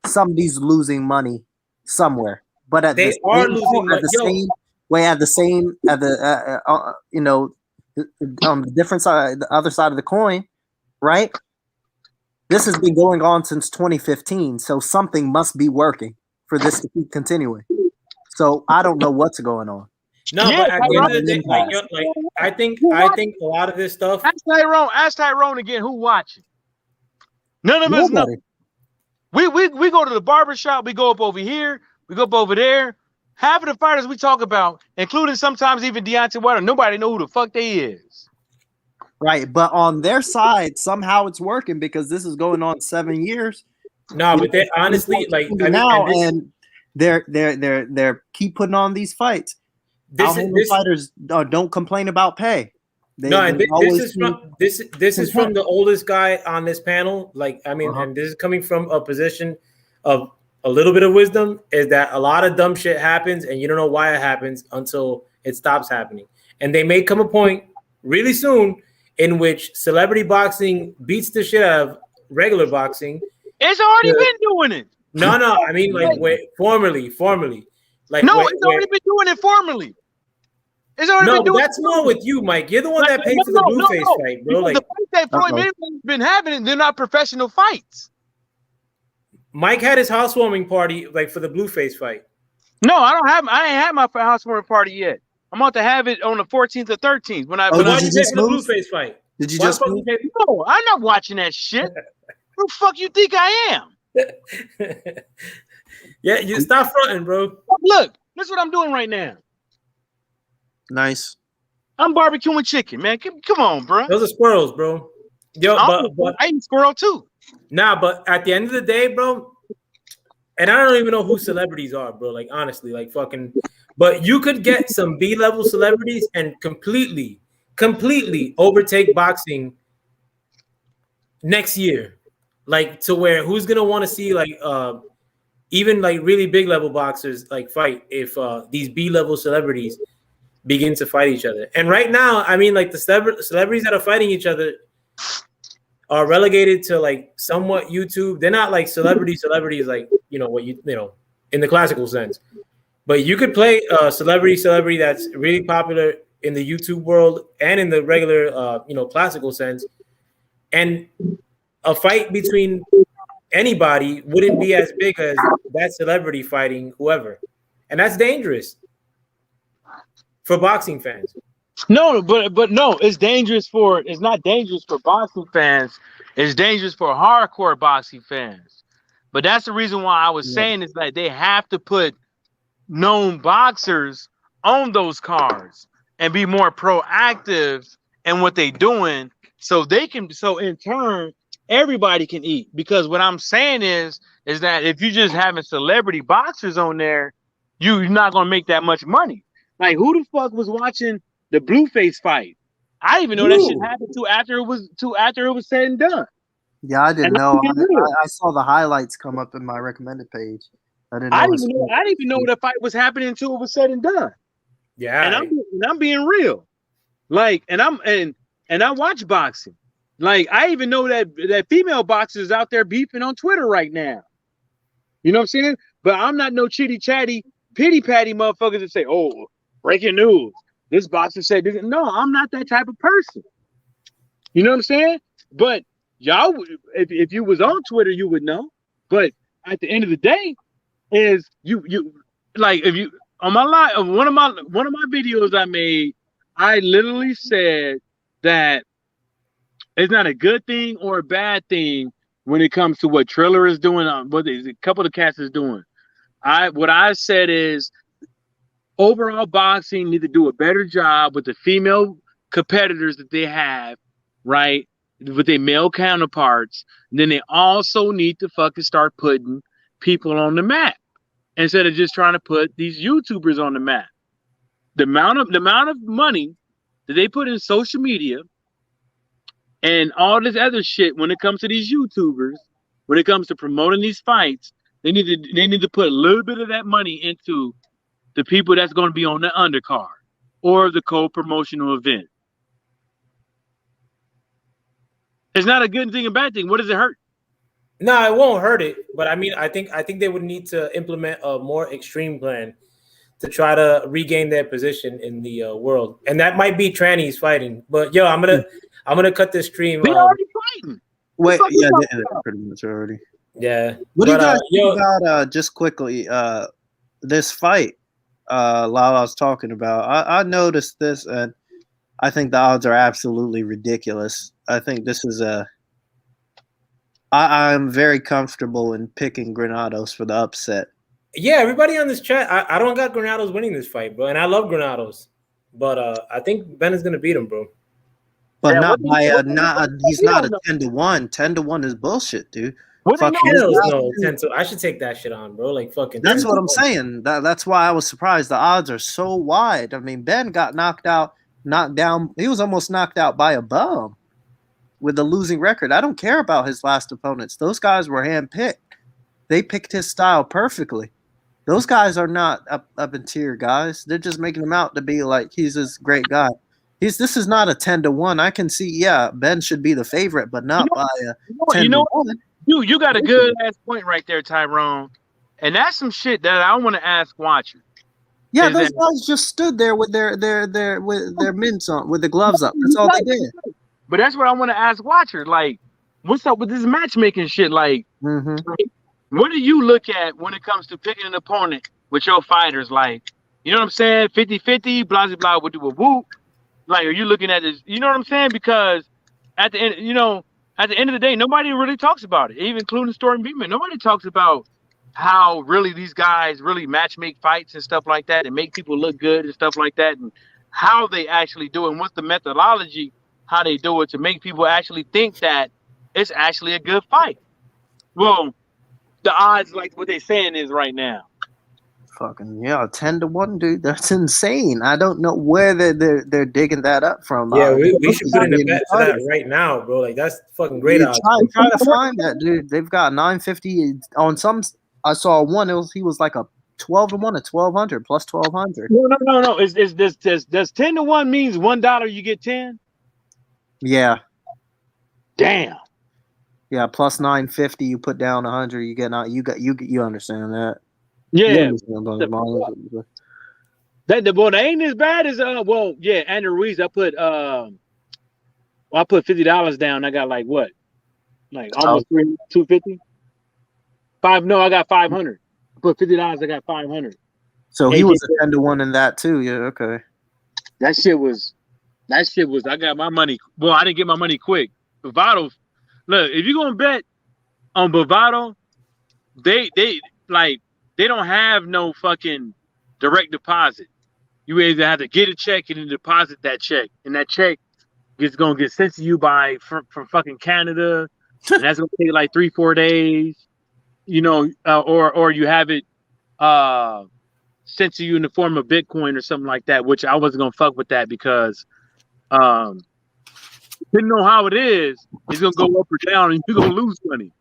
somebody's losing money somewhere. But at They are losing money. on the different side, the other side of the coin, right? This has been going on since 2015, so something must be working for this to keep continuing. So I don't know what's going on. No, Yeah, but at the end of the day, I think a lot of this stuff. Ask Tyrone again who watching. None of us know. We go to the barber shop, we go up over here, we go up over there. Half of the fighters we talk about, including sometimes even Deontay Wilder, nobody know who the fuck they is. Right, but on their side, somehow it's working because this is going on 7 years. No, but they honestly and they're keep putting on these fights. This fighters don't complain about pay. This is from the oldest guy on this panel. And this is coming from a position of a little bit of wisdom, is that a lot of dumb shit happens and you don't know why it happens until it stops happening. And they may come a point really soon in which celebrity boxing beats the shit out of regular boxing. It's already been doing it. No, I mean formerly. It's already been doing it formally. It's already been doing that's more with you, Mike. You're the one that paid for the Blueface fight, bro. The fight that Floyd Mayweather's been having, they're not professional fights. Mike had his housewarming party for the Blueface fight. No, I ain't had my housewarming party yet. I'm about to have it on the 14th or 13th when I did you pay for the Blueface fight? Did you just move? No, I'm not watching that shit. Who the fuck you think I am? Yeah, you stop fronting, bro. Look, this is what I'm doing right now. Nice. I'm barbecuing chicken, man. Come on, bro. Those are squirrels, bro. Yo, but I eat squirrel too. Nah, but at the end of the day, bro, and I don't even know who celebrities are, bro. Like, honestly, but you could get some B-level celebrities and completely overtake boxing next year. To where who's gonna want to see even really big level boxers fight if these B-level celebrities begin to fight each other. And right now, I mean, the celebrities that are fighting each other are relegated to somewhat YouTube. They're not celebrities what in the classical sense. But you could play a celebrity that's really popular in the YouTube world and in the regular classical sense, and a fight between anybody wouldn't be as big as that celebrity fighting whoever, and that's dangerous for boxing fans. No, but no, it's not dangerous for boxing fans. It's dangerous for hardcore boxing fans. But that's the reason why I was saying is they have to put known boxers on those cards and be more proactive in what they're doing, so in turn everybody can eat. Because what I'm saying is that if you just having celebrity boxers on there, you're not gonna make that much money. Who the fuck was watching the Blueface fight? I didn't even know that shit happened after it was said and done. Yeah, I didn't know. I saw the highlights come up in my recommended page. I didn't even know the fight was happening until it was said and done. Yeah, and I'm being real. And I watch boxing. I even know that female boxers out there beefing on Twitter right now. You know what I'm saying? But I'm not no chitty chatty, pity patty motherfuckers that say, "Oh, breaking news. This boxer said this." No, I'm not that type of person. You know what I'm saying? But y'all, if you was on Twitter, you would know. But at the end of the day, is you if you on my live one of my videos I made, I literally said that it's not a good thing or a bad thing when it comes to what Triller is doing, what a couple of cats is doing. What I said is overall boxing need to do a better job with the female competitors that they have, right, with their male counterparts. And then they also need to fucking start putting people on the map instead of just trying to put these YouTubers on the map. The amount of money that they put in social media and all this other shit when it comes to these YouTubers, when it comes to promoting these fights, they need to put a little bit of that money into the people that's going to be on the undercard or the co-promotional event. It's not a good thing, a bad thing. What does it hurt? No, it won't hurt it. But I mean, I think they would need to implement a more extreme plan to try to regain their position in the world, and that might be trannies fighting. But yo, I'm gonna cut this stream. They already fighting. Wait, yeah, they ended it pretty much already. Yeah. What do you guys think about just quickly this fight? Lala was talking about. I noticed this, and I think the odds are absolutely ridiculous. I think this is I'm very comfortable in picking Granados for the upset. Yeah, everybody on this chat, I don't got Granados winning this fight, bro, and I love Granados, but I think Ben is gonna beat him, bro. But he's not a 10-1. 10-1 is bullshit, dude. Fuck no, 10 to. I should take that shit on, bro. Like fucking. That's what I'm saying. That's why I was surprised. The odds are so wide. I mean, Ben got knocked down. He was almost knocked out by a bum with a losing record. I don't care about his last opponents. Those guys were handpicked. They picked his style perfectly. Those guys are not up in tier guys. They're just making him out to be like he's this great guy. This is not a 10-1. I can see, yeah, Ben should be the favorite, but not by a 10-1. You got a good ass point right there, Tyrone. And that's some shit that I want to ask watchers. Yeah, those guys just stood there with their mitts on, with the gloves up. That's all they did. But that's what I want to ask watchers. Like, what's up with this matchmaking shit? Like, what do you look at when it comes to picking an opponent with your fighters? Like, you know what I'm saying? 50-50, blah, blah, blah, whoop. Like, are you looking at this? You know what I'm saying? Because at the end, at the end of the day, nobody really talks about it, even including Storm Beatman. Nobody talks about how really these guys really matchmake fights and stuff like that and make people look good and stuff like that, and how they actually do it and what's the methodology, how they do it to make people actually think that it's actually a good fight. Well, the odds, like what they're saying is right now. Fucking yeah, 10-1, dude. That's insane. I don't know where they're digging that up from. Yeah, we should put in a bet for that right now, bro. Like that's fucking great odds. Try to find that, dude. They've got 950 on some. I saw one. He was like a 12-1 at 1,200 plus 1,200. No. Does 10-1 means $1 you get 10? Yeah. Damn. Yeah, plus 950. You put down 100. You get out. You understand that? Yeah. That ain't as bad as Andrew Ruiz. I put $50 down. I got like what? Like almost 250. I got 500. I put $50, I got 500. So he was a 10-1 in that too. Yeah, okay. That shit was I got my money. Well, I didn't get my money quick. Bovado, look, if you're gonna bet on Bovado, they don't have no fucking direct deposit. You either have to get a check and then deposit that check, and that check is gonna get sent to you from fucking Canada, and that's gonna take like 3-4 days, or you have it sent to you in the form of Bitcoin or something like that. Which I wasn't gonna fuck with that because didn't know how it is. It's gonna go up or down, and you're gonna lose money.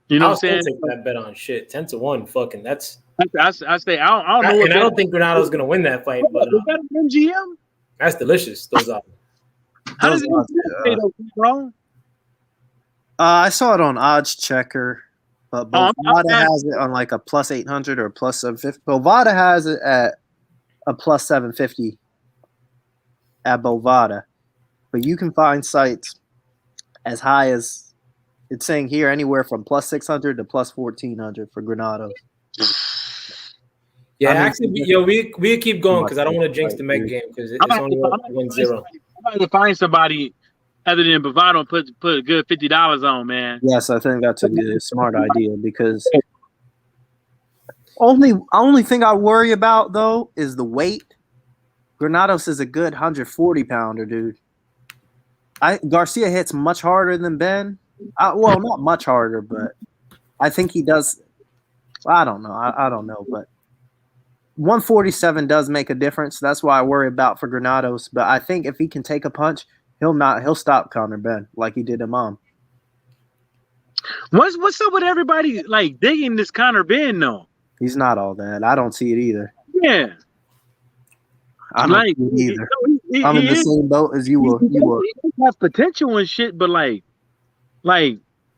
You know what I'm saying? Take that bet on shit. 10-1, fucking. That's. I say I don't know. And I don't think Granado's gonna win that fight. But is that an MGM? That's delicious. Those are. How does it wrong? I saw it on Odds Checker, but Bovada has it on like a plus 800 or a plus 750. Bovada has it at a plus 750 at Bovada, but you can find sites as high as. It's saying here anywhere from plus 600 to plus 1,400 for Granados. Yeah, we keep going because I don't want to jinx the Meg game because it's only 1-0. I'm going to find somebody other than Bovado and put a good $50 on, man. Yes, I think that's a good, smart idea because only thing I worry about though is the weight. Granados is a good 140 pounder, dude. Garcia hits much harder than Ben. Well, not much harder, but I think he does. I don't know. I don't know, but 147 does make a difference. That's why I worry about for Granados. But I think if he can take a punch, he'll stop Conor Ben like he did Imam. What's up with everybody like digging this Conor Ben though? He's not all that. I don't see it either. Yeah. I don't see it either. I'm in the same boat as you will. He has potential and shit, but like,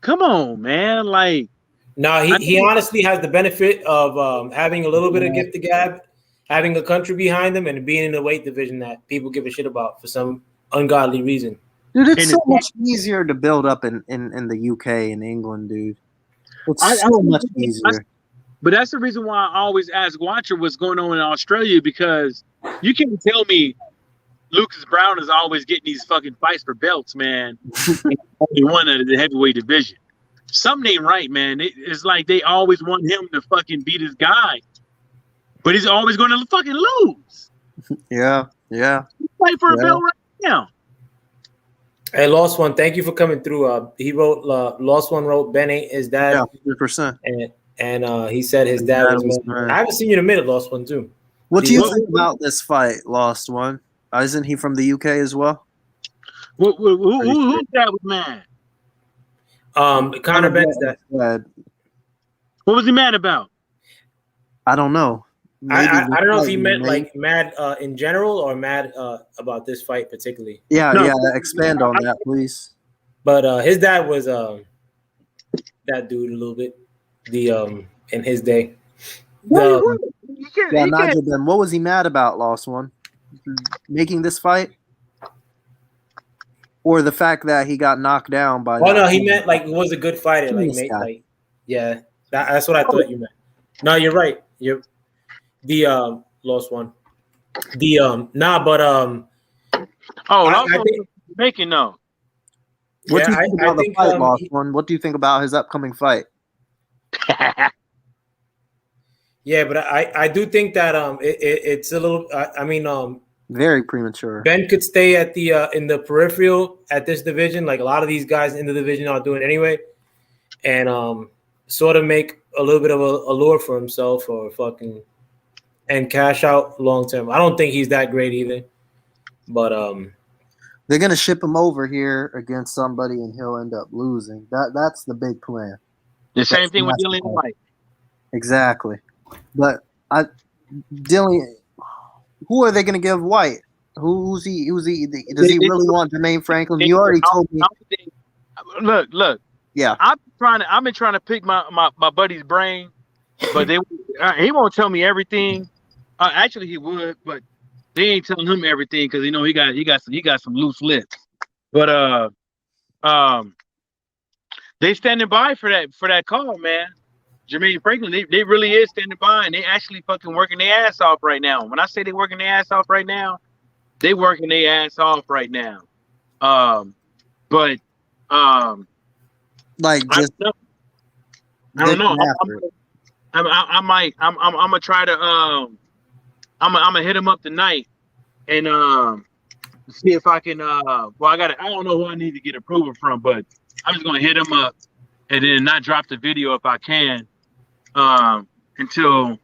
come on, man. Like, no, he honestly has the benefit of having a little bit of gift to gab, having a country behind him, and being in the weight division that people give a shit about for some ungodly reason. Dude, it's so much easier to build up in the UK and England, dude. It's so much easier. But that's the reason why I always ask Watcher what's going on in Australia, because you can't tell me Lucas Brown is always getting these fucking fights for belts, man. Only one of the heavyweight division. Something ain't right, man. It's like they always want him to fucking beat his guy, but he's always going to fucking lose. Yeah. Fight for a belt right now. Hey, Lost One, thank you for coming through. He wrote, Lost One wrote, Ben ain't his dad. Yeah, 100%. And he said his dad was man. I haven't seen you in a minute, Lost One, too. What do you think about this fight, Lost One? Isn't he from the UK as well? Who's that was mad? Conor Ben's dad. What was he mad about? I don't know. I don't know if he meant like mad in general or mad about this fight particularly. Yeah, expand on that, please. But his dad was that dude a little bit. In his day. Nigel Ben, what was he mad about, Lost One? Making this fight? Or the fact that he got knocked down by no, he meant like he was a good fighter. That's what I thought you meant. No, you're right. You're the Lost One. I think making no. What do you think about the fight, Lost One? What do you think about his upcoming fight? Yeah, but I do think that it's a little very premature. Ben could stay at the in the peripheral at this division, like a lot of these guys in the division are doing anyway, and sort of make a little bit of a allure for himself or and cash out long term. I don't think he's that great either, but they're gonna ship him over here against somebody and he'll end up losing. That's the big plan. The same thing with Dillian White. Exactly. But Dillian, who are they going to give White? Who's he? Does he really want Jermaine Franklin? You already told me. Look. Yeah. I've been trying to pick my buddy's brain, but he won't tell me everything. Actually, he would, but they ain't telling him everything because he got some loose lips. But they standing by for that call, man. Jermaine Franklin, they really is standing by, and they actually fucking working their ass off right now. When I say they working their ass off right now, they working their ass off right now. Like just I don't know. I'm gonna try to I'm gonna hit him up tonight and see if I can I don't know who I need to get approval from, but I'm just gonna hit him up and then not drop the video if I can until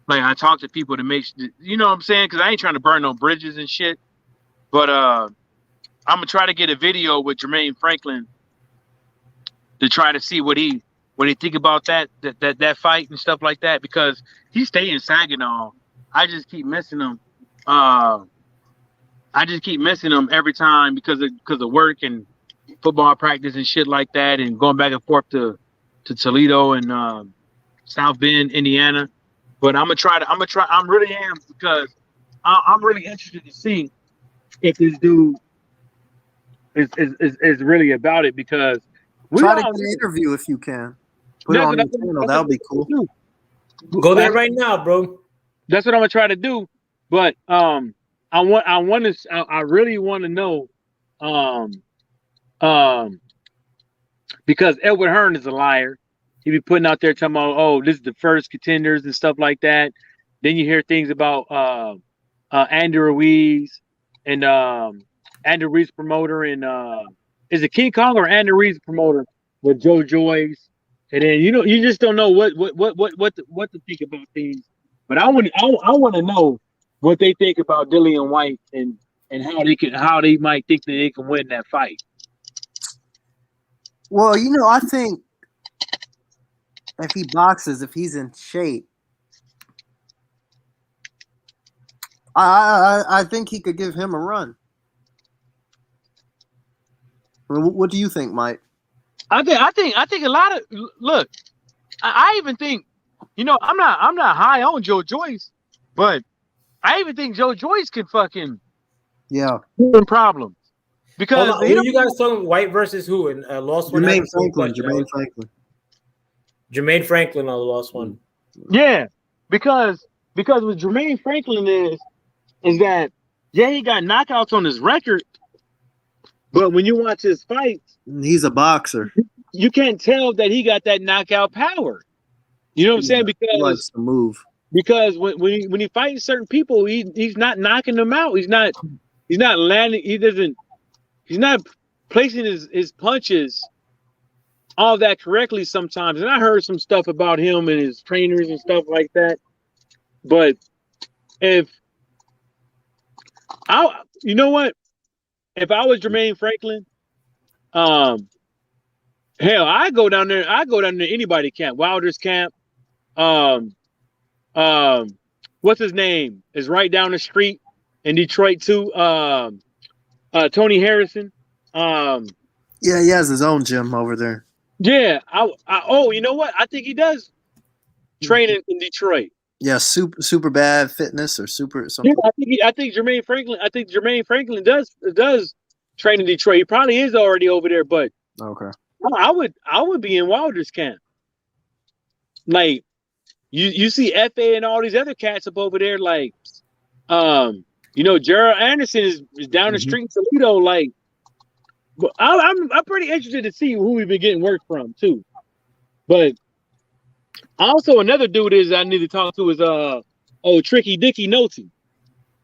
like I talk to people to make sure, you know what I'm saying, because I ain't trying to burn no bridges and shit, but I'm gonna try to get a video with Jermaine Franklin to try to see what he think about that fight and stuff like that, because he stay in Saginaw. I just keep missing him. Every time because of work and football practice and shit like that, and going back and forth to Toledo and South Bend, Indiana. But I'm really am, because I'm really interested to see if this dude is really about it, because try to get an interview if you can. Put it on your channel. That would be cool. Go there right now, bro. That's what I'm gonna try to do. But I really want to know, because Edward Hearn is a liar. He be putting out there talking about, oh, this is the first contenders and stuff like that. Then you hear things about Andrew Ruiz, and Andrew Ruiz promoter, and is it King Kong or Andrew Ruiz promoter with Joe Joyce, and then you just don't know what to think about things. But I want to know what they think about Dillian White and how they might think that they can win that fight. Well, I think if he boxes, if he's in shape, I think he could give him a run. What do you think, Mike? I think a lot of look. I even think, I'm not high on Joe Joyce, but I even think Joe Joyce can fucking problems because who are you guys talking? White versus who? And lost one. Jermaine Franklin. Jermaine Franklin on the lost one. Yeah, because with Jermaine Franklin is that he got knockouts on his record, but when you watch his fights, he's a boxer. You can't tell that he got that knockout power. You know what I'm saying? Because he likes to move. Because when he fights certain people, he's not knocking them out. He's not landing. He's not placing his punches all that correctly sometimes. And I heard some stuff about him and his trainers and stuff like that. But if I was Jermaine Franklin, hell, I go down there to anybody camp, Wilder's camp. What's his name? Is right down the street in Detroit too. Tony Harrison. Yeah, he has his own gym over there. Yeah. You know what? I think he does train in Detroit. Yeah, super bad fitness or super something. Yeah, I think Jermaine Franklin does train in Detroit. He probably is already over there, but okay. I would be in Wilder's camp. Like you see FA and all these other cats up over there, like Gerald Anderson is down the street in Toledo. Like, but I'm pretty interested to see who we've been getting work from too. But also another dude I need to talk to is Tricky Dicky Noty.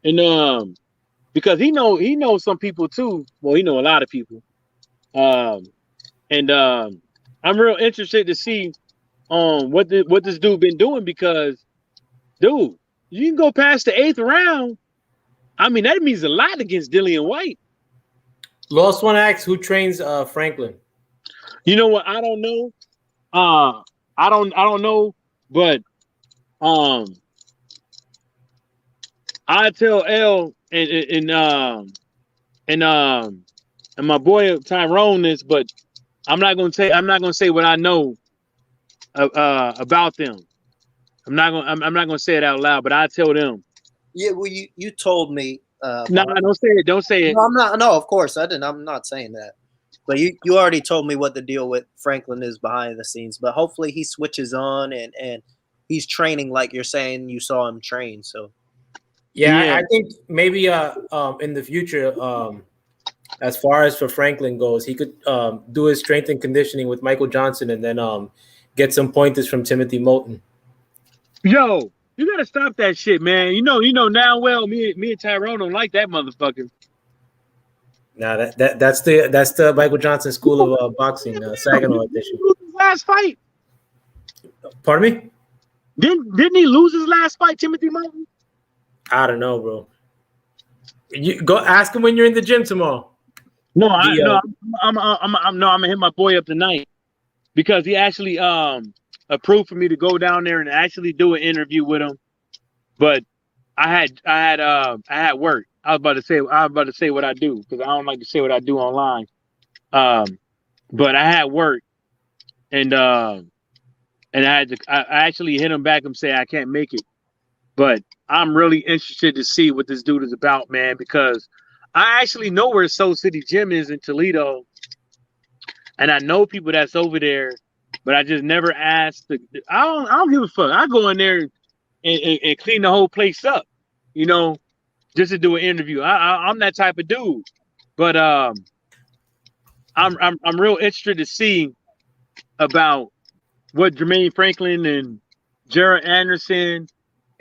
And because he knows some people too. Well, he know a lot of people. And I'm real interested to see what this dude been doing, because dude, you can go past the 8th round. I mean, that means a lot against Dillian White. Lost one asks who trains Franklin. You know what? I don't know. I don't know, but I tell L and my boy Tyrone this, but I'm not gonna say what I know about them. I'm not gonna say it out loud, but I tell them. Yeah, well, you told me. No, don't say it. Don't say it. No, I'm not. No, of course I didn't. I'm not saying that. But you already told me what the deal with Franklin is behind the scenes. But hopefully he switches on and he's training like you're saying you saw him train. So yeah. I think maybe in the future, as far as for Franklin goes, he could do his strength and conditioning with Michael Johnson, and then get some pointers from Timothy Moulton. Yo, you gotta stop that shit, man. You know now. Well, me and Tyrone don't like that motherfucker. Nah, that's the Michael Johnson School of Boxing, Saginaw edition. Last fight. Pardon me? Didn't he lose his last fight, Timothy Moulton? I don't know, bro. You go ask him when you're in the gym tomorrow. No, I'm gonna hit my boy up tonight, because he actually approved for me to go down there and actually do an interview with him. But I had work. I was about to say what I do, because I don't like to say what I do online. But I had work, and I actually hit him back and say I can't make it. But I'm really interested to see what this dude is about, man, because I actually know where Soul City Gym is in Toledo, and I know people that's over there, but I just never asked. I don't give a fuck. I go in there and clean the whole place up, just to do an interview. I'm that type of dude. But I'm real interested to see about what Jermaine Franklin and Gerald Anderson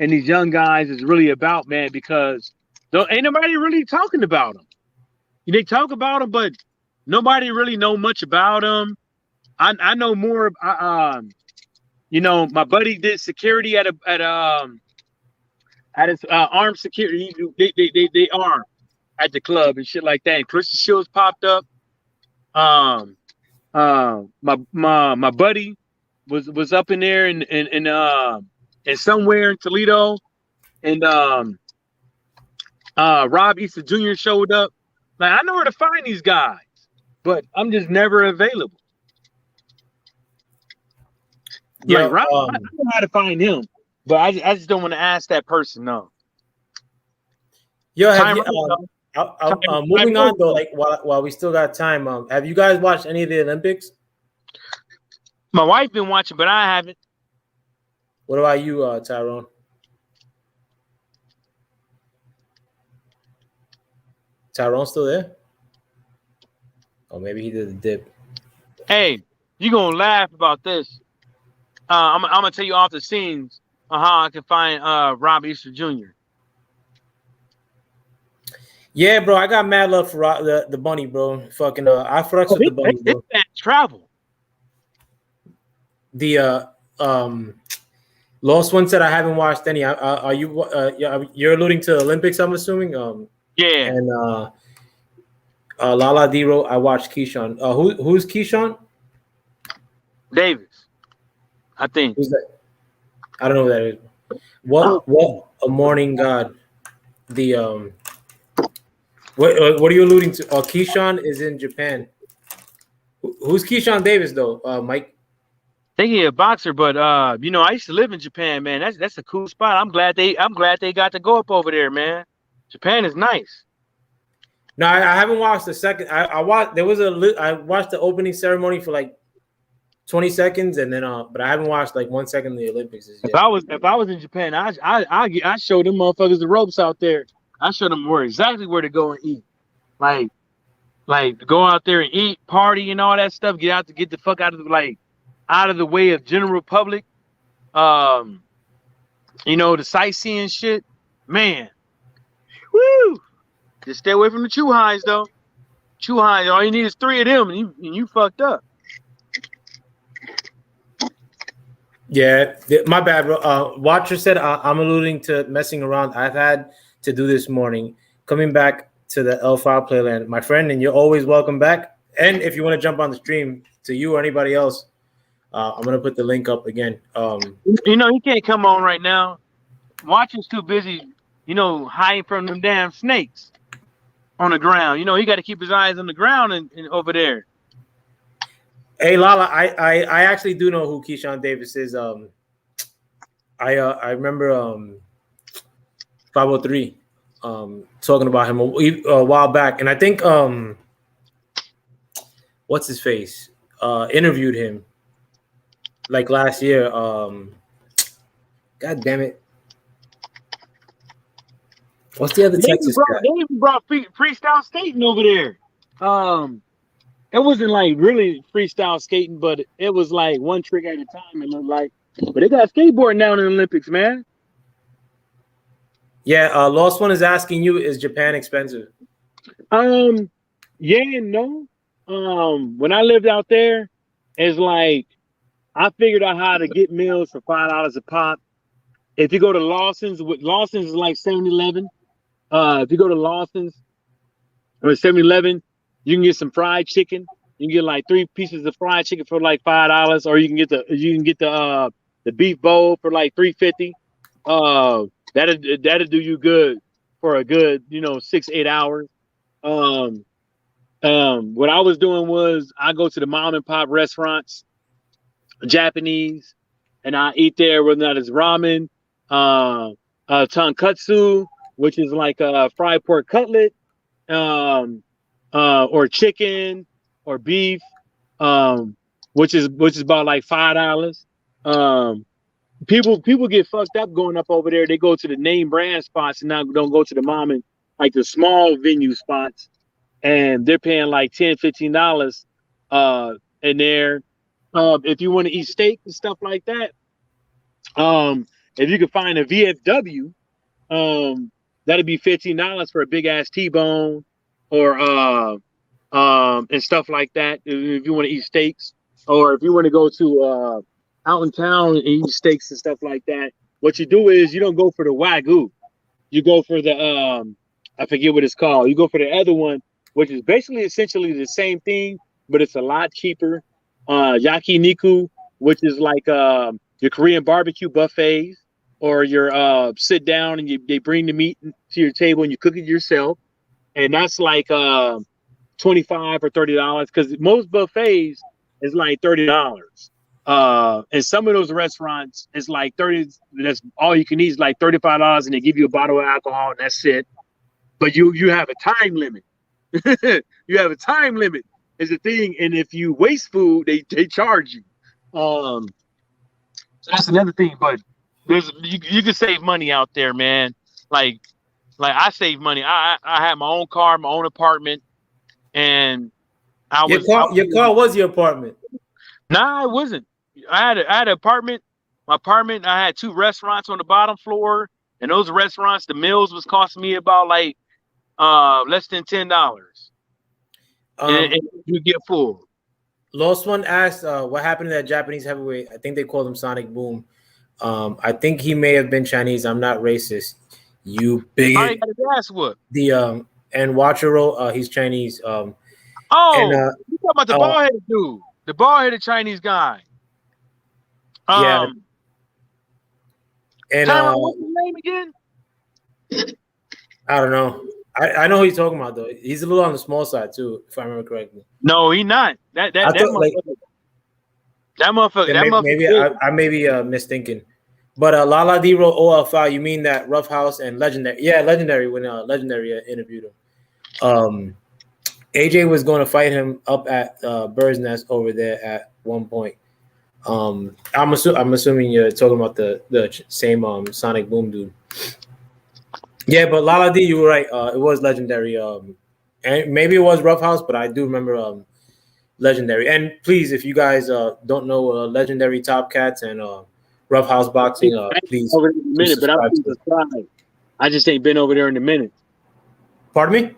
and these young guys is really about, man, because ain't nobody really talking about them. They talk about them, but nobody really know much about them. I know more. My buddy did security at his armed security. They armed at the club and shit like that. And Christian Shields popped up. My buddy was up in there and somewhere in Toledo, and Rob Easter Jr. showed up. Like, I know where to find these guys, but I'm just never available. Yeah, like Rob, I know how to find him, but I just don't want to ask that person. No. Yo, have you, moving on though, like while we still got time, have you guys watched any of the Olympics? My wife been watching, but I haven't. What about you, Tyrone? Tyrone still there? Oh, maybe he did a dip. Hey, you gonna laugh about this? I'm gonna tell you off the scenes how I can find Rob Easter Jr. Yeah, bro, I got mad love for the bunny, bro. Fucking, I fucks with the bunny, bro. It's travel. The Lost One said I haven't watched any. Are you? You're alluding to Olympics, I'm assuming. Yeah. And Lala D-Ro, I watched Keyshawn. Who's Keyshawn? Davis, I think. Who's that? I don't know who that is. What a morning, God. The what are you alluding to? Keyshawn is in Japan. Who's Keyshawn Davis though? Mike. I think he's a boxer, but I used to live in Japan, man. That's a cool spot. I'm glad they got to go up over there, man. Japan is nice. No, I haven't watched the second. I watched. I watched the opening ceremony for like 20 seconds, and then but I haven't watched like 1 second of the Olympics yet. If I was in Japan, I showed them motherfuckers the ropes out there. I showed them exactly where to go and eat, like go out there and eat, party, and all that stuff. Get the fuck out of the way of general public. The sightseeing shit, man. Woo! Just stay away from the chew highs, though. Chew highs, all you need is 3 of them, and you fucked up. Yeah, my bad, bro. Watcher said I'm alluding to messing around. I've had to do this morning. Coming back to the L5 Playland, my friend, and you're always welcome back. And if you want to jump on the stream, to you or anybody else, I'm gonna put the link up again. He can't come on right now. Watcher's too busy, hiding from them damn snakes on the ground. He got to keep his eyes on the ground and over there. Hey Lala, I actually do know who Keyshawn Davis is. I remember 503 talking about him a while back, and I think what's his face interviewed him like last year. God damn it. What's the other Texas guy? They even brought freestyle skating over there. It wasn't like really freestyle skating, but it was like one trick at a time. It looked like, but they got skateboarding down in the Olympics, man. Yeah, Lost One is asking you: is Japan expensive? Yeah and no. When I lived out there, it's like I figured out how to get meals for $5 a pop. If you go to Lawson's is like 7-Eleven. If you go to Lawson's or 7-Eleven, you can get some fried chicken. You can get like 3 pieces of fried chicken for like $5, or you can get the beef bowl for like $3.50. That'll do you good for a good 6-8 hours. What I was doing was I go to the mom and pop restaurants, Japanese, and I eat there, whether that is ramen, tonkatsu, which is like a fried pork cutlet, or chicken or beef, which is about like $5. People get fucked up going up over there. They go to the name brand spots and now don't go to the mom and like the small venue spots, and they're paying like $10-15 in there. If you want to eat steak and stuff like that, if you could find a VFW, that'd be $15 for a big ass T-bone, or and stuff like that. If you want to eat steaks, or if you want to go to out in town and eat steaks and stuff like that, what you do is you don't go for the Wagyu. You go for the I forget what it's called. You go for the other one, which is basically essentially the same thing, but it's a lot cheaper. Yakiniku, which is like your Korean barbecue buffets, or your sit down and they bring the meat to your table and you cook it yourself, and that's like $25 or $30, because most buffets is like $30. And some of those restaurants is like 30. That's all you can eat is like $35, and they give you a bottle of alcohol, and that's it. But you have a time limit. You have a time limit is the thing, and if you waste food, they charge you. So that's another thing. But you can save money out there, man. Like I save money. I had my own car, my own apartment, and your car was your apartment. Nah, it wasn't. I had an apartment. My apartment, I had 2 restaurants on the bottom floor, and those restaurants, the meals was costing me about like less than $10. And you get full. Lost One asked what happened to that Japanese heavyweight. I think they called him Sonic Boom. I think he may have been Chinese. I'm not racist. You bigot. I got a gas whoop. The and Watchero, he's Chinese. You talking about the bald-headed dude, the bald-headed Chinese guy. Yeah. And what's his name again? I don't know. I know who you're talking about though. He's a little on the small side too, if I remember correctly. No, he's not. That motherfucker. Maybe I may be misthinking. But Lala D-Ro OL you mean that Rough House and Legendary? Yeah, Legendary, when Legendary interviewed him. AJ was going to fight him up at Bird's Nest over there at one point. I'm assuming you're talking about the same Sonic Boom dude. Yeah, but Lala D, you were right. It was Legendary. And maybe it was Rough House, but I do remember Legendary. And please, if you guys don't know Legendary Top Cats and Rough House Boxing, please. Over in a minute, but I just ain't been over there in a minute. Pardon me?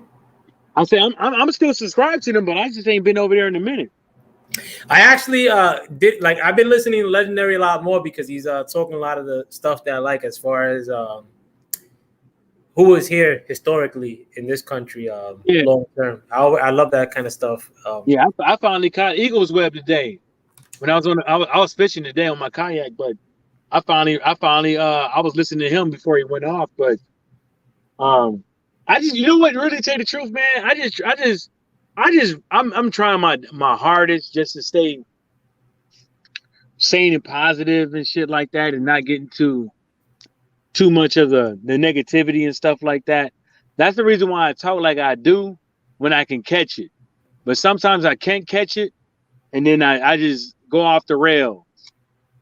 I say I'm still subscribed to them, but I just ain't been over there in a minute. I actually I've been listening to Legendary a lot more because he's talking a lot of the stuff that I like as far as who was here historically in this country long term. I love that kind of stuff. I finally caught Eagles Web today when I was I was fishing today on my kayak, but I was listening to him before he went off, but I just, you know what, really tell you the truth, man, I'm trying my hardest just to stay sane and positive and shit like that, and not getting too much of the negativity and stuff like that. That's the reason why I talk like I do when I can catch it. But sometimes I can't catch it, and then I just go off the rail.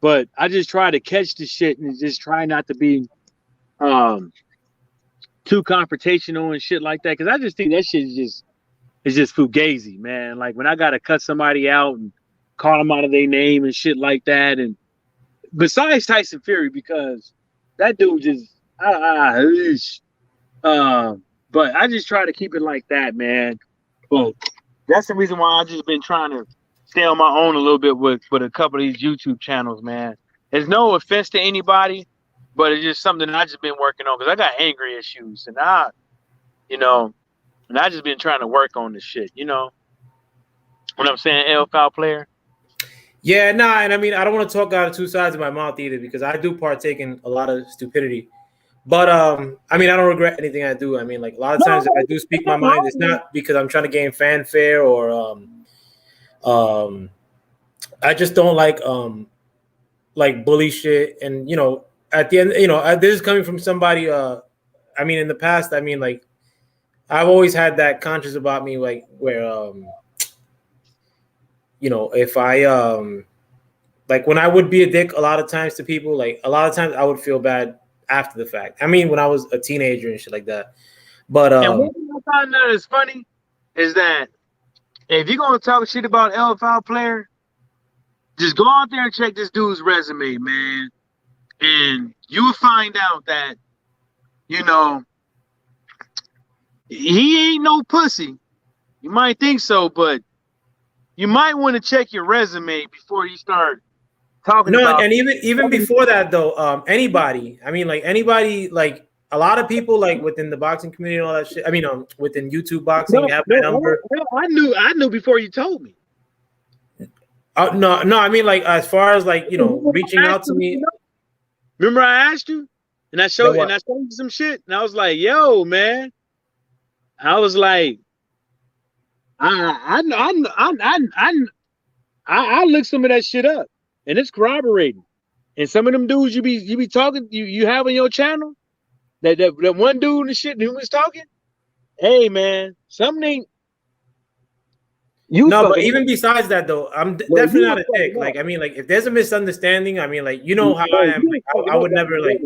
But I just try to catch the shit and just try not to be too confrontational and shit like that. Because I just think that shit is just fugazi, man. Like when I gotta cut somebody out and call them out of their name and shit like that. And besides Tyson Fury, because that dude just but I just try to keep it like that, man. But that's the reason why I just been trying to stay on my own a little bit with a couple of these YouTube channels, man. There's no offense to anybody, but it's just something I just been working on because I got anger issues, and I just been trying to work on this shit, you know what I'm saying, L Foul player? Yeah, nah, and I mean, I don't want to talk out of two sides of my mouth either because I do partake in a lot of stupidity. But, I mean, I don't regret anything I do. I mean, like, a lot of times if I do speak my mind, it's not because I'm trying to gain fanfare or I just don't like bully shit. And, you know, at the end, you know, this is coming from somebody, I mean, in the past, I mean, like, I've always had that conscience about me, like, where, you know, if I, like, when I would be a dick a lot of times to people, like, a lot of times I would feel bad after the fact. I mean, when I was a teenager and shit like that. But, and one thing I find that is funny is that if you're going to talk shit about LFL player, just go out there and check this dude's resume, man. and you will find out that, you know, he ain't no pussy. You might think so, but you might want to check your resume before you start talking No, about. and even before that though, anybody. I mean, like anybody, like a lot of people, like within the boxing community and all that shit. I mean, within YouTube boxing, have my number. I knew before you told me. No. I mean, like as far as like reaching out to me. Remember, I asked you, and I showed you some shit, and I was like, "Yo, man," I was like, I looked some of that shit up, and it's corroborating. And some of them dudes you be talking, you have on your channel, that one dude and shit who was talking. Hey, man, something ain't. No, but even besides that, though, I'm definitely not a dick. Like, I mean, like, if there's a misunderstanding, I mean, like, you know how I am. Like, I would never, like,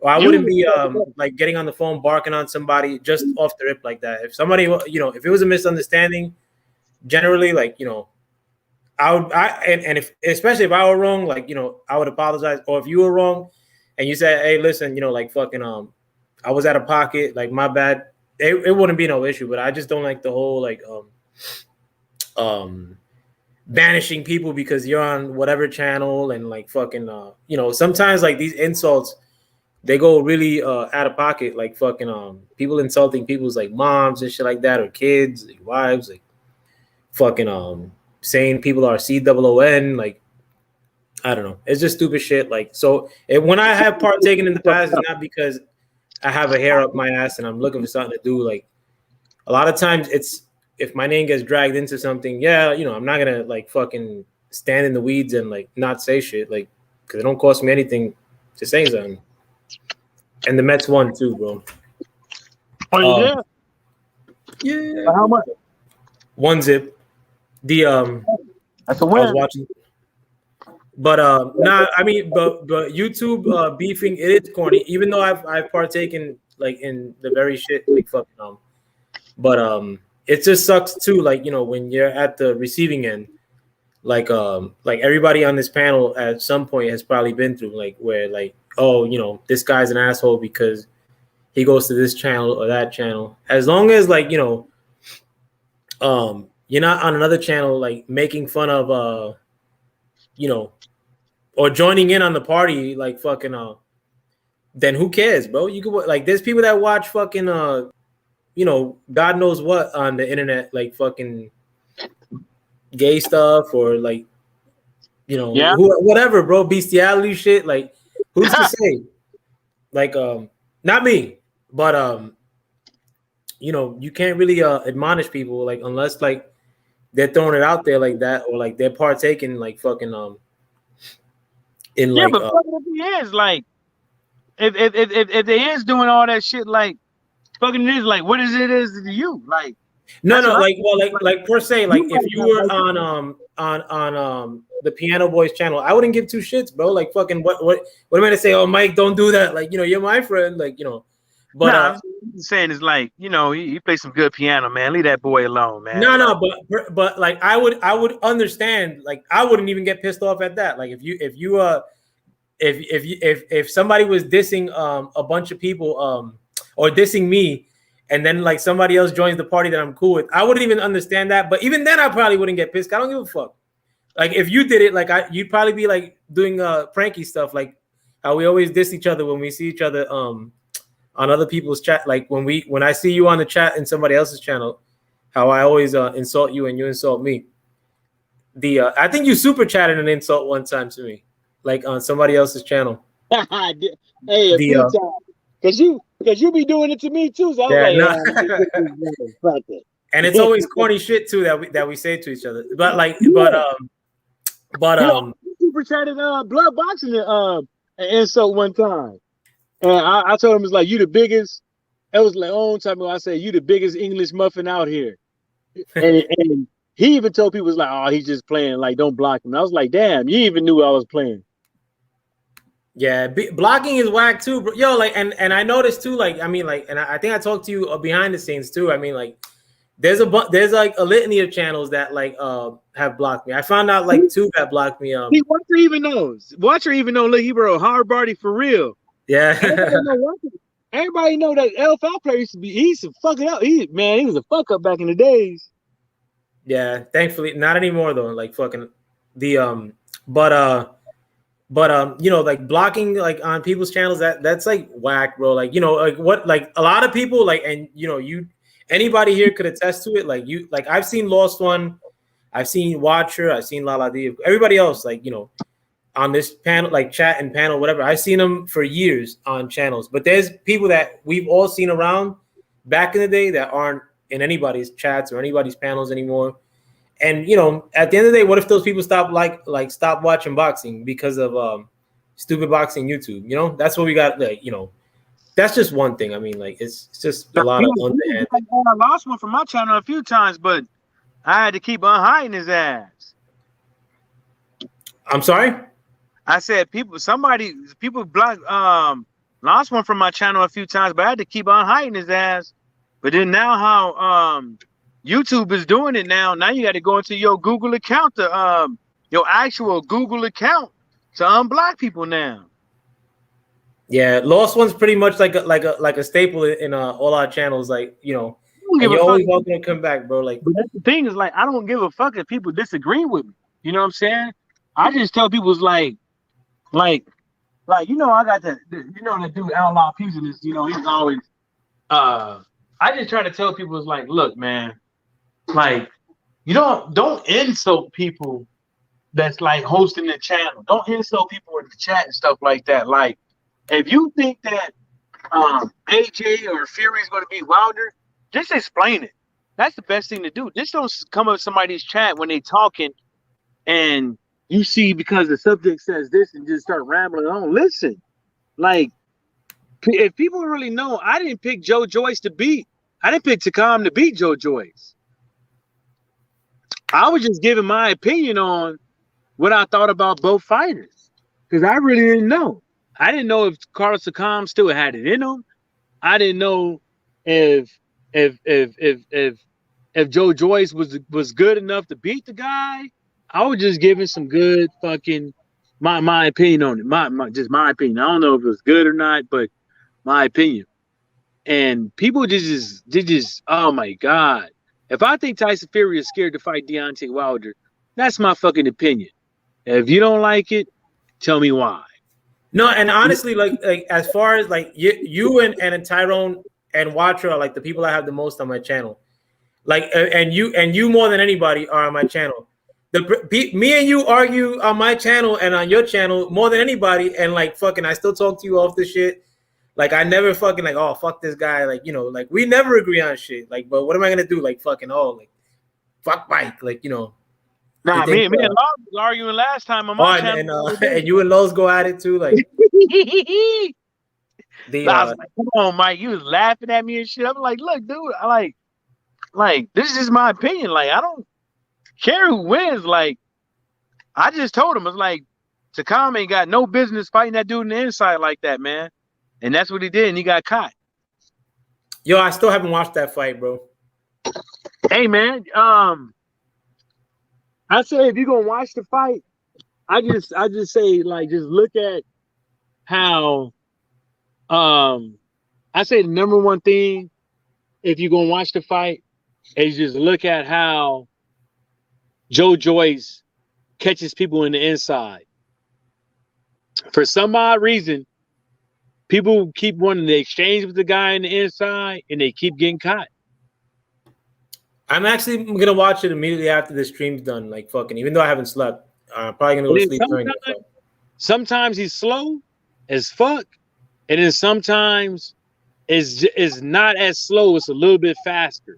or I wouldn't be, like, getting on the phone barking on somebody just off the rip like that. If somebody, if it was a misunderstanding, generally, like, and if, especially if I were wrong, like, I would apologize. Or if you were wrong and you said, hey, listen, like, fucking, I was out of pocket, like, my bad. It wouldn't be no issue, but I just don't like the whole, like, banishing people because you're on whatever channel and like fucking sometimes like these insults they go really out of pocket, like fucking people insulting people's like moms and shit like that, or kids, like, wives, like fucking saying people are COON, like I don't know, it's just stupid shit. Like, so when I have partaken in the past, it's not because I have a hair up my ass and I'm looking for something to do. Like a lot of times it's if my name gets dragged into something, I'm not gonna like fucking stand in the weeds and like not say shit, like because it don't cost me anything to say something. And the Mets won too, bro. Oh yeah. How much? 1-0. That's a win. I was watching, but I mean, but YouTube beefing, it is corny. Even though I've partaken like in the very shit, like fucking but it just sucks too, like when you're at the receiving end, like everybody on this panel at some point has probably been through, like where like, oh, this guy's an asshole because he goes to this channel or that channel. As long as like you're not on another channel like making fun of or joining in on the party, like fucking then who cares, bro? You could like there's people that watch fucking God knows what on the internet, like fucking gay stuff or like, whatever, bro, bestiality shit. Like, who's to say? Like, not me, but you can't really admonish people like unless like they're throwing it out there like that or like they're partaking like fucking in like. But if he is like, if they is doing all that shit, like. Fucking is like, what is it is to you? Like, no, like, well, like per se, like if you were on the Piano Boys channel, I wouldn't give two shits, bro. Like, fucking what am I gonna say? Oh, Mike, don't do that. Like, you're my friend. Like, but I'm saying is like, he plays some good piano, man. Leave that boy alone, man. No, but like I would understand. Like, I wouldn't even get pissed off at that. Like, if somebody was dissing a bunch of people or dissing me, and then like somebody else joins the party that I'm cool with, I wouldn't even understand that. But even then, I probably wouldn't get pissed. I don't give a fuck. Like if you did it, like you'd probably be like doing pranky stuff, like how we always diss each other when we see each other on other people's chat. Like when I see you on the chat in somebody else's channel, how I always insult you and you insult me. I think you super chatted an insult one time to me, like on somebody else's channel. Hey, a few times. Because you be doing it to me too. So I'm like, and it's always corny shit too that we say to each other. But like, super chatted blood boxing an insult one time, and I told him it's like, you the biggest. It was like own time ago. I said, you the biggest English muffin out here, and he even told people, was like, oh, he's just playing. Like, don't block him. And I was like, damn, you even knew I was playing. Yeah, blocking is whack too, bro. Yo, like, and I noticed too, like, I mean, like, and I think I talked to you behind the scenes too. I mean, like, there's like a litany of channels that like have blocked me. I found out like 2 that blocked me. Watcher even knows. Watcher even know. Look, he bro hard body for real. Yeah. Everybody know that LFL player used to be. He used to fuck it up. He was a fuck up back in the days. Yeah, thankfully not anymore though. Like fucking the you know, like blocking like on people's channels, that's like whack, bro. Like, you know, like what, like a lot of people like, and you know, anybody here could attest to it. Like I've seen Lost One, I've seen Watcher, I've seen Lala D, everybody else, like, you know, on this panel, like chat and panel, whatever. I've seen them for years on channels, but there's people that we've all seen around back in the day that aren't in anybody's chats or anybody's panels anymore. And you know, at the end of the day, what if those people stop stop watching boxing because of stupid boxing YouTube? You know, that's what we got. Like, you know, that's just one thing. I mean, like it's just a lot of underhand. I lost one from my channel a few times, but I had to keep unhiding his ass. I'm sorry. I said people blocked lost one from my channel a few times, but I had to keep unhiding his ass. But then now how YouTube is doing it now you got to go into your Google account to your actual Google account to unblock people now. Yeah, Lost One's pretty much like a staple in all our channels. Like, you know, and you're always welcome to come back, bro. Like, but that's the thing is, like, I don't give a fuck if people disagree with me. You know what I'm saying? I just tell people it's like you know, I got the dude Outlaw Puziness. You know, he's always I just try to tell people it's like, look, man, like, you don't insult people that's like hosting the channel. Don't insult people in the chat and stuff like that. Like, if you think that AJ or Fury is going to beat Wilder, just explain it. That's the best thing to do. Just don't come up with somebody's chat when they talking and you see because the subject says this and just start rambling on. Listen, like, if people really know, I didn't pick Joe Joyce to beat. I didn't pick Takam to beat Joe Joyce. I was just giving my opinion on what I thought about both fighters because I really didn't know. I didn't know if Carlos Takam still had it in him. I didn't know if Joe Joyce was good enough to beat the guy. I was just giving some good fucking my opinion on it. Just my opinion. I don't know if it was good or not, but my opinion. And people just oh my God. If I think Tyson Fury is scared to fight Deontay Wilder, that's my fucking opinion. If you don't like it, tell me why. No, and honestly, like as far as like you and Tyrone and Watcher are like the people I have the most on my channel. Like and you more than anybody are on my channel. Me and you argue on my channel and on your channel more than anybody, and like fucking I still talk to you off this shit. Like I never fucking like, oh fuck this guy, like, you know, like we never agree on shit. Like, but what am I gonna do? Like fucking like fuck Mike, like, you know. Nah, me and Lowe's was arguing last time on my channel. And you and Lowe's go at it too, like. I was like, come on, Mike, you was laughing at me and shit. I'm like, look, dude, I like this is just my opinion. Like, I don't care who wins. Like, I just told him, it's like Takam ain't got no business fighting that dude in the inside like that, man. And that's what he did, and he got caught. Yo, I still haven't watched that fight, bro. Hey, man, I say if you're gonna watch the fight, I just say, like, just look at how I say the number one thing if you're gonna watch the fight is just look at how Joe Joyce catches people in the inside. For some odd reason, people keep wanting to exchange with the guy in the inside, and they keep getting caught. I'm actually gonna watch it immediately after the stream's done. Like fucking, even though I haven't slept, I'm probably gonna go to sleep during the fight. Sometimes he's slow as fuck, and then sometimes it's not as slow. It's a little bit faster.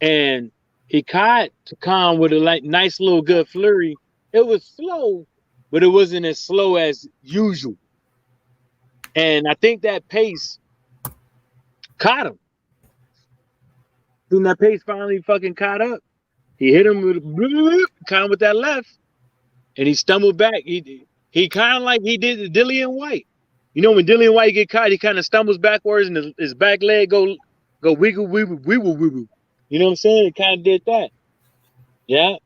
And he caught Takam with a nice little good flurry. It was slow, but it wasn't as slow as usual. And I think that pace caught him. Then that pace finally fucking caught up. He hit him with that left, and he stumbled back. He kind of like he did Dillian White. You know, when Dillian White get caught, he kind of stumbles backwards, and his back leg go wiggle, wiggle, wiggle, wiggle. You know what I'm saying? It kind of did that. Yeah.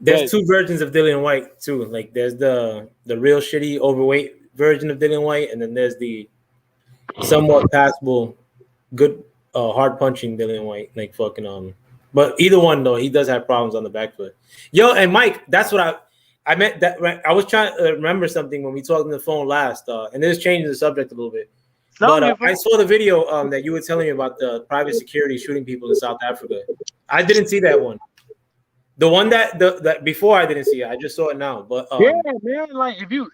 There's two versions of Dillian White too. Like there's the real shitty overweight version of Dillian White, and then there's the somewhat passable, good hard punching Dillian White. Like fucking But either one though, he does have problems on the back foot. Yo, and Mike, that's what I meant. That I was trying to remember something when we talked on the phone last, and this is changing the subject a little bit. But I saw the video that you were telling me about the private security shooting people in South Africa. I didn't see that one. The one that before I didn't see it. I just saw it now. But yeah, man. Like if you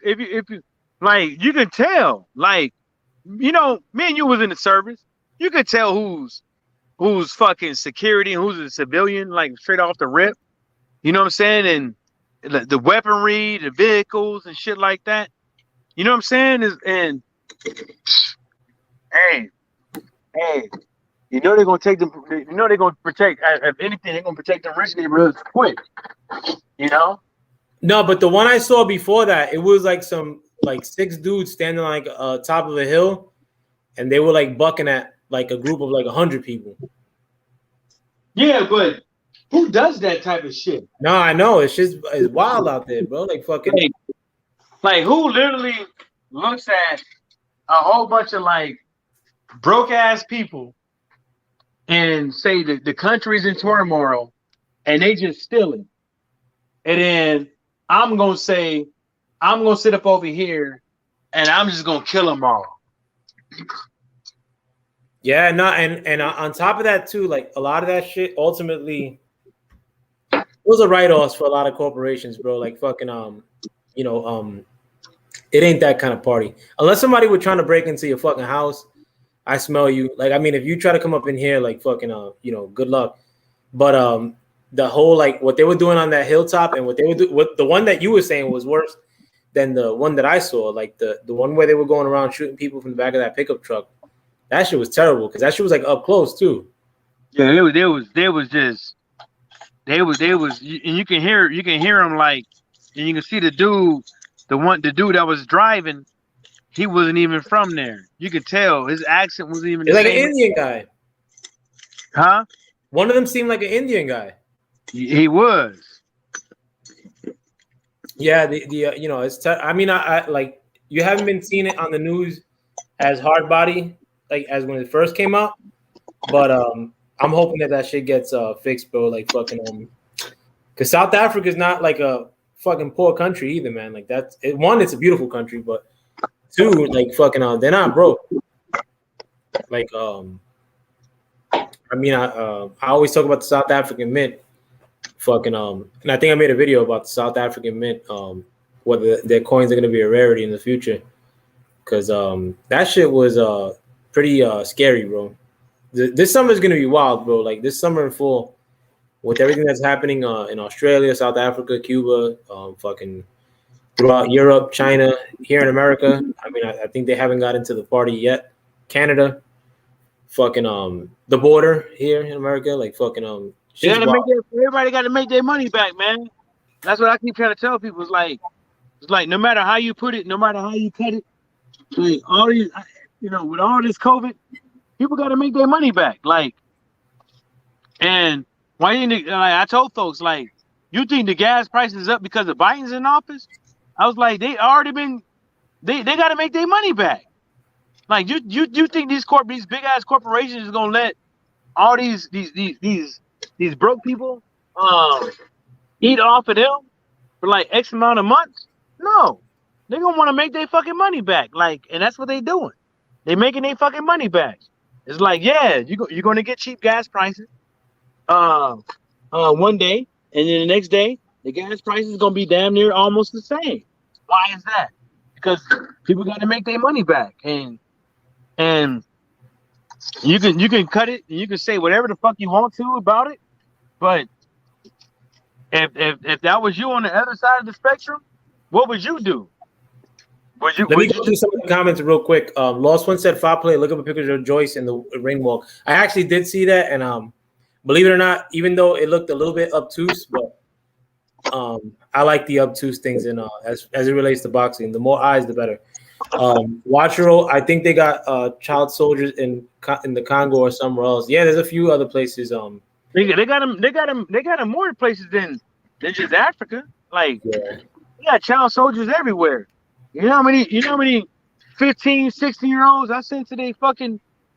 like, you can tell. Like, you know, me and you was in the service. You could tell who's fucking security and who's a civilian. Like straight off the rip. You know what I'm saying? And the weaponry, the vehicles, and shit like that. You know what I'm saying? And hey. You know they're gonna take them. You know they're gonna protect. If anything, they're gonna protect the rich neighborhoods quick. You know. No, but the one I saw before that, it was like some 6 dudes standing like top of a hill, and they were like bucking at like a group of like 100 people. Yeah, but who does that type of shit? No, I know it's wild out there, bro. Like fucking. Like who literally looks at a whole bunch of like broke ass people and say that the country's in turmoil and they just stealing. And then I'm going to say, I'm going to sit up over here and I'm just going to kill them all. Yeah, no, and on top of that too, like a lot of that shit ultimately was a write-offs for a lot of corporations, bro. Like fucking it ain't that kind of party. Unless somebody were trying to break into your fucking house, I smell you. Like, I mean, if you try to come up in here, like fucking good luck. But the whole like what they were doing on that hilltop and what they would do, what the one that you were saying was worse than the one that I saw, like the one where they were going around shooting people from the back of that pickup truck. That shit was terrible because that shit was like up close too. Yeah, and you can hear him like, and you can see the dude that was driving. He wasn't even from there. You could tell his accent wasn't even. It's like an Indian guy, huh? One of them seemed like an Indian guy. He was. Yeah, it's. I mean, I like you haven't been seeing it on the news as hard body like as when it first came out, but I'm hoping that shit gets fixed, bro. Like fucking because South Africa is not like a fucking poor country either, man. Like one, it's a beautiful country, but two, like fucking they're not broke. Like I mean, I always talk about the South African Mint, fucking and I think I made a video about the South African Mint, whether their coins are gonna be a rarity in the future, because that shit was pretty scary, bro. This summer is gonna be wild, bro. Like this summer and fall, with everything that's happening in Australia, South Africa, Cuba, fucking throughout Europe, China, here in America. I mean, I think they haven't got into the party yet. Canada, fucking the border here in America, like fucking everybody got to make their money back, man. That's what I keep trying to tell people. It's like no matter how you put it, no matter how you cut it, like all these, with all this COVID, people got to make their money back. Like, and why didn't like I told folks, like, you think the gas price is up because of Biden's in office? I was like, they got to make their money back. Like, you think these big ass corporations is gonna let all these broke people eat off of them for like X amount of months? No, they're gonna want to make their fucking money back. Like, and that's what they doing. They making their fucking money back. It's like, yeah, you're gonna get cheap gas prices one day, and then the next day the gas price is gonna be damn near almost the same. Why is that? Because people got to make their money back, and you can cut it, and you can say whatever the fuck you want to about it, but if that was you on the other side of the spectrum, what would you do? Let me go through some of the comments real quick. Lost One said, "Foul play. Look up a picture of Joyce in the ring walk." I actually did see that, and believe it or not, even though it looked a little bit obtuse, but I like the obtuse things in as it relates to boxing. The more eyes, the better. Watchero, I think they got child soldiers in the Congo or somewhere else. Yeah, there's a few other places. They got them more places than just Africa. Like, Yeah. we got child soldiers everywhere. You know how many 15, 16-year-olds I sent to they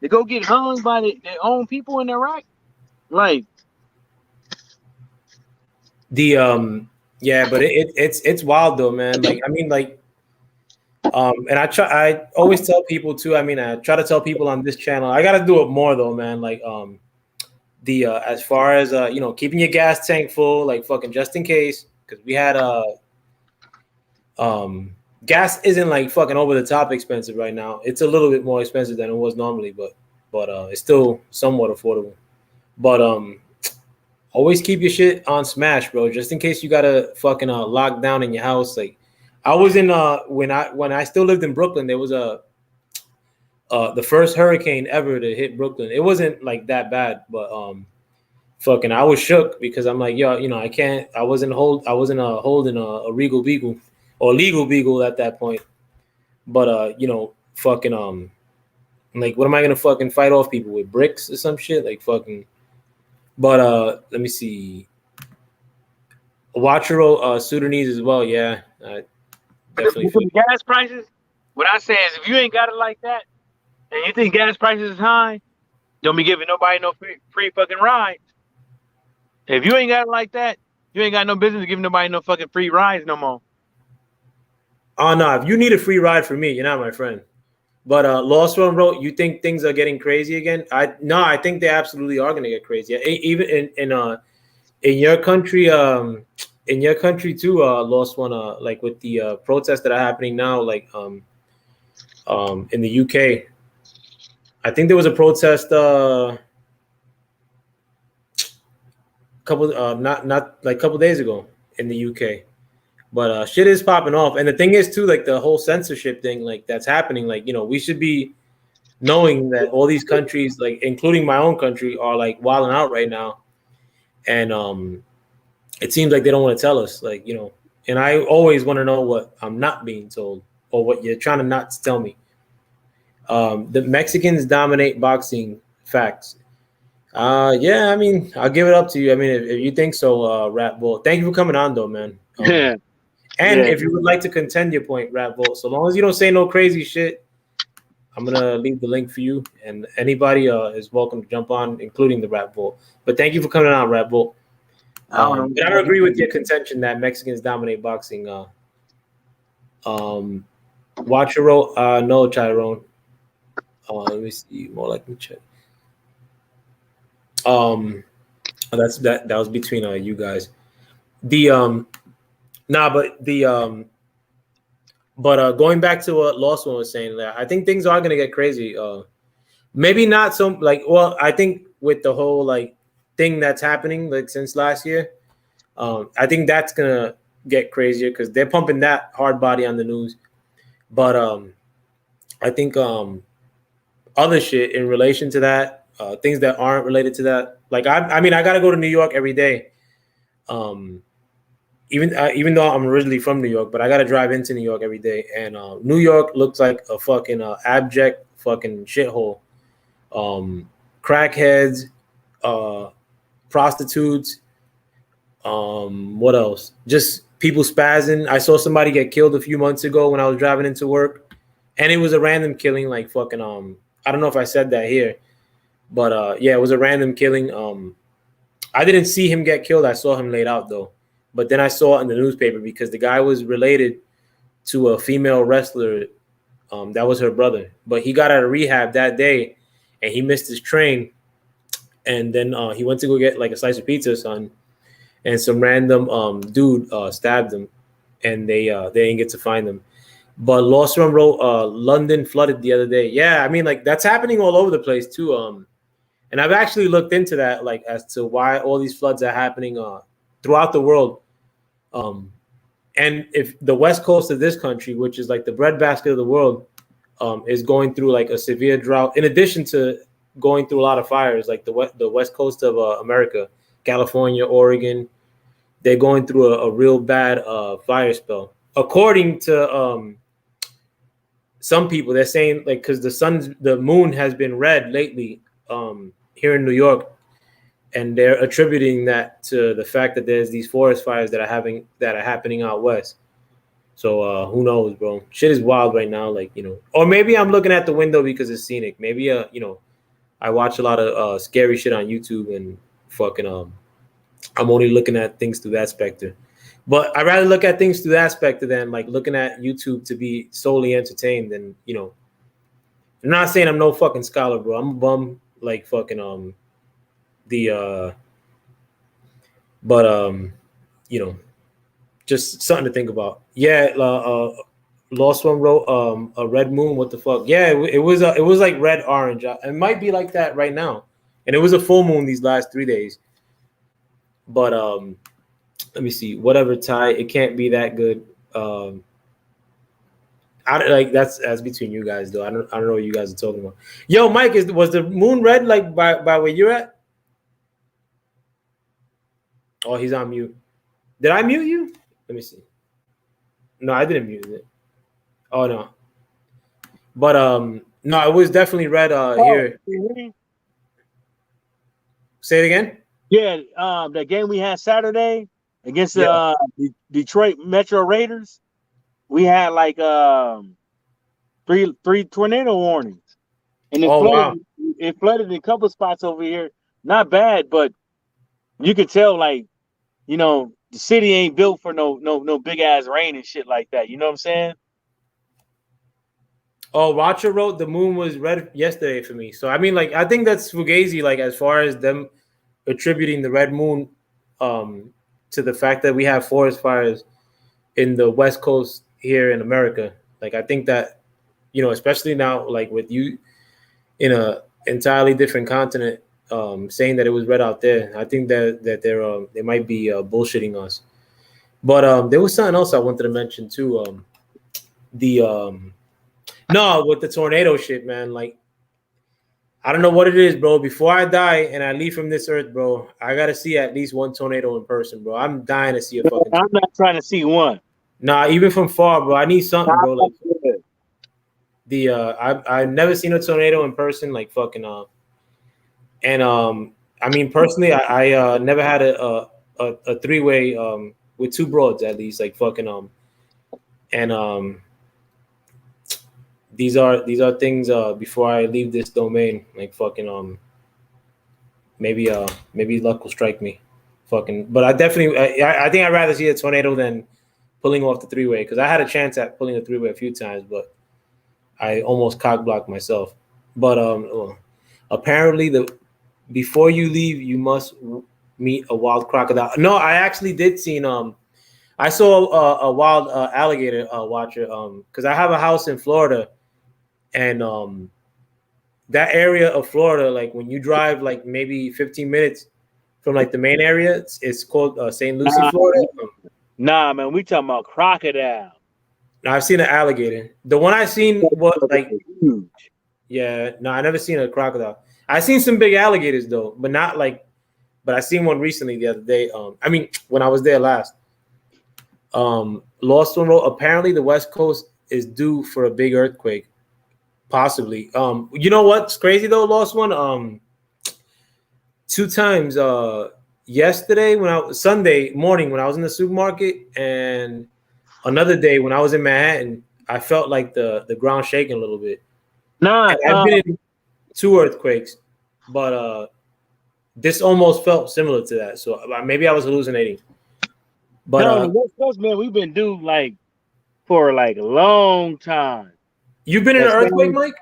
go get hung by their own people in Iraq? Like, The yeah, but it's wild though, man. Like I mean, like and I always tell people too. I mean, I try to tell people on this channel. I got to do it more though, man. Like the as far as keeping your gas tank full, like fucking just in case, because we had gas isn't like fucking over the top expensive right now. It's a little bit more expensive than it was normally, but it's still somewhat affordable. But always keep your shit on smash, bro, just in case you gotta fucking lock down in your house. Like I was in when I still lived in Brooklyn, there was a the first hurricane ever to hit Brooklyn. It wasn't like that bad, but fucking I was shook because I'm like, yo, I wasn't holding a Regal Beagle or Legal Beagle at that point. But fucking like what am I gonna fucking fight off people with bricks or some shit? Like fucking. But let me see. Watchero Sudanese as well, yeah. Definitely because of gas prices, what I say is if you ain't got it like that and you think gas prices is high, don't be giving nobody no free fucking rides. If you ain't got it like that, you ain't got no business giving nobody no fucking free rides no more. Oh no, if you need a free ride from me, you're not my friend. But Lost One wrote, you think things are getting crazy again? I think they absolutely are gonna get crazy. Even in your country, too, Lost One, like with the protests that are happening now, like in the UK. I think there was a protest couple days ago in the UK. But shit is popping off. And the thing is too, like the whole censorship thing, like that's happening. Like, we should be knowing that all these countries, like including my own country, are like wilding out right now. And it seems like they don't want to tell us, like, and I always want to know what I'm not being told or what you're trying to not tell me. The Mexicans dominate boxing, facts. Yeah, I mean, I'll give it up to you. I mean, if you think so, Rap Bull. Thank you for coming on, though, man. Yeah. And if you would like to contend your point, Rap Bull, so long as you don't say no crazy shit, I'm gonna leave the link for you, and anybody is welcome to jump on, including the Rap Bull. But thank you for coming on, Rap Bull. I don't agree with your contention that Mexicans dominate boxing. Watchero, no, Chiron. Let me see. More like me check. That was between you guys. The but going back to what Lost One was saying, I think things are gonna get crazy. Maybe not so like. Well, I think with the whole like thing that's happening like since last year, I think that's gonna get crazier because they're pumping that hard body on the news. But I think other shit in relation to that, things that aren't related to that. Like I mean, I gotta go to New York every day. Even though I'm originally from New York, but I gotta drive into New York every day, and New York looks like a fucking abject fucking shithole. Crackheads, prostitutes, what else? Just people spazzing. I saw somebody get killed a few months ago when I was driving into work, and it was a random killing. Like fucking I don't know if I said that here, but yeah, it was a random killing. I didn't see him get killed. I saw him laid out though. But then I saw it in the newspaper because the guy was related to a female wrestler. That was her brother. But he got out of rehab that day, and he missed his train. And then he went to go get like a slice of pizza or something. And some random dude stabbed him, and they didn't get to find him. But Lost Run wrote London flooded the other day. Yeah, I mean, like that's happening all over the place too. And I've actually looked into that, like as to why all these floods are happening throughout the world. And if the west coast of this country, which is like the breadbasket of the world, is going through like a severe drought, in addition to going through a lot of fires, like the west coast of America, California, Oregon, they're going through a real bad fire spell. According to some people, they're saying like because the moon has been red lately here in New York. and they're attributing that to the fact that there's these forest fires that are happening out west. So who knows, bro? Shit is wild right now, like, you know. Or maybe I'm looking at the window because it's scenic. Maybe you know, I watch a lot of scary shit on YouTube and fucking I'm only looking at things through that specter. But I'd rather look at things through that specter than like looking at YouTube to be solely entertained. And, you know, I'm not saying I'm no fucking scholar, bro. I'm a bum like fucking you know, just something to think about. Yeah, Lost One wrote a red moon. What the fuck? Yeah, it was like red orange. It might be like that right now, and it was a full moon these last 3 days. But let me see. Whatever, Ty. It can't be that good. I like that's between you guys though. I don't know what you guys are talking about. Yo, Mike, was the moon red like by where you're at? Oh, he's on mute. Did I mute you? Let me see. No, I didn't mute it. Oh no. But no, it was definitely red here. Say it again. Yeah, that game we had Saturday against the Detroit Metro Raiders, we had like three tornado warnings, and it flooded in a couple spots over here. Not bad, but you could tell, like, you know, the city ain't built for no big ass rain and shit like that. You know what I'm saying? Oh, Roger wrote the moon was red yesterday for me. So I mean, like, I think that's fugazi. Like, as far as them attributing the red moon to the fact that we have forest fires in the West Coast here in America. Like, I think that, you know, especially now, like with you in a entirely different continent, saying that it was red out there, I think that they might be bullshitting us. But there was something else I wanted to mention too. No, with the tornado shit, man. Like, I don't know what it is, bro. Before I die and I leave from this earth, bro, I gotta see at least one tornado in person, bro. I'm dying to see a fucking. I'm not trying to see one. Nah, even from far, bro. I need something, bro. Like I've never seen a tornado in person, like fucking and I mean personally, I never had a three-way with two broads at least, like fucking and these are things before I leave this domain, like fucking maybe luck will strike me, fucking. But I definitely I think I'd rather see a tornado than pulling off the three-way, because I had a chance at pulling a three-way a few times, but I almost cock blocked myself. But apparently before you leave, you must meet a wild crocodile. No, I actually did see I saw a wild alligator watcher because I have a house in Florida, and that area of Florida, like when you drive like maybe 15 minutes from like the main area, it's called St. Lucie, Florida. Nah, man, we talking about crocodile. Now, I've seen an alligator. The one I seen was like huge. Yeah, no, I never seen a crocodile. I seen some big alligators though, but not like. But I seen one recently the other day. I mean, when I was there last. Lost One wrote, apparently the West Coast is due for a big earthquake, possibly. You know what's crazy though, Lost One? 2 times. Yesterday Sunday morning when I was in the supermarket, and another day when I was in Manhattan, I felt like the ground shaking a little bit. Nah, I've been in 2 earthquakes, but this almost felt similar to that. So maybe I was hallucinating. But no, the West Coast, man, we've been due like for like a long time. You've been in an earthquake, Mike?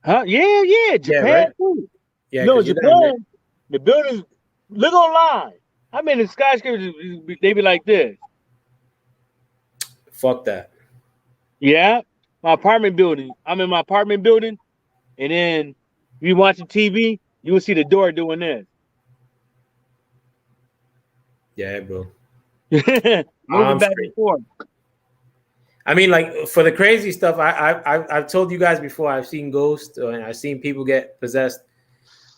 Huh? Yeah. Japan, right? too. Yeah, no, Japan, the buildings look online. I mean, the skyscrapers, they be like this. Fuck that. Yeah, my apartment building. I'm in my apartment building, and then you watching TV, you will see the door doing this. Yeah, bro. Moving back and forth. I mean, like for the crazy stuff, I've told you guys before. I've seen ghosts and I've seen people get possessed.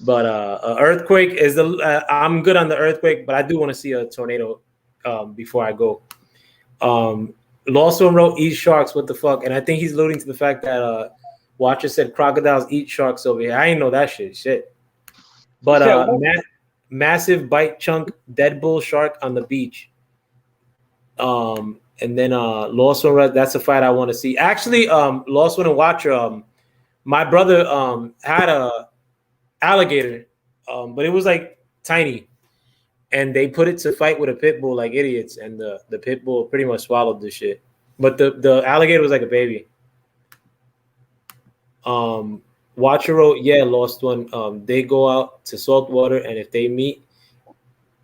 But earthquake is I'm good on the earthquake, but I do want to see a tornado before I go. Lost One wrote, eat sharks. What the fuck? And I think he's alluding to the fact that Watcher said crocodiles eat sharks over here. I ain't know that shit. But massive bite chunk dead bull shark on the beach. And then Lost One, that's a fight I want to see. Actually, Lost One and Watcher, my brother had a alligator, but it was like tiny, and they put it to fight with a pit bull like idiots, and the pit bull pretty much swallowed the shit. But the alligator was like a baby. Watcher wrote, yeah, Lost One. They go out to salt water, and if they meet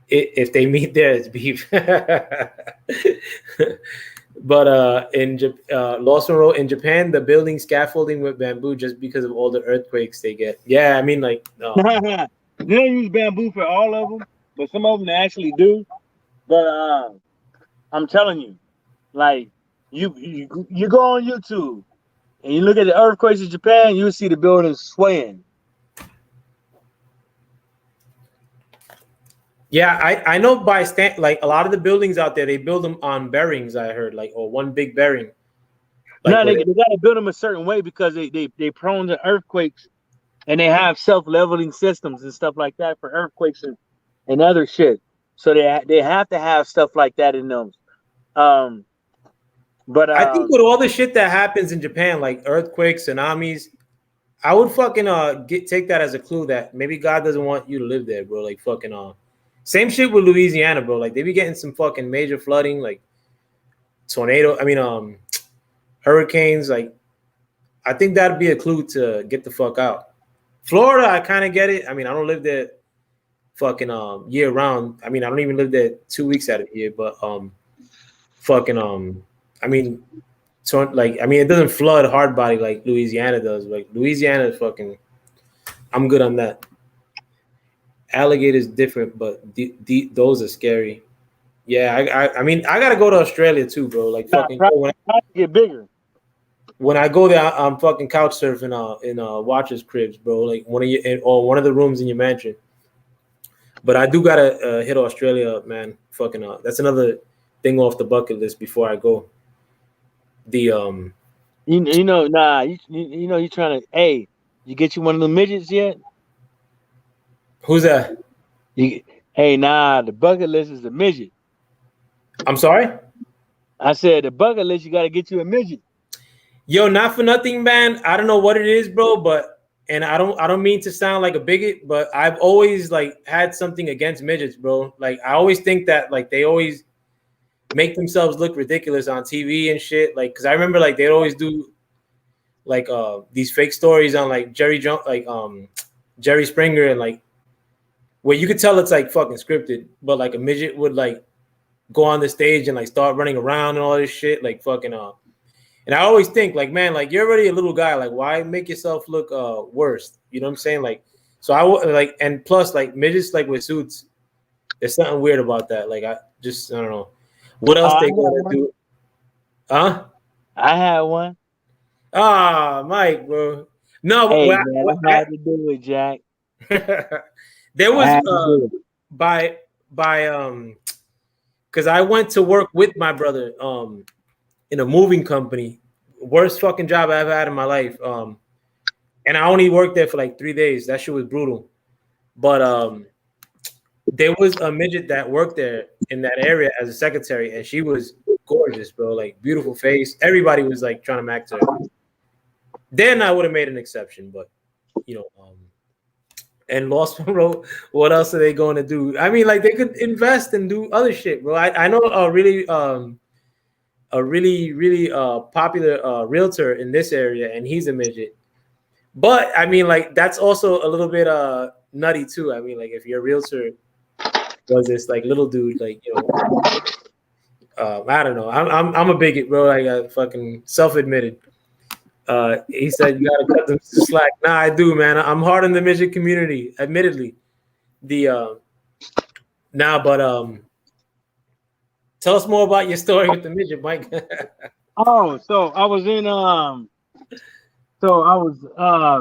there, it's beef. But Lost One wrote, in Japan, the building scaffolding with bamboo just because of all the earthquakes they get. Yeah, I mean, like They don't use bamboo for all of them, but some of them actually do. But I'm telling you, like you go on YouTube and you look at the earthquakes in Japan, you'll see the buildings swaying. yeah, I know by like a lot of the buildings out there, they build them on bearings. I heard like, or one big bearing. Like, No, they got to build them a certain way because they prone to earthquakes, and they have self-leveling systems and stuff like that for earthquakes and other shit. So they have to have stuff like that in them. But I think with all the shit that happens in Japan, like earthquakes, tsunamis, I would fucking take that as a clue that maybe God doesn't want you to live there, bro. Like fucking same shit with Louisiana, bro. Like they be getting some fucking major flooding, like hurricanes. Like I think that'd be a clue to get the fuck out. Florida, I kind of get it. I mean, I don't live there fucking year round. I mean, I don't even live there 2 weeks out of the year, but I mean, so like, I mean, it doesn't flood hard body like Louisiana does. Like Louisiana is fucking, I'm good on that. Alligators different, but those are scary. Yeah, I mean, I gotta go to Australia too, bro. Like fucking when I get bigger. When I go there, I'm fucking couch surfing in Watcher's cribs, bro. Like one of the rooms in your mansion. But I do gotta hit Australia, man. Fucking that's another thing off the bucket list before I go. The you know, nah, you know, you trying to, hey, you get you one of the midgets yet? Who's that? Hey, nah, the bucket list is a midget. I'm sorry? I said the bucket list, you got to get you a midget. Yo, not for nothing, man. I don't know what it is, bro, but and I don't mean to sound like a bigot, but I've always like had something against midgets, bro. Like I always think that like they always make themselves look ridiculous on TV and shit. Like, cause I remember like they'd always do like these fake stories on like Jerry Springer and like where you could tell it's like fucking scripted, but like a midget would like go on the stage and like start running around and all this shit, like fucking and I always think like, man, like you're already a little guy, like why make yourself look worse? You know what I'm saying? Like, so I would like, and plus like midgets like with suits, there's something weird about that. Like I don't know what else they gonna do. Huh? I had one. Ah, Mike, bro. No, hey, man, I had to do it, Jack. There was by because I went to work with my brother in a moving company. Worst fucking job I've ever had in my life. And I only worked there for like 3 days. That shit was brutal. But there was a midget that worked there in that area as a secretary, and she was gorgeous, bro. Like beautiful face. Everybody was like trying to max her. Then I would have made an exception, but you know, and Lost One wrote, what else are they going to do? I mean, like they could invest and do other shit, bro. I know a really popular realtor in this area, and he's a midget. But I mean, like that's also a little bit nutty too. I mean, like if your realtor was this like little dude, like you know, I don't know. I'm a bigot, bro. Like I fucking self-admitted. He said you gotta cut them some slack. Nah, I do, man. I'm hard in the midget community, admittedly. But tell us more about your story with the midget, Mike. So I was in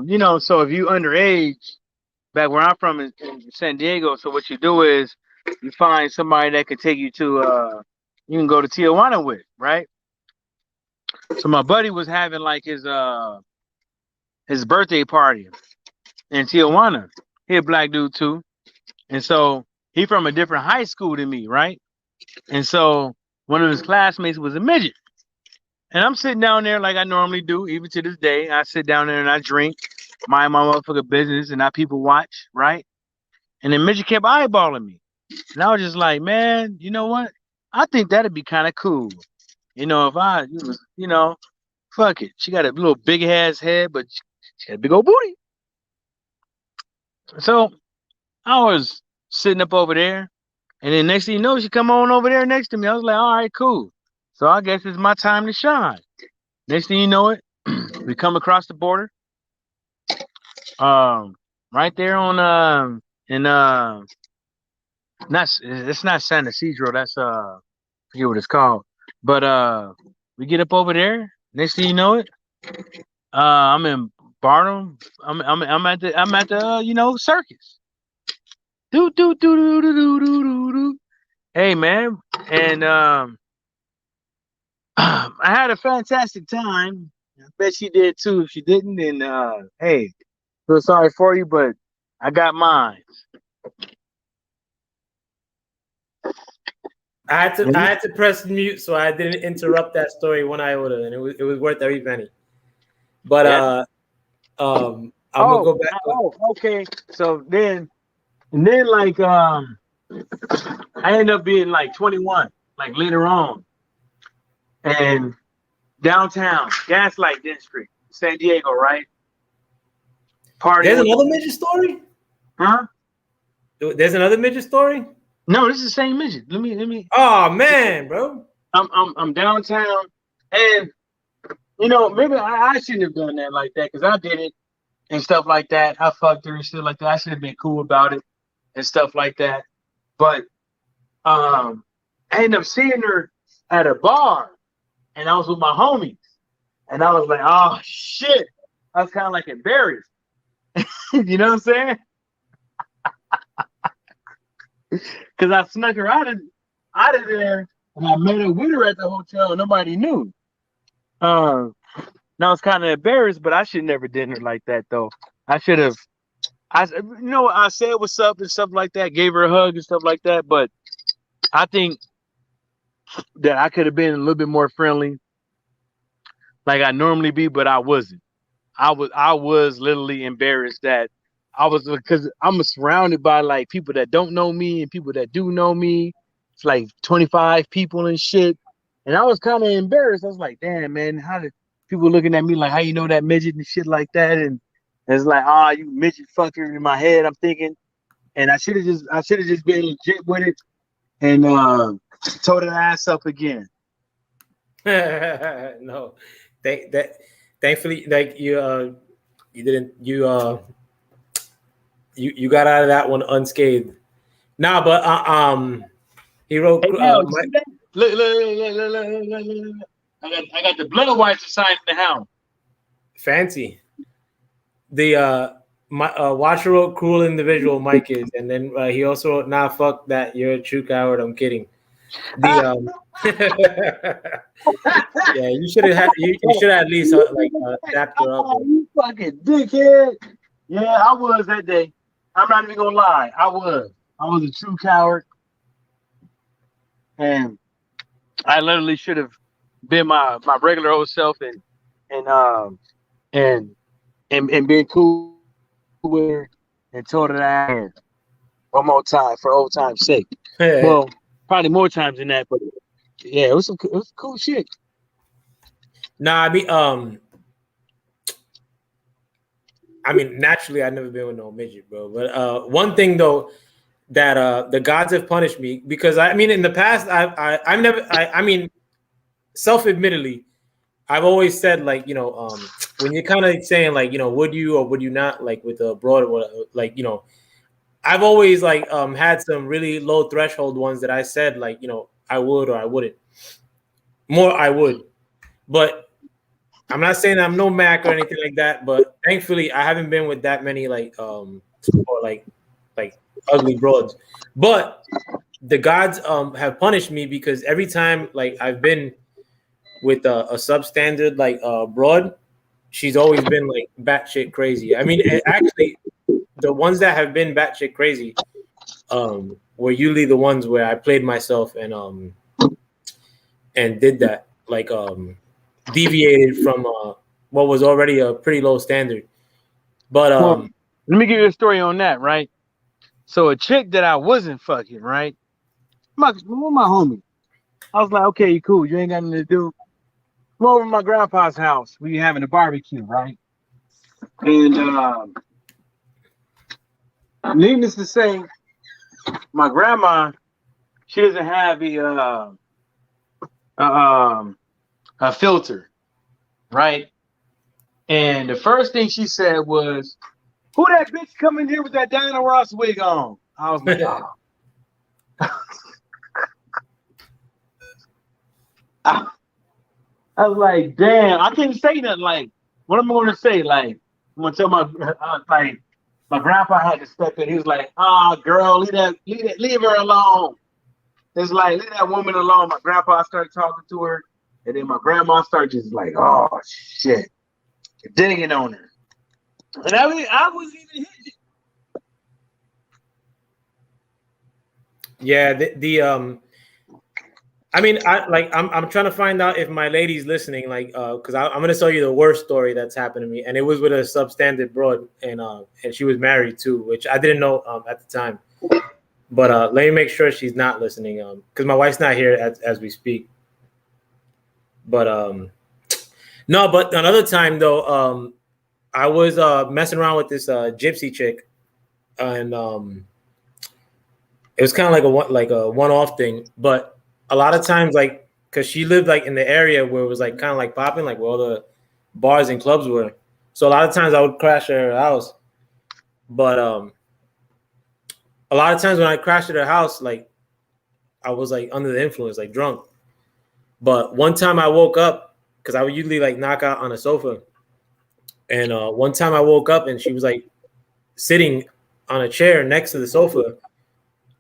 you know, so if you underage, back where I'm from in San Diego, so what you do is you find somebody that could take you to you can go to Tijuana with, right? So my buddy was having like his birthday party in Tijuana. He a black dude too. And so he from a different high school than me, right? And so one of his classmates was a midget. And I'm sitting down there like I normally do, even to this day. I sit down there and I drink, mind my motherfucking business, and I people watch, right? And then midget kept eyeballing me. And I was just like, man, you know what? I think that'd be kind of cool. You know, if I, you know, fuck it. She got a little big ass head, but she got a big old booty. So I was sitting up over there, and then next thing you know, she come on over there next to me. I was like, all right, cool. So I guess it's my time to shine. Next thing you know it, we come across the border. Right there on it's not San Isidro, that's forget what it's called. But we get up over there. Next thing you know it, I'm in Barnum. I'm at the you know, circus. Do do do do do do do do do. Hey man, and I had a fantastic time. I bet she did too. If she didn't, then hey, feel sorry for you, but I got mine. I had to press mute so I didn't interrupt that story one iota, and it was worth every penny. But I'm gonna go back. Okay. So then like I ended up being like 21, like later on, and downtown Gaslight District, San Diego, right? Party. There's another midget story? Huh? There's another midget story? No, this is the same midget. Let me. Oh man, bro. I'm downtown, and you know, maybe I shouldn't have done that like that because I did it and stuff like that. I fucked her and shit like that. I should have been cool about it and stuff like that. But I ended up seeing her at a bar, and I was with my homies, and I was like, oh shit. I was kind of like embarrassed. You know what I'm saying? Because I snuck her out of there, and I met her with her at the hotel, and nobody knew. Now I was kind of embarrassed, but I should never did her like that though. I should have. I said what's up and stuff like that, gave her a hug and stuff like that, but I think that I could have been a little bit more friendly, like I normally be, but I wasn't. I was literally embarrassed that I was, because I'm surrounded by like people that don't know me and people that do know me. It's like 25 people and shit. And I was kind of embarrassed. I was like, damn, man, how did people looking at me like, how you know that midget and shit like that? And it's like, you midget fucker in my head, I'm thinking. And I should have just been legit with it and tore the ass up again. No. Thankfully, like you got out of that one unscathed. Nah, but he wrote. Hey, look. I got the blood whites assigned in the house. Fancy. The Watcher wrote "cruel individual" Mike is, and then he also wrote, "Nah, fuck that. You're a true coward. I'm kidding." The yeah, you should have at least dapped her up. You fucking dickhead. Yeah, I was that day. I'm not even gonna lie. I was a true coward, and I literally should have been my regular old self and been cool with her and told her that one more time for old time's sake. Well, probably more times than that, but yeah, it was cool shit. Nah, I mean, naturally, I've never been with no midget, bro. But one thing though, that the gods have punished me because I mean, in the past, I've never, self-admittedly, I've always said like, when you're kind of saying like, would you or would you not like with a broad or like, I've always like had some really low threshold ones that I said like, I would or I wouldn't. More I would, but I'm not saying I'm no Mac or anything like that. But thankfully, I haven't been with that many like or like ugly broads. But the gods have punished me because every time like I've been with a substandard like broad, she's always been like batshit crazy. I mean, actually, the ones that have been batshit crazy, were usually the ones where I played myself and did that, like deviated from what was already a pretty low standard. But Well, let me give you a story on that, right? So a chick that I wasn't fucking, right? My homie. I was like, okay, cool. You ain't got nothing to do. Come over to my grandpa's house. We having a barbecue, right? And needless to say, my grandma, she doesn't have a filter, right? And the first thing she said was, "Who that bitch coming here with that Diana Ross wig on?" I was like, "Oh." I was like, "Damn!" I couldn't say nothing. Like, what am I going to say? Like, I'm gonna tell like my grandpa had to step in. He was like, "Ah, girl, leave her alone." It's like, leave that woman alone. My grandpa started talking to her, and then my grandma started just like, "Oh shit," digging on her. And I mean, I was even hitting. yeah, I mean, I'm trying to find out if my lady's listening, like, because I'm gonna tell you the worst story that's happened to me, and it was with a substandard broad, and she was married too, which I didn't know at the time. But let me make sure she's not listening, because my wife's not here as we speak. But no, but another time though, I was messing around with this gypsy chick, and it was kind of like a one-off thing, but a lot of times, like, because she lived like in the area where it was like kind of like popping, like where all the bars and clubs were. So a lot of times I would crash at her house, but a lot of times when I crashed at her house, like I was like under the influence, like drunk. But one time I woke up because I would usually like knock out on a sofa, and one time I woke up and she was like sitting on a chair next to the sofa,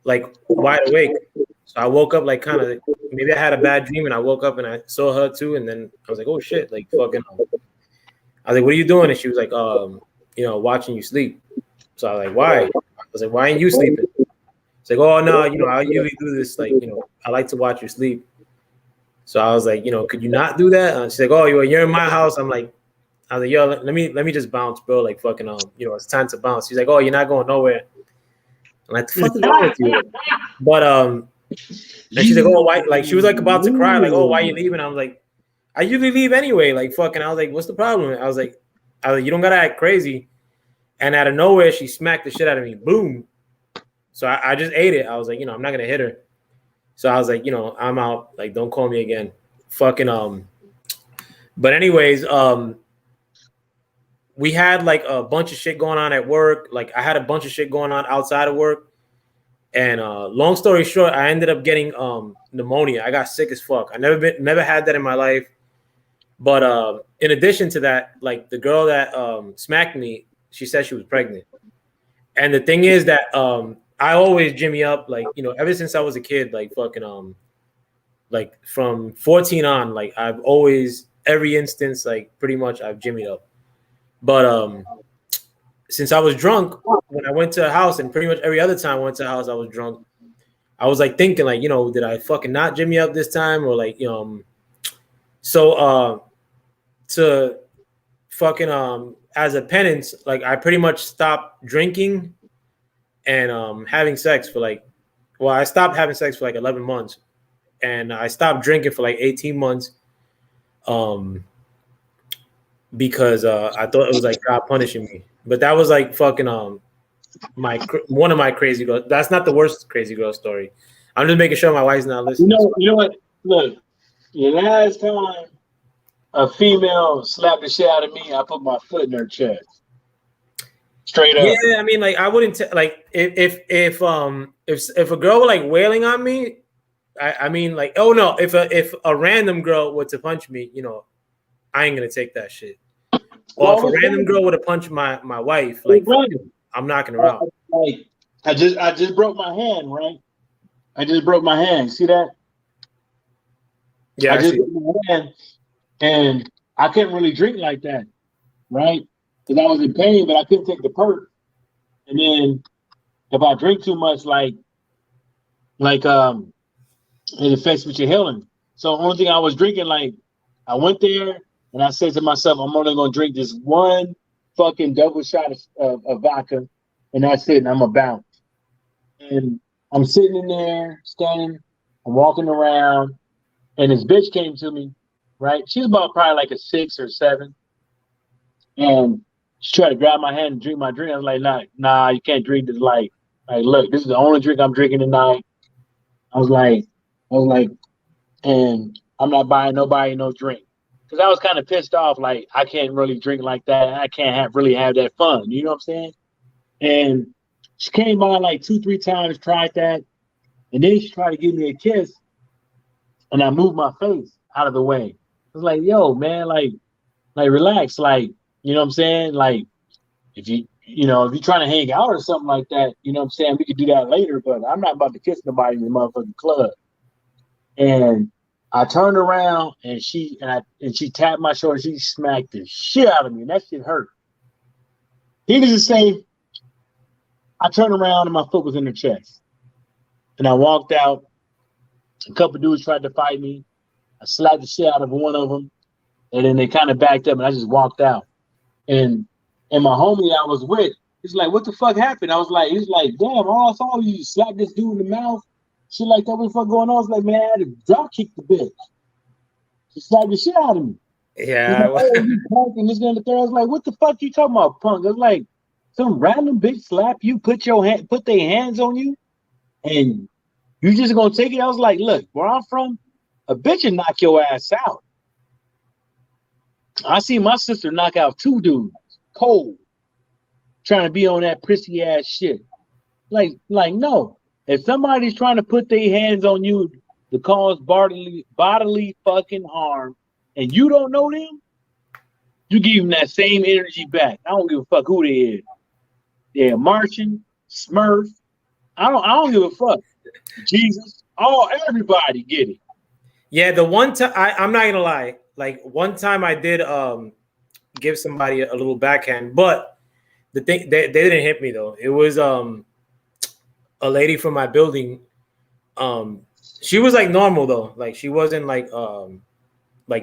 like wide awake. So I woke up like kind of maybe I had a bad dream and I woke up and I saw her too, and then I was like, oh shit, like fucking. I was like, what are you doing? And she was like, watching you sleep. So I was like, why? I was like, why ain't you sleeping? It's like, oh no, I usually do this, like, I like to watch you sleep. So I was like, could you not do that? And she's like, oh, you're in my house. I was like, yo, let me just bounce, bro. Like fucking, it's time to bounce. She's like, oh, you're not going nowhere. I'm like, the fuck is wrong with you? But and she's like, oh, why? Like she was like about to cry, like, oh, why are you leaving? I was like, I usually leave anyway. Like fucking, I was like, what's the problem? I was like, you don't gotta act crazy. And out of nowhere, she smacked the shit out of me. Boom. So I just ate it. I was like, I'm not gonna hit her. So I was like, I'm out. Like, don't call me again. Fucking But anyways, we had like a bunch of shit going on at work. Like I had a bunch of shit going on outside of work. And long story short, I ended up getting pneumonia. I got sick as fuck. I never had that in my life. But in addition to that, like the girl that smacked me, she said she was pregnant. And the thing is that I always jimmy up, like, ever since I was a kid, like fucking like from 14 on, like I've always, every instance, like pretty much I've jimmied up. But since I was drunk, when I went to a house, and pretty much every other time I went to a house, I was drunk. I was like thinking, like, did I fucking not jimmy up this time, or like, so to fucking as a penance, like I pretty much stopped drinking and having sex for like, well, I stopped having sex for like 11 months, and I stopped drinking for like 18 months. Because I thought it was like God punishing me, but that was like fucking one of my crazy girls. That's not the worst crazy girl story. I'm just making sure my wife's not listening. You know what? Look, the last time a female slapped the shit out of me, I put my foot in her chest, straight up. Yeah, I mean, like I wouldn't like if a girl were like wailing on me, I mean, like, oh no, if a random girl were to punch me, I ain't gonna take that shit. Or if a random girl would have punched my wife, like I'm knocking her out. Like I just broke my hand, right? I just broke my hand. See that? Yeah, I just broke my hand, and I couldn't really drink like that, right? Because I was in pain, but I couldn't take the perk. And then if I drink too much, it affects with your healing. So only thing I was drinking, like I went there and I said to myself, I'm only gonna drink this one fucking double shot of vodka, and that's it. And I'm about. And I'm sitting in there, standing, I'm walking around, and this bitch came to me, right? She's about probably like a 6 or 7, and she tried to grab my hand and drink my drink. I was like, nah, you can't drink this. Like, look, this is the only drink I'm drinking tonight. I was like, and I'm not buying nobody no drink. Because I was kind of pissed off, like, I can't really drink like that. I can't really have that fun. You know what I'm saying? And she came by like 2-3 times, tried that. And then she tried to give me a kiss. And I moved my face out of the way. I was like, yo, man, like relax. Like, you know what I'm saying? Like, if you're trying to hang out or something like that, you know what I'm saying? We could do that later, but I'm not about to kiss nobody in the motherfucking club. And I turned around and she tapped my shoulder. She smacked the shit out of me, and that shit hurt. Needless to say, I turned around and my foot was in her chest. And I walked out. A couple dudes tried to fight me. I slapped the shit out of one of them, and then they kind of backed up, and I just walked out. And my homie I was with, he's like, "What the fuck happened?" He's like, "Damn, all I saw you slap this dude in the mouth." Shit like that, what the fuck going on? I was like, man, I had to drop kick the bitch. She slapped the shit out of me. Yeah. Like, oh, you punk and this and the third. I was like, what the fuck you talking about, punk? I was like, some random bitch slap you, put their hands on you, and you just gonna take it? I was like, look, where I'm from, a bitch will knock your ass out. I see my sister knock out 2 dudes, cold, trying to be on that prissy ass shit. Like, no. If somebody's trying to put their hands on you to cause bodily fucking harm, and you don't know them, you give them that same energy back. I don't give a fuck who they is. They're Martian, Smurf. I don't give a fuck. Jesus, everybody get it. Yeah, the one time I'm not gonna lie, like one time I did give somebody a little backhand, but the thing they didn't hit me though. It was a lady from my building. She was like normal though, like she wasn't like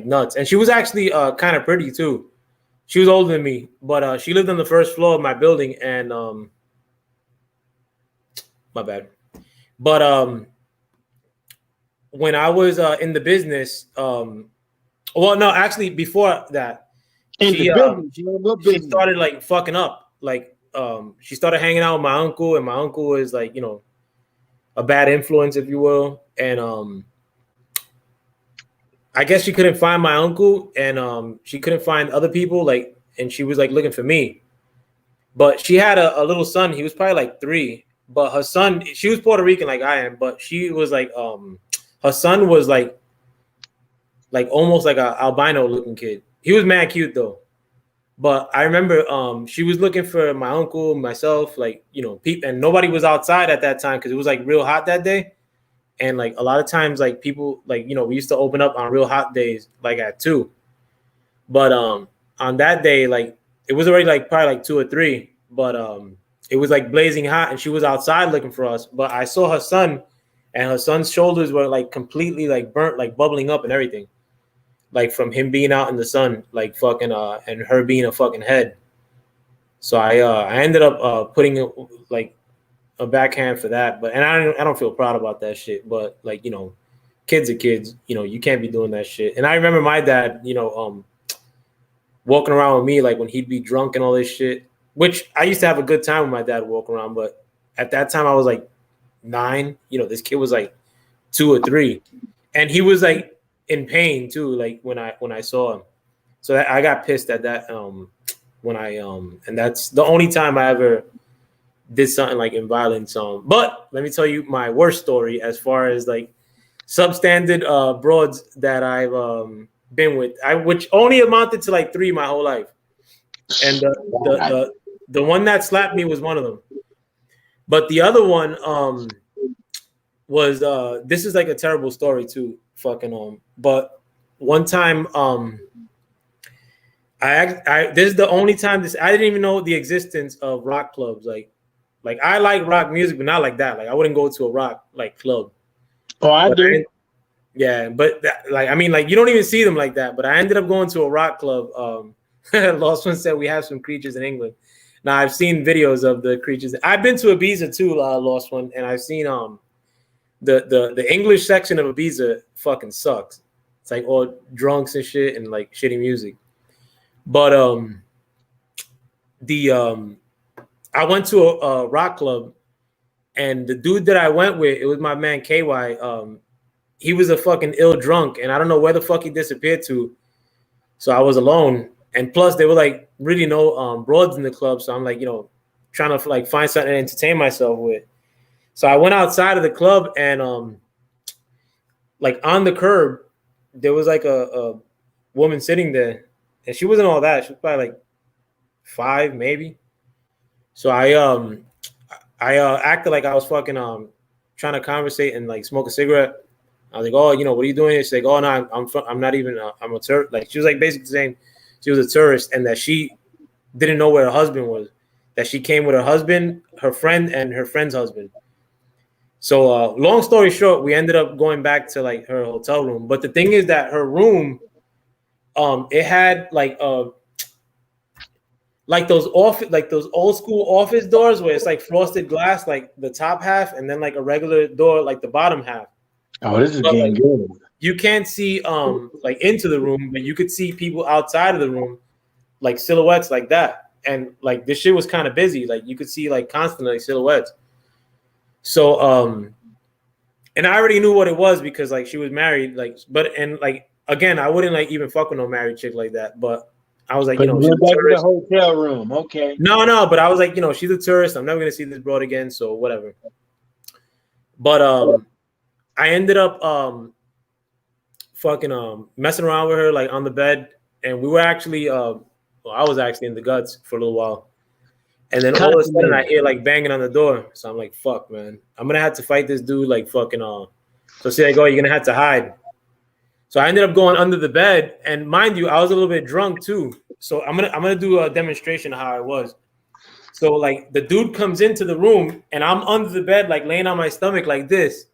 nuts, and she was actually kind of pretty too. She was older than me, but she lived on the first floor of my building, and my bad. But when I was in the business, well, no, actually before that, she started like fucking up, like she started hanging out with my uncle, and my uncle is like, a bad influence, if you will. And I guess she couldn't find my uncle, and she couldn't find other people, like, and she was like looking for me. But she had a little son. He was probably like 3. But her son, she was Puerto Rican like I am, but she was like her son was like almost like a albino looking kid. He was mad cute though. But I remember she was looking for my uncle, myself, like, and nobody was outside at that time because it was like real hot that day. And like a lot of times, like people, like, we used to open up on real hot days, like at 2. But on that day, like it was already like probably like 2 or 3, but it was like blazing hot, and she was outside looking for us. But I saw her son, and her son's shoulders were like completely like burnt, like bubbling up and everything, like from him being out in the sun, like fucking and her being a fucking head. So I ended up putting like a backhand for that, but I don't feel proud about that shit. But like, kids are kids, you can't be doing that shit. And I remember my dad, walking around with me, like when he'd be drunk and all this shit, which I used to have a good time with my dad walking around. But at that time I was like 9, this kid was like 2 or 3, and he was like in pain too, like when I saw him. So I got pissed at that when I and that's the only time I ever did something like in violence. But let me tell you my worst story as far as like substandard broads that I've been with, which only amounted to like 3 my whole life, and the one that slapped me was one of them. But the other one was this is like a terrible story too, fucking but one time I this is the only time I didn't even know the existence of rock clubs, like Like I like rock music, but not like that. Like I wouldn't go to a rock like club. Oh, I But do. yeah, but like I mean, like you don't even see them like that. But I ended up going to a rock club. Lost One said we have some creatures in England. Now I've seen videos of the creatures. I've been to Ibiza too, Lost One, and I've seen the English section of Ibiza fucking sucks. It's like all drunks and shit and like shitty music. But I went to a rock club, and the dude that I went with, it was my man KY. He was a fucking ill drunk, and I don't know where the fuck he disappeared to. So I was alone, and plus there were like really no broads in the club. So I'm like, trying to like find something to entertain myself with. So I went outside of the club, and like on the curb, there was like a woman sitting there, and she wasn't all that. She was probably like 5 maybe. So I acted like I was fucking trying to conversate and like smoke a cigarette. I was like, oh, what are you doing here? She's like, oh no, I'm not even I'm a tourist. Like she was like basically saying she was a tourist and that she didn't know where her husband was. That she came with her husband, her friend, and her friend's husband. So long story short, we ended up going back to like her hotel room. But the thing is that her room, it had like those old school office doors where it's like frosted glass, like the top half, and then like a regular door, like the bottom half. Oh, this is getting good. You can't see like into the room, but you could see people outside of the room, like silhouettes like that. And like this shit was kind of busy. Like you could see like constantly silhouettes. So and I already knew what it was because like she was married, like and like again, I wouldn't like even fuck with no married chick like that. But I was like, But she's back in the hotel room. Okay. No, but I was like, she's a tourist. I'm never gonna see this broad again, so whatever. But I ended up fucking messing around with her like on the bed, and we were actually I was actually in the guts for a little while. And then all of a sudden I hear like banging on the door. So I'm like, fuck, man. I'm gonna have to fight this dude like fucking So she's like, oh, you're gonna have to hide. So I ended up going under the bed, and mind you, I was a little bit drunk too. So I'm gonna do a demonstration of how I was. So like the dude comes into the room, and I'm under the bed, like laying on my stomach like this.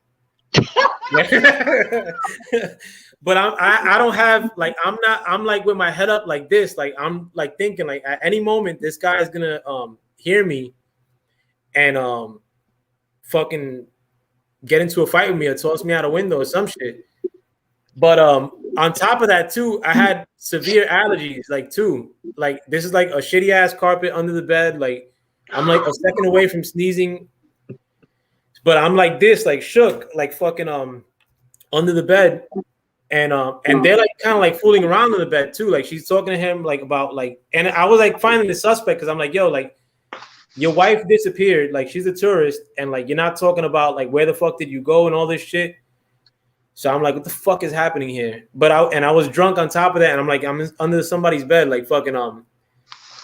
But I don't have like I'm like with my head up like this, like I'm like thinking like at any moment this guy is gonna hear me and fucking get into a fight with me or toss me out a window or some shit. But on top of that too, I had severe allergies like too. Like this is like a shitty ass carpet under the bed. Like I'm like a second away from sneezing. But I'm like this, like shook, like fucking under the bed. And they're like kind of like fooling around in the bed too. Like she's talking to him like about like, and I was like finding the suspect because I'm like, yo, like your wife disappeared, like she's a tourist, and like you're not talking about like where the fuck did you go and all this shit. So I'm like, what the fuck is happening here? But I was drunk on top of that, and I'm like, I'm under somebody's bed, like fucking out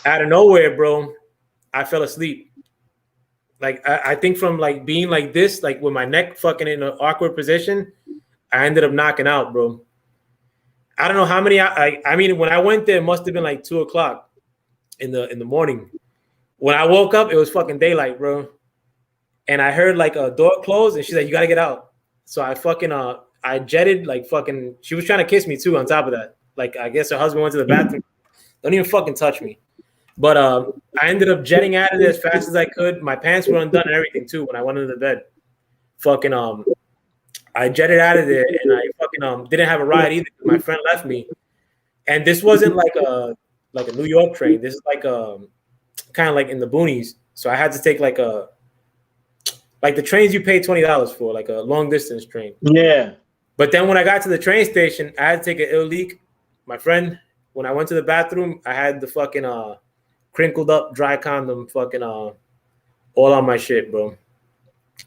of nowhere, bro. I fell asleep. Like I think from like being like this, like with my neck fucking in an awkward position, I ended up knocking out, bro. I don't know how many. I mean, when I went there, it must have been like 2:00 in the morning. When I woke up, it was fucking daylight, bro. And I heard like a door close, and she's like, "You gotta get out." So I fucking I jetted like fucking. She was trying to kiss me too. On top of that, like I guess her husband went to the bathroom. Don't even fucking touch me. But I ended up jetting out of there as fast as I could. My pants were undone and everything too when I went into the bed. Fucking I jetted out of there, and I fucking didn't have a ride either. My friend left me, and this wasn't like a New York train. This is like kind of like in the boonies. So I had to take like the trains you pay $20 for, like a long distance train. Yeah. But then when I got to the train station, I had to take an ill leak. My friend, when I went to the bathroom, I had the fucking crinkled up dry condom fucking all on my shit, bro.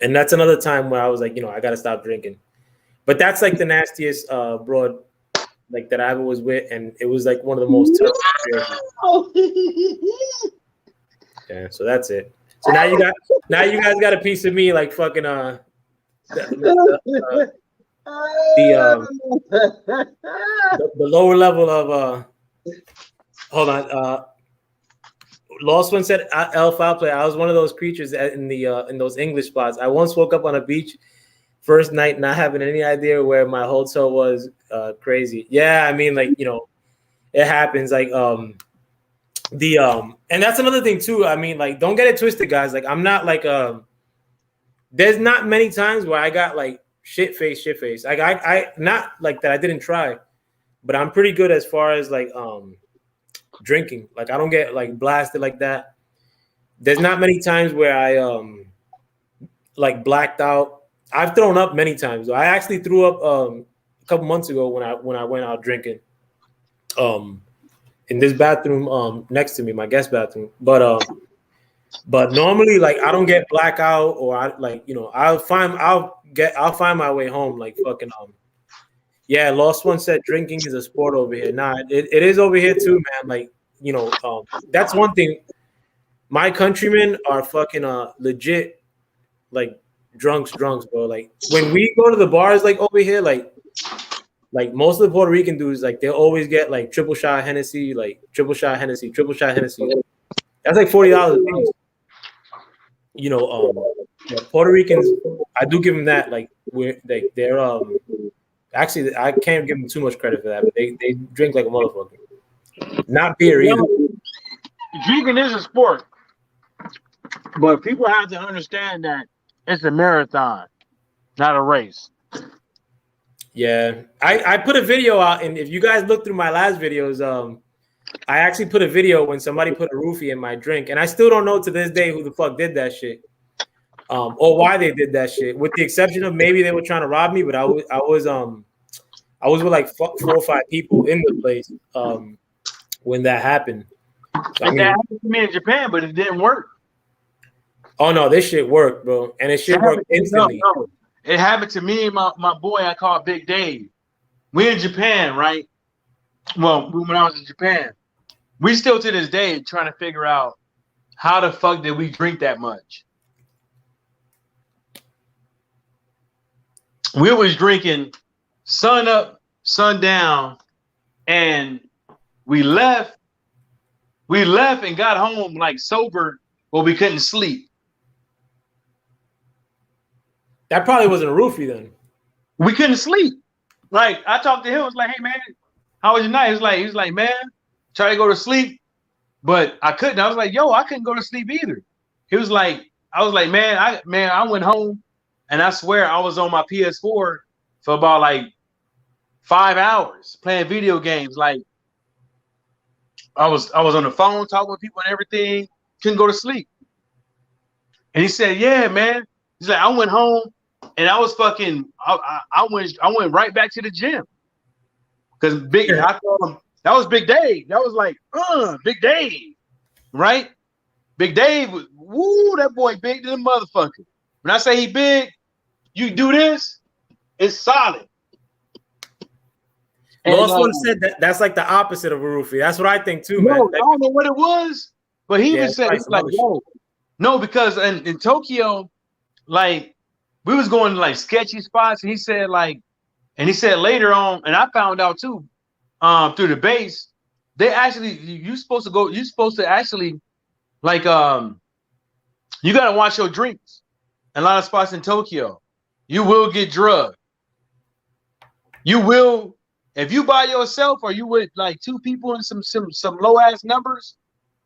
And that's another time where I was like, I gotta stop drinking. But that's like the nastiest broad like that I ever was with, and it was like one of the most terrible experiences. Yeah, so that's it. So now you guys got a piece of me like fucking the lower level of hold on Lost One said L foul play. I was one of those creatures in those English spots. I once woke up on a beach first night not having any idea where my hotel was. Crazy. Yeah, I mean, like, it happens. Like and that's another thing too. I mean, like, don't get it twisted, guys. Like, I'm not like there's not many times where I got like shit face. Like I not like that I didn't try, but I'm pretty good as far as like drinking. Like, I don't get like blasted like that. There's not many times where I like blacked out. I've thrown up many times. I actually threw up a couple months ago when I went out drinking in this bathroom next to me, my guest bathroom. But normally, like, I don't get blackout, or I like, I'll find my way home. Like, fucking yeah, Lost One said drinking is a sport over here. Nah, it is over here too, man. Like, that's one thing. My countrymen are fucking legit, like, drunks, bro. Like, when we go to the bars, like, over here, like most of the Puerto Rican dudes, like, they always get like triple shot Hennessy. That's like $40. Puerto Ricans, I do give them that. Like, they're actually, I can't give them too much credit for that, but they drink like a motherfucker. Not beer either. Drinking is a sport, but people have to understand that it's a marathon, not a race. Yeah, I put a video out, and if you guys look through my last videos, I actually put a video when somebody put a roofie in my drink, and I still don't know to this day who the fuck did that shit, or why they did that shit. With the exception of maybe they were trying to rob me, but I was with like 4 or 5 people in the place when that happened. So, that happened to me in Japan, but it didn't work. Oh no, this shit worked, bro, and it shit worked instantly. No. It happened to me and my boy I call Big Dave. We in Japan, right? Well, when I was in Japan, we still to this day trying to figure out how the fuck did we drink that much. We was drinking sun up, sun down, and we left and got home like sober, but we couldn't sleep. That probably wasn't a roofie then. We couldn't sleep. Like, I talked to him, I was like, hey man, how was your night? He was like, man, try to go to sleep, but I couldn't. I was like, yo, I couldn't go to sleep either. I was like, man, I went home and I swear I was on my PS4 for about like 5 hours playing video games. Like, I was on the phone talking with people and everything, couldn't go to sleep. And he said, yeah, man. He's like, I went home and I was fucking. I went right back to the gym because I told him that was Big Dave. That was like, Big Dave, right? Big Dave, woo, that boy big to the motherfucker. When I say he big, you do this, it's solid. Lost One said that's like the opposite of a roofie. That's what I think too, man. I don't know what it was, but he even said it's like, yo, no, because in Tokyo, like, we was going to like sketchy spots, and he said later on, and I found out too, through the base, they actually you're supposed to actually like you gotta watch your drinks. In a lot of spots in Tokyo, you will get drugged. You will, if you by yourself or you with like 2 people in some low ass numbers,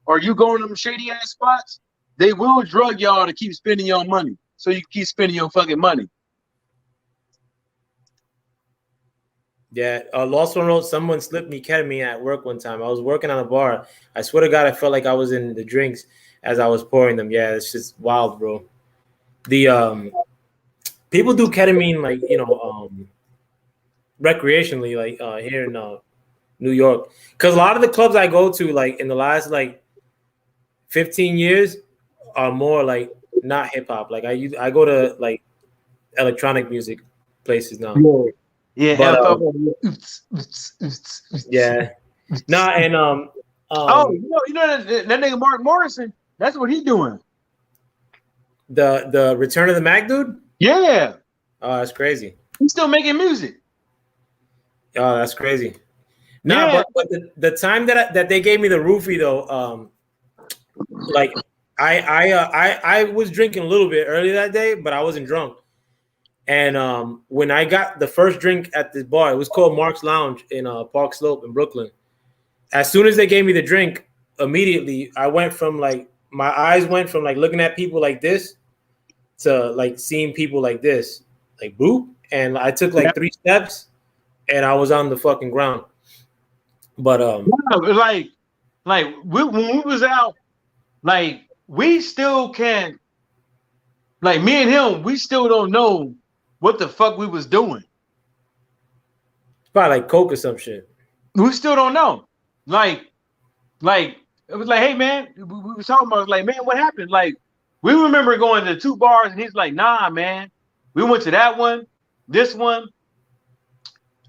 or you go in them shady ass spots, they will drug y'all to keep spending your money. So you keep spending your fucking money. Yeah, Lost One wrote, someone slipped me ketamine at work one time. I was working on a bar. I swear to God, I felt like I was in the drinks as I was pouring them. Yeah, it's just wild, bro. The people do ketamine like, recreationally, like here in New York, because a lot of the clubs I go to, like in the last like 15 years, are more like not hip hop. Like I go to like electronic music places now. Yeah, but, yeah. Nah, and you know that nigga Mark Morrison. That's what he doing. The Return of the Mac dude. Yeah. Oh, that's crazy. He's still making music. Oh, that's crazy. Nah, but the time that they gave me the roofie though, like I was drinking a little bit early that day, but I wasn't drunk. And when I got the first drink at this bar, it was called Mark's Lounge in Park Slope in Brooklyn. As soon as they gave me the drink, immediately I went from like my eyes went from like looking at people like this to like seeing people like this, like boop. And I took like 3 steps, and I was on the fucking ground. But like when we was out, like we still can't. Like me and him, we still don't know what the fuck we was doing. probably like coke or some shit. We still don't know. Like it was like, hey man, we was talking about like, man, what happened? Like, we remember going to 2 bars, and he's like, nah, man, we went to that one, this one,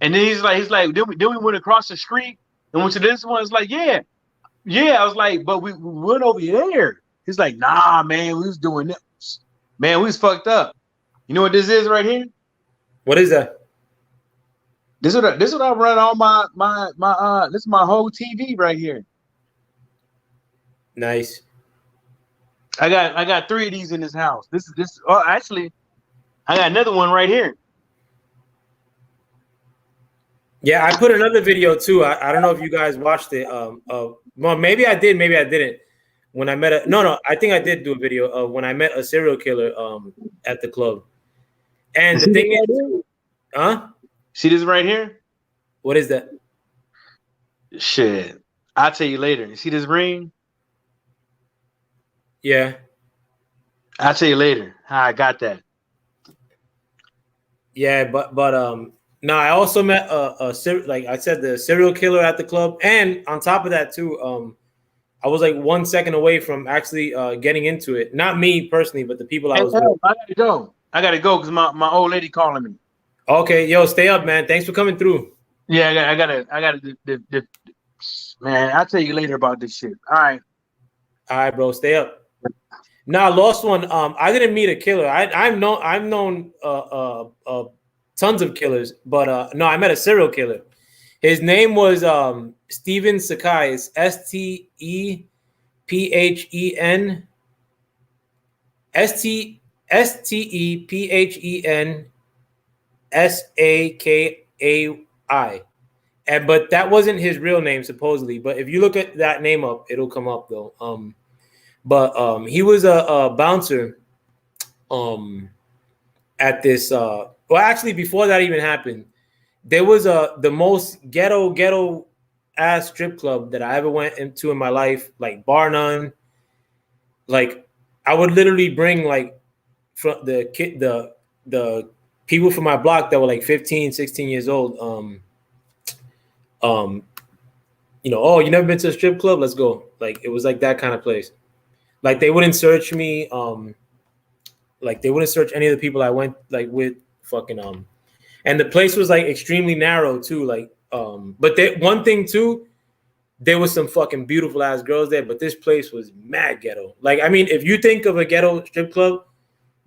and then he's like, then we went across the street and went to this one. It's like, yeah. I was like, but we went over there. He's like, nah, man, we was doing this. Man, we was fucked up. You know what this is right here? What is that? This is what I run all my this is my whole TV right here. Nice. I got 3 of these in this house. This oh, actually I got another one right here. Yeah, I put another video too. I don't know if you guys watched it. Well, maybe I did, maybe I didn't. When I met I think I did do a video of when I met a serial killer at the club. And the thing is, huh? See this right here? What is that? Shit. I'll tell you later. You see this ring? Yeah. I'll tell you later how I got that. Yeah, but no, I also met like I said, the serial killer at the club, and on top of that too, I was like 1 second away from actually getting into it. Not me personally, but the people I was with. I gotta go because my old lady calling me. Okay, yo, stay up, man. Thanks for coming through. Yeah, I gotta man, I'll tell you later about this shit. All right, bro, stay up. Nah, lost one. I didn't meet a killer. I've known tons of killers, but no, I met a serial killer. His name was Steven Sakai. It's Stephen Sakai. But that wasn't his real name supposedly. But if you look at that name up, it'll come up though. But he was a bouncer at this well, actually before that even happened, there was the most ghetto ass strip club that I ever went into in my life, like bar none. Like I would literally bring like from the people from my block that were like 15, 16 years old. Oh, you never been to a strip club? Let's go. Like it was like that kind of place. Like they wouldn't search me. Like they wouldn't search any of the people I went like with. Fucking and the place was like extremely narrow too. Like but one thing too, there was some fucking beautiful ass girls there. But this place was mad ghetto. Like I mean, if you think of a ghetto strip club,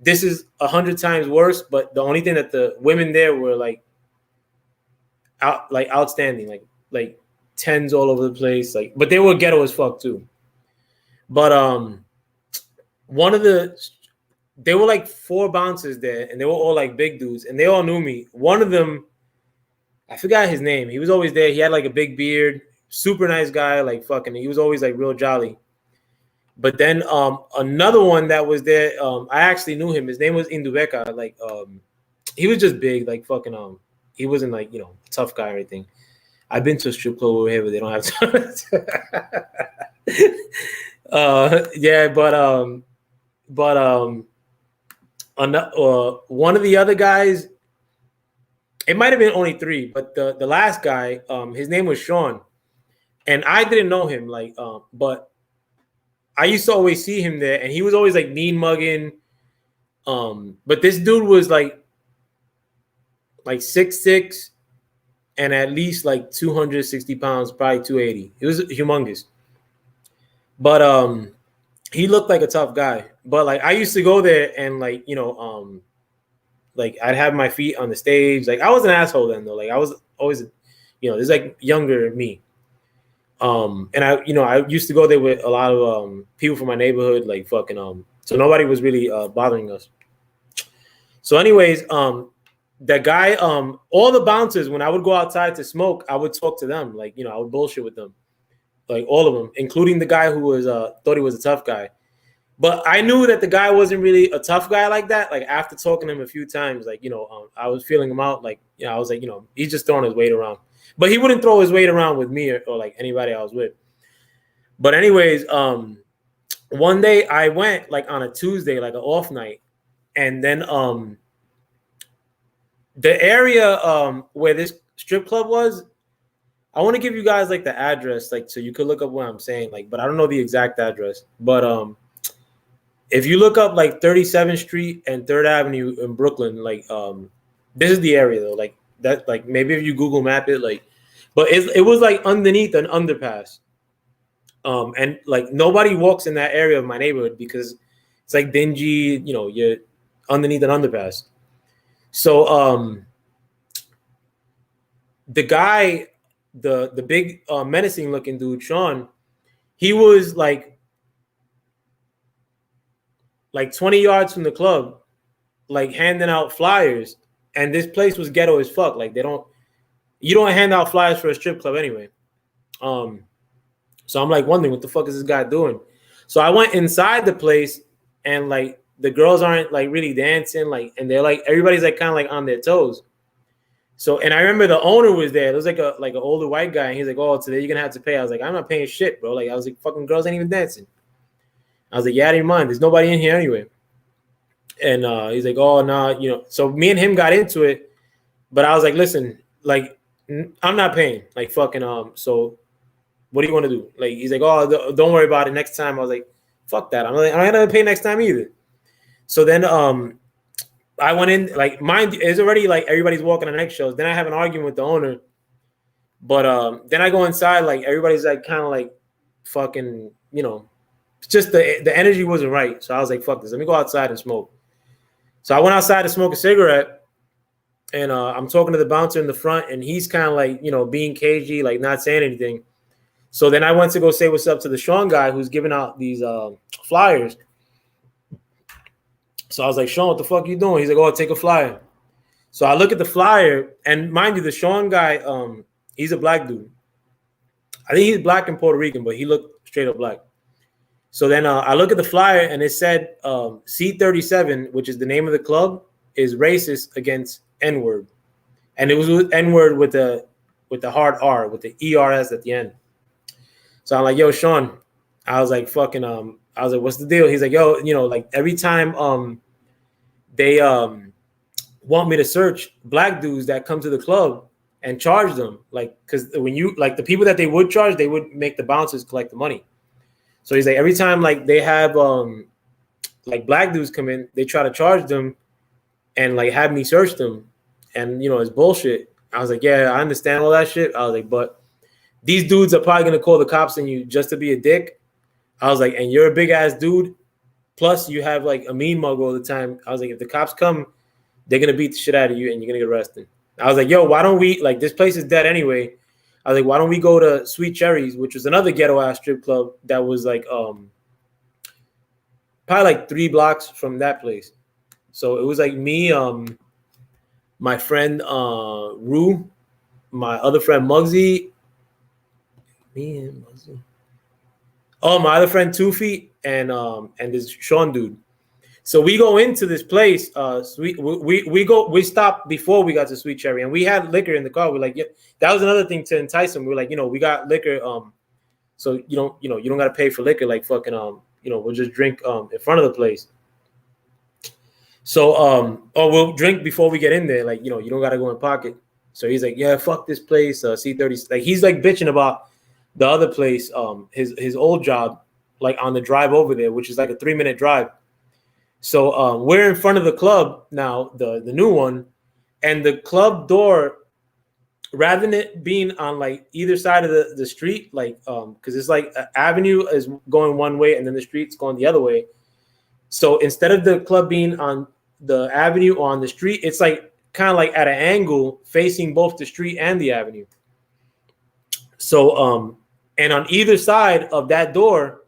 this is 100 times worse. But the only thing that the women there were like outstanding, like tens all over the place. Like, but they were ghetto as fuck too. But they were like 4 bouncers there, and they were all like big dudes, and they all knew me. One of them, I forgot his name. He was always there. He had like a big beard, super nice guy, like fucking. He was always like real jolly. But then another one that was there, I actually knew him. His name was Indubeka. Like he was just big, like fucking. He wasn't like a tough guy or anything. I've been to a strip club over here, but they don't have time. Yeah, but one of the other guys, it might have been only 3, but the last guy, his name was Sean, and I didn't know him, like, but I used to always see him there, and he was always like mean mugging. But this dude was like 6'6" and at least like 260 pounds, probably 280. He was humongous, but he looked like a tough guy. But like I used to go there and like like I'd have my feet on the stage. Like I was an asshole then though. Like I was always, this is like younger me. And I used to go there with a lot of people from my neighborhood, like fucking so nobody was really bothering us. So anyways, that guy, all the bouncers, when I would go outside to smoke, I would talk to them, like, I would bullshit with them, like all of them, including the guy who was thought he was a tough guy. But I knew that the guy wasn't really a tough guy like that. Like after talking to him a few times, like, I was feeling him out. Like, I was like, he's just throwing his weight around. But he wouldn't throw his weight around with me or like anybody I was with. But anyways, one day I went like on a Tuesday, like an off night. And then the area where this strip club was, I want to give you guys like the address, like so you could look up what I'm saying, like, but I don't know the exact address. But if you look up like 37th Street and 3rd Avenue in Brooklyn, like this is the area though, like that, like maybe if you Google map it, like, but it was like underneath an underpass. And like nobody walks in that area of my neighborhood because it's like dingy, you're underneath an underpass. So the guy, the big menacing looking dude, Sean, he was like 20 yards from the club, like handing out flyers. And this place was ghetto as fuck. Like you don't hand out flyers for a strip club anyway. So I'm like wondering what the fuck is this guy doing? So I went inside the place and like the girls aren't like really dancing, like, and they're like, everybody's like kind of like on their toes. So, and I remember the owner was there. There was like an older white guy, and he's like, "Oh, today you're gonna have to pay." I was like, "I'm not paying shit, bro." Like, I was like, "Fucking girls ain't even dancing." I was like, "Yeah, I didn't mind. There's nobody in here anyway." And he's like, "Oh, no, So me and him got into it, but I was like, "Listen, like, I'm not paying. Like, fucking So, what do you want to do?" Like, he's like, "Oh, don't worry about it. Next time." I was like, "Fuck that. I'm not gonna pay next time either." So then I went in, like, mind it's already like everybody's walking on eggshells. Then I have an argument with the owner, but then I go inside, like everybody's like kind of like fucking, just the energy wasn't right. So I was like, fuck this, let me go outside and smoke. So I went outside to smoke a cigarette, and I'm talking to the bouncer in the front, and he's kind of like, being cagey, like not saying anything. So then I went to go say what's up to the Sean guy who's giving out these flyers. So I was like, "Sean, what the fuck are you doing?" He's like, "Oh, take a flyer." So I look at the flyer, and mind you, the Sean guy, he's a black dude. I think he's black and Puerto Rican, but he looked straight up black. So then I look at the flyer, and it said C37, which is the name of the club, is racist against N-word. And it was with N-word with the hard R, with the ERS at the end. So I'm like, "Yo, Sean," I was like, fucking, I was like, "What's the deal?" He's like, "Yo, like every time they want me to search black dudes that come to the club and charge them, like, because when you like the people that they would charge, they would make the bouncers collect the money." So he's like, every time like they have like black dudes come in, they try to charge them and like have me search them, and it's bullshit. I was like, "Yeah, I understand all that shit." I was like, "But these dudes are probably gonna call the cops on you just to be a dick." I was like, "And you're a big ass dude. Plus, you have like a mean mug all the time." I was like, "If the cops come, they're gonna beat the shit out of you and you're gonna get arrested." I was like, "Yo, why don't we, like, this place is dead anyway." I was like, "Why don't we go to Sweet Cherries, which was another ghetto ass strip club that was like probably like 3 blocks from that place." So it was like me, my friend Rue, my other friend Muggsy, me and Muggsy. Oh, my other friend 2 Feet and this Sean dude. So we go into this place. We stopped before we got to Sweet Cherry, and we had liquor in the car. We're like, yeah, that was another thing to entice them. We're like, we got liquor. So you don't gotta pay for liquor. Like fucking we'll just drink in front of the place. So or we'll drink before we get in there. Like you don't gotta go in pocket. So he's like, "Yeah, fuck this place." C30. Like he's like bitching about the other place, his old job, like on the drive over there, which is like a 3-minute drive. So we're in front of the club now, the new one, and the club door, rather than it being on like either side of the street, like because it's like avenue is going one way and then the street's going the other way. So instead of the club being on the avenue or on the street, it's like kind of like at an angle facing both the street and the avenue. So And on either side of that door,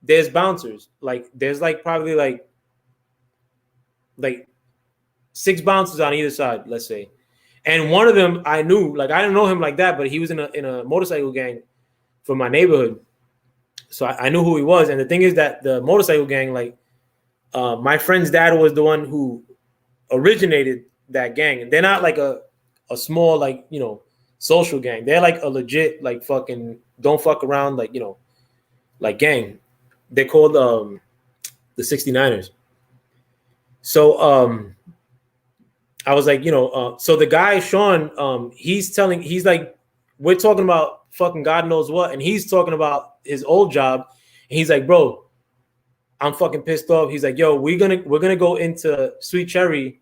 there's bouncers. Like there's like probably like 6 bouncers on either side, let's say. And one of them I knew, like I didn't know him like that, but he was in a motorcycle gang from my neighborhood. So I knew who he was. And the thing is that the motorcycle gang, like my friend's dad was the one who originated that gang. And they're not like a small, like, you know, social gang. They're like a legit, like fucking don't fuck around, like, you know, like gang. They're called the 69ers. So I was like, you know, so the guy Sean, he's like, we're talking about fucking God knows what, and he's talking about his old job, and he's like, bro, I'm fucking pissed off. He's like, yo, we're gonna go into Sweet Cherry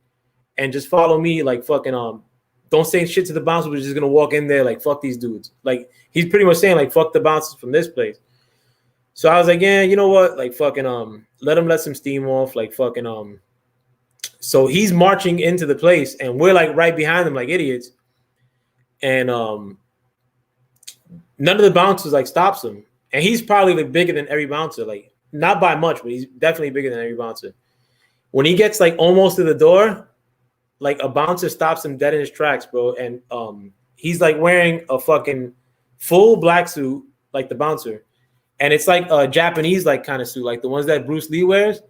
and just follow me, like fucking don't say shit to the bouncers. We're just gonna walk in there, like fuck these dudes. Like he's pretty much saying like fuck the bouncers from this place. So I was like, yeah, you know what? Like fucking let some steam off, like fucking So he's marching into the place, and we're like right behind him, like idiots. And none of the bouncers like stops him, and he's probably like bigger than every bouncer, like not by much, but he's definitely bigger than every bouncer. When he gets like almost to the door, like a bouncer stops him dead in his tracks, bro. And he's like wearing a fucking full black suit, like the bouncer, and it's like a Japanese like kind of suit, like the ones that Bruce Lee wears.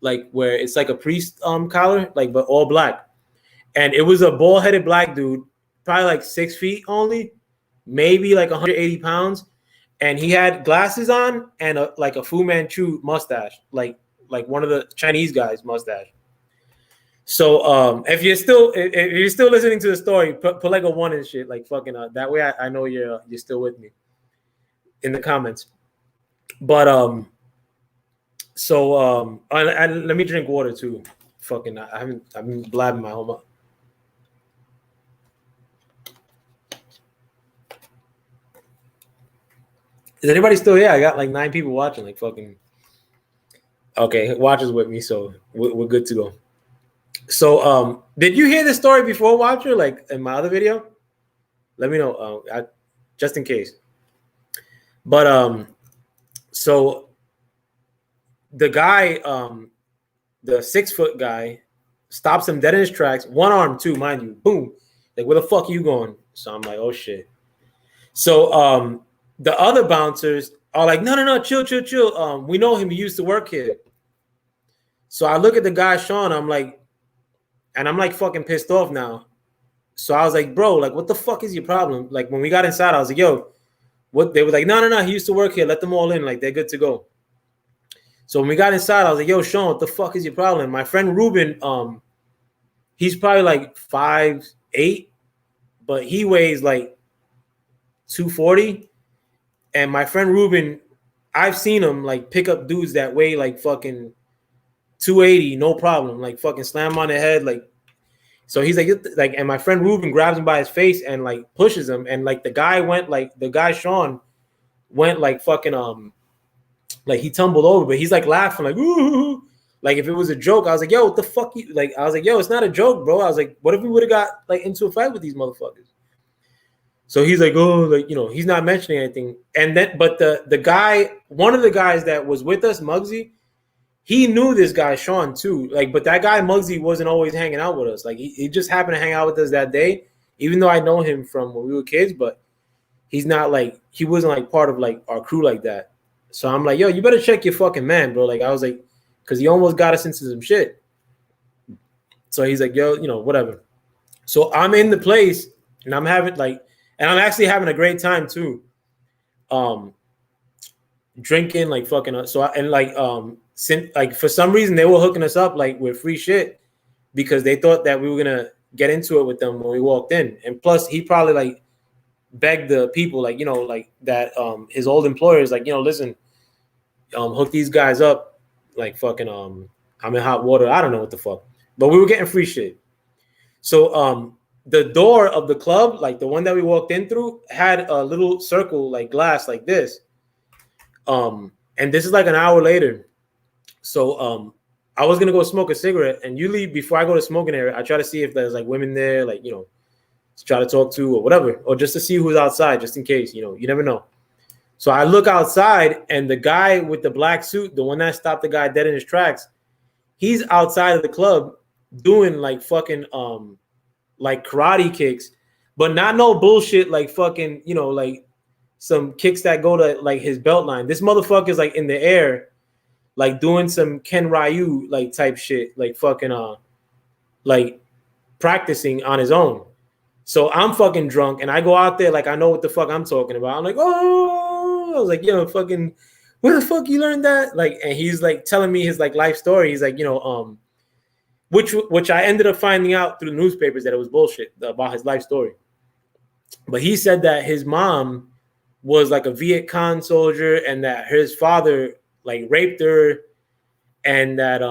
Like where it's like a priest collar, like but all black. And it was a bald-headed black dude, probably like 6 feet only, maybe like 180 pounds. And he had glasses on and like a Fu Manchu mustache, like one of the Chinese guys' mustache. So if you're still listening to the story, put like a 1 and shit, like fucking that way I know you're still with me in the comments. But So and let me drink water too. Fucking I've been blabbing my whole mouth. Is anybody still here? I got like 9 people watching, like fucking. Okay, watchers with me, so we're good to go. So did you hear the story before, Watcher? Like in my other video? Let me know. Just in case. But so the guy, the 6-foot guy, stops him dead in his tracks, one arm too, mind you. Boom. Like, where the fuck are you going? So I'm like, oh shit. So the other bouncers are like, no, chill. We know him. He used to work here. So I look at the guy, Sean, I'm like fucking pissed off now. So I was like, bro, like, what the fuck is your problem? Like, when we got inside, I was like, yo, what? They were like, no, he used to work here. Let them all in. Like, they're good to go. So when we got inside, I was like, yo, Sean, what the fuck is your problem? My friend Ruben, he's probably like 5'8", but he weighs like 240. And my friend Ruben, I've seen him like pick up dudes that weigh like fucking 280, no problem. Like fucking slam him on the head. Like, so he's like, and my friend Ruben grabs him by his face and like pushes him. And like the guy Sean went like fucking like he tumbled over, but he's like laughing, like, ooh, like if it was a joke. I was like, yo, what the fuck you like? I was like, yo, it's not a joke, bro. I was like, what if we would have got like into a fight with these motherfuckers? So he's like, oh, like, you know, he's not mentioning anything. And then, but the guy, one of the guys that was with us, Muggsy, he knew this guy, Sean, too. Like, but that guy, Muggsy, wasn't always hanging out with us. Like, he just happened to hang out with us that day, even though I know him from when we were kids, but he's not like, he wasn't like part of like our crew like that. So I'm like, yo, you better check your fucking man, bro. Like, I was like, because he almost got us into some shit. So he's like, yo, you know, whatever. So I'm in the place, and I'm having like, and I'm actually having a great time too. Drinking like fucking. So and like since like for some reason they were hooking us up like with free shit because they thought that we were gonna get into it with them when we walked in. And plus, he probably like begged the people, like, you know, like that his old employers, like, you know, listen, hook these guys up, like fucking I'm in hot water. I don't know what the fuck, but we were getting free shit. So the door of the club, like the one that we walked in through, had a little circle like glass like this. And this is like an hour later. So I was gonna go smoke a cigarette, and usually before I go to smoking area, I try to see if there's like women there, like, you know, to try to talk to or whatever, or just to see who's outside, just in case, you know, you never know. So I look outside, and the guy with the black suit, the one that stopped the guy dead in his tracks, he's outside of the club doing like fucking like karate kicks, but not no bullshit like fucking, you know, like some kicks that go to like his belt line. This motherfucker's like in the air, like doing some Ken Ryu like type shit, like fucking like practicing on his own. So I'm fucking drunk, and I go out there like I know what the fuck I'm talking about. I'm like, oh, I was like, yo, fucking, where the fuck you learned that? Like, and he's like telling me his like life story. He's like, you know, which I ended up finding out through the newspapers that it was bullshit about his life story. But he said that his mom was like a Viet Cong soldier, and that his father like raped her, and that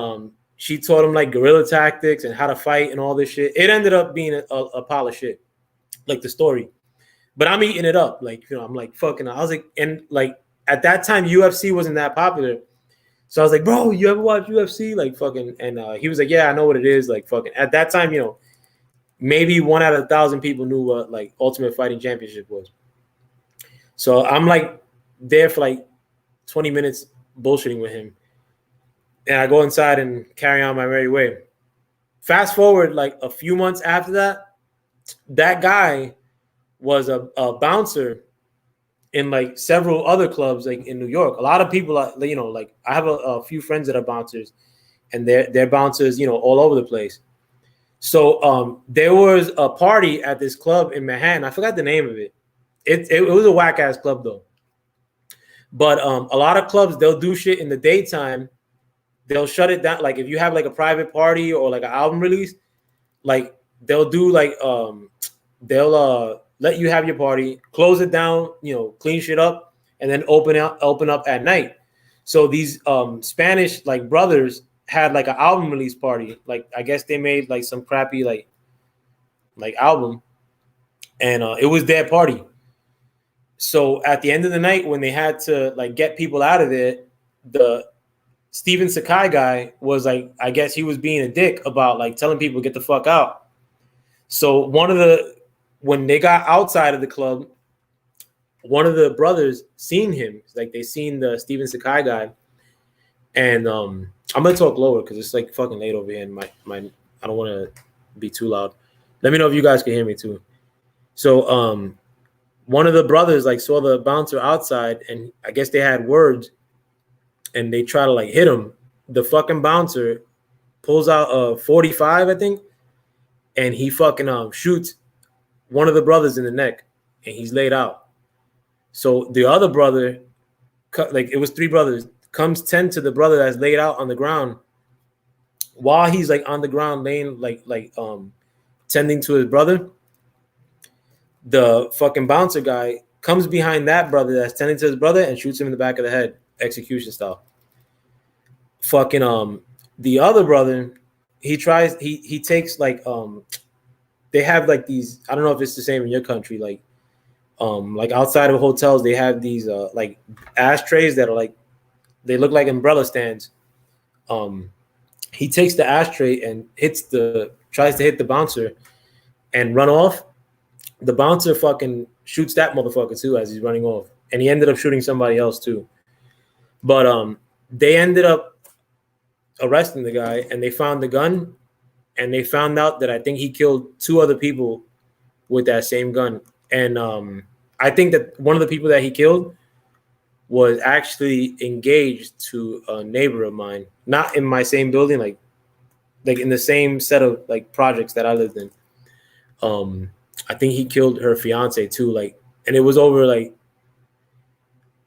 she taught him like guerrilla tactics and how to fight and all this shit. It ended up being a pile of shit, like the story. But I'm eating it up, like, you know, I'm like fucking. I was like, and like at that time UFC wasn't that popular, so I was like, bro, you ever watch UFC? Like fucking, and he was like, yeah, I know what it is. Like fucking, at that time, you know, maybe 1 out of 1,000 people knew what like Ultimate Fighting Championship was. So I'm like there for like 20 minutes bullshitting with him. And I go inside and carry on my merry way. Fast forward like a few months after that, that guy was a bouncer in like several other clubs like in New York. A lot of people are, you know, like I have a few friends that are bouncers, and they're bouncers, you know, all over the place. So there was a party at this club in Manhattan. I forgot the name of it. It was a whack ass club though. But a lot of clubs, they'll do shit in the daytime. They'll shut it down. Like if you have like a private party or like an album release, like they'll do like they'll let you have your party, close it down, you know, clean shit up, and then open up at night. So these Spanish like brothers had like an album release party. Like I guess they made like some crappy like album, and it was their party. So at the end of the night, when they had to like get people out of there, the Steven Sakai guy was like, I guess he was being a dick about like telling people to get the fuck out. So when they got outside of the club, one of the brothers seen him, like they seen the Steven Sakai guy, and I'm gonna talk lower because it's like fucking late over here, and my I don't want to be too loud. Let me know if you guys can hear me too. So one of the brothers like saw the bouncer outside, and I guess they had words, and they try to like hit him. The fucking bouncer pulls out a 45, I think, and he fucking shoots one of the brothers in the neck, and he's laid out. So the other brother, like it was 3 brothers, comes tend to the brother that's laid out on the ground. While he's like on the ground laying like tending to his brother, the fucking bouncer guy comes behind that brother that's tending to his brother and shoots him in the back of the head, execution style. Fucking the other brother, he takes like they have like these, I don't know if it's the same in your country, like outside of hotels they have these like ashtrays that are like, they look like umbrella stands. He takes the ashtray and tries to hit the bouncer and run off. The bouncer fucking shoots that motherfucker too as he's running off, and he ended up shooting somebody else too. But they ended up arresting the guy, and they found the gun, and they found out that I think he killed 2 other people with that same gun. And I think that one of the people that he killed was actually engaged to a neighbor of mine, not in my same building, like in the same set of like projects that I lived in. I think he killed her fiance too, like, and it was over like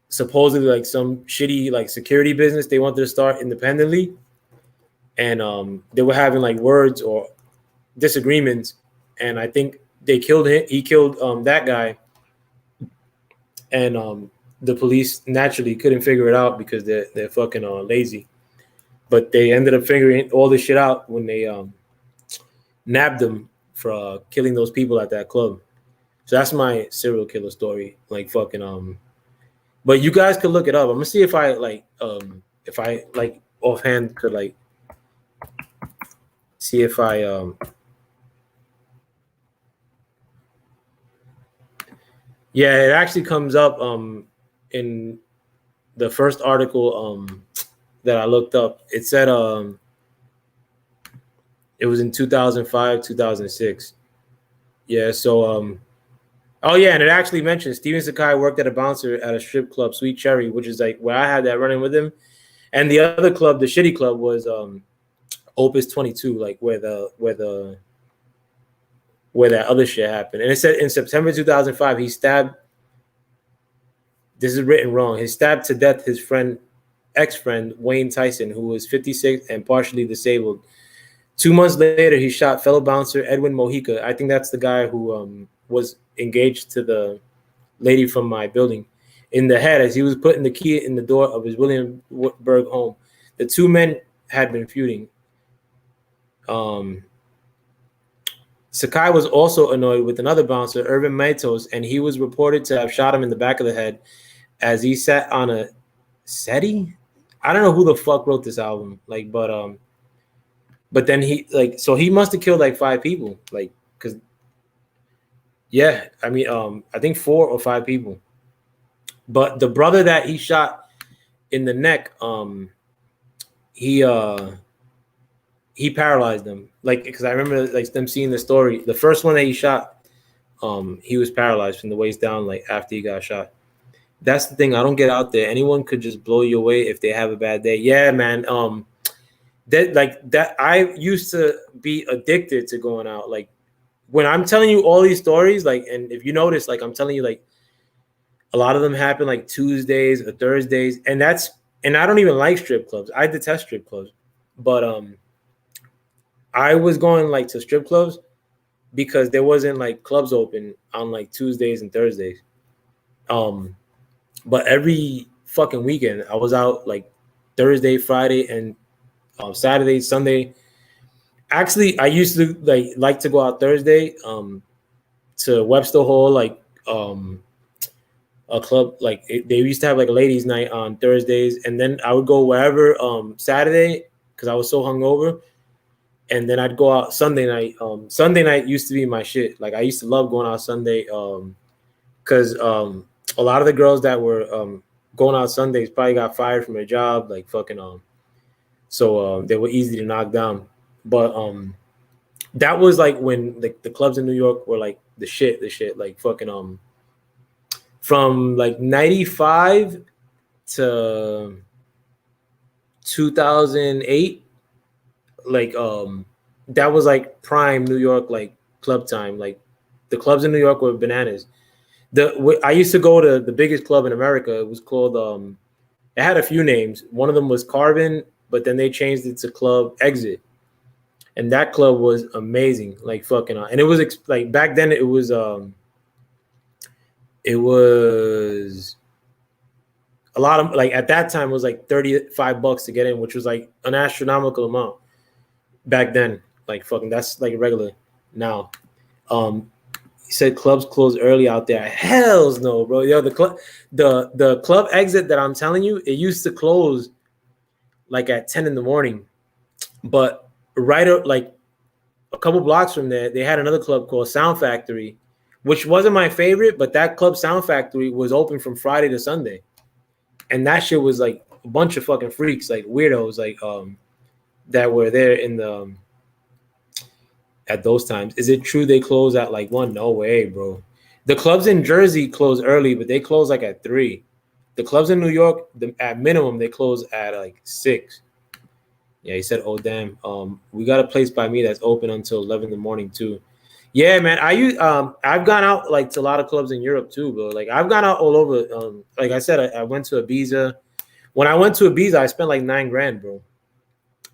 supposedly like some shitty like security business they wanted to start independently, and they were having like words or disagreements, and I think they killed him. He killed that guy, and the police naturally couldn't figure it out because they're fucking lazy. But they ended up figuring all this shit out when they nabbed him for killing those people at that club. So that's my serial killer story. Like fucking but you guys could look it up. I'm gonna see if I offhand could like see if I yeah, it actually comes up in the first article that I looked up. It said it was in 2005, 2006. Yeah, so oh yeah, and it actually mentions Steven Sakai worked at a bouncer at a strip club, Sweet Cherry, which is like where I had that running with him. And the other club, the shitty club, was Opus 22, like where that other shit happened. And it said in September 2005, he stabbed. This is written wrong. He stabbed to death his ex-friend Wayne Tyson, who was 56 and partially disabled. 2 months later, he shot fellow bouncer Edwin Mojica. I think that's the guy who was engaged to the lady from my building in the head as he was putting the key in the door of his Williamsburg home. The two men had been feuding. Sakai was also annoyed with another bouncer, Irvin Matos, and he was reported to have shot him in the back of the head as he sat on a settee. I don't know who the fuck wrote this album, like, but then he so he must have killed like 5 people, like, because yeah, I mean, I think 4 or 5 people. But the brother that he shot in the neck, he paralyzed them, like, because I remember like them seeing the story. The first one that he shot, he was paralyzed from the waist down, like after he got shot. That's the thing I don't get out there. Anyone could just blow you away if they have a bad day. Yeah, man. That I used to be addicted to going out. Like when I'm telling you all these stories, like, and if you notice, like I'm telling you, like a lot of them happen like Tuesdays or Thursdays, and I don't even like strip clubs. I detest strip clubs, but I was going like to strip clubs because there wasn't like clubs open on like Tuesdays and Thursdays. But every fucking weekend I was out like Thursday, Friday, and Saturday, Sunday. Actually, I used to like to go out Thursday to Webster Hall, like a club, like they used to have like a ladies' night on Thursdays, and then I would go wherever Saturday because I was so hungover, and then I'd go out Sunday night. Sunday night used to be my shit. Like I used to love going out Sunday because a lot of the girls that were going out Sundays probably got fired from their job, like fucking so they were easy to knock down. But that was like when the clubs in New York were like the shit, like fucking from like 95 to 2008, like that was like prime New York, like club time. Like the clubs in New York were bananas. I used to go to the biggest club in America. It was called it had a few names. One of them was Carbon, but then they changed it to Club Exit, and that club was amazing. Like fucking and it was like back then it was a lot of, like, at that time it was like $35 to get in, which was like an astronomical amount back then. Like fucking that's like regular now. He said clubs close early out there. Hells no, bro. Yo, the club Exit that I'm telling you, it used to close like at 10 in the morning. But right up like a couple blocks from there, they had another club called Sound Factory, which wasn't my favorite, but that club Sound Factory was open from Friday to Sunday. And that shit was like a bunch of fucking freaks, like weirdos, like that were there in the at those times. Is it true they close at like 1? No way, bro. The clubs in Jersey close early, but they close like at 3. The clubs in New York, at minimum, they close at like 6. Yeah, he said, "Oh damn, we got a place by me that's open until 11 in the morning too." Yeah, man. I've gone out like to a lot of clubs in Europe too, bro. Like I've gone out all over. Like I said, I went to Ibiza. When I went to Ibiza, I spent like $9,000, bro.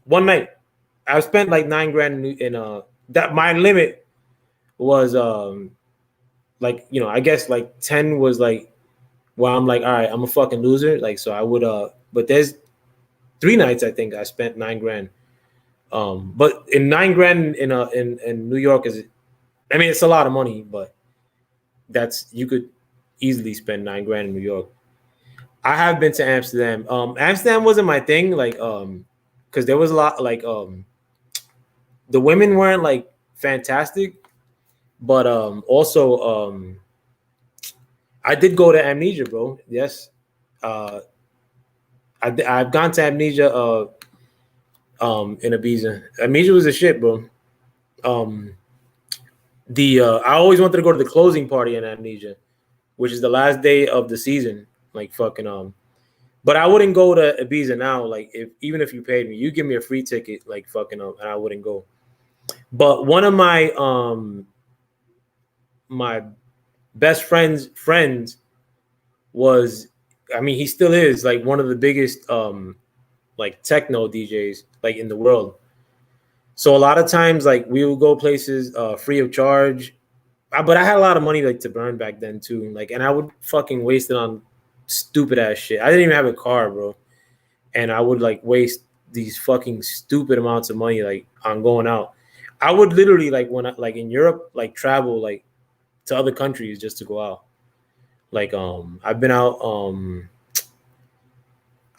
One night, I spent like $9,000 in that. My limit was like, you know, I guess like 10 was like, well, I'm like, all right, I'm a fucking loser. Like, so I would but there's 3 nights I think I spent $9,000. But in $9,000 in New York is, I mean, it's a lot of money, but you could easily spend $9,000 in New York. I have been to Amsterdam. Amsterdam wasn't my thing, like because there was a lot like the women weren't like fantastic, but also I did go to Amnesia, bro. Yes, I've gone to Amnesia in Ibiza. Amnesia was a shit, bro. I always wanted to go to the closing party in Amnesia, which is the last day of the season. Like fucking but I wouldn't go to Ibiza now. Like even if you paid me, you give me a free ticket, like fucking and I wouldn't go. But one of my best friends was, I mean, he still is like one of the biggest like techno DJs like in the world. So a lot of times like we would go places free of charge. But I had a lot of money like to burn back then too. Like, and I would fucking waste it on stupid ass shit. I didn't even have a car, bro. And I would like waste these fucking stupid amounts of money like on going out. I would literally like when I, like in Europe, like travel like to other countries just to go out. Like I've been out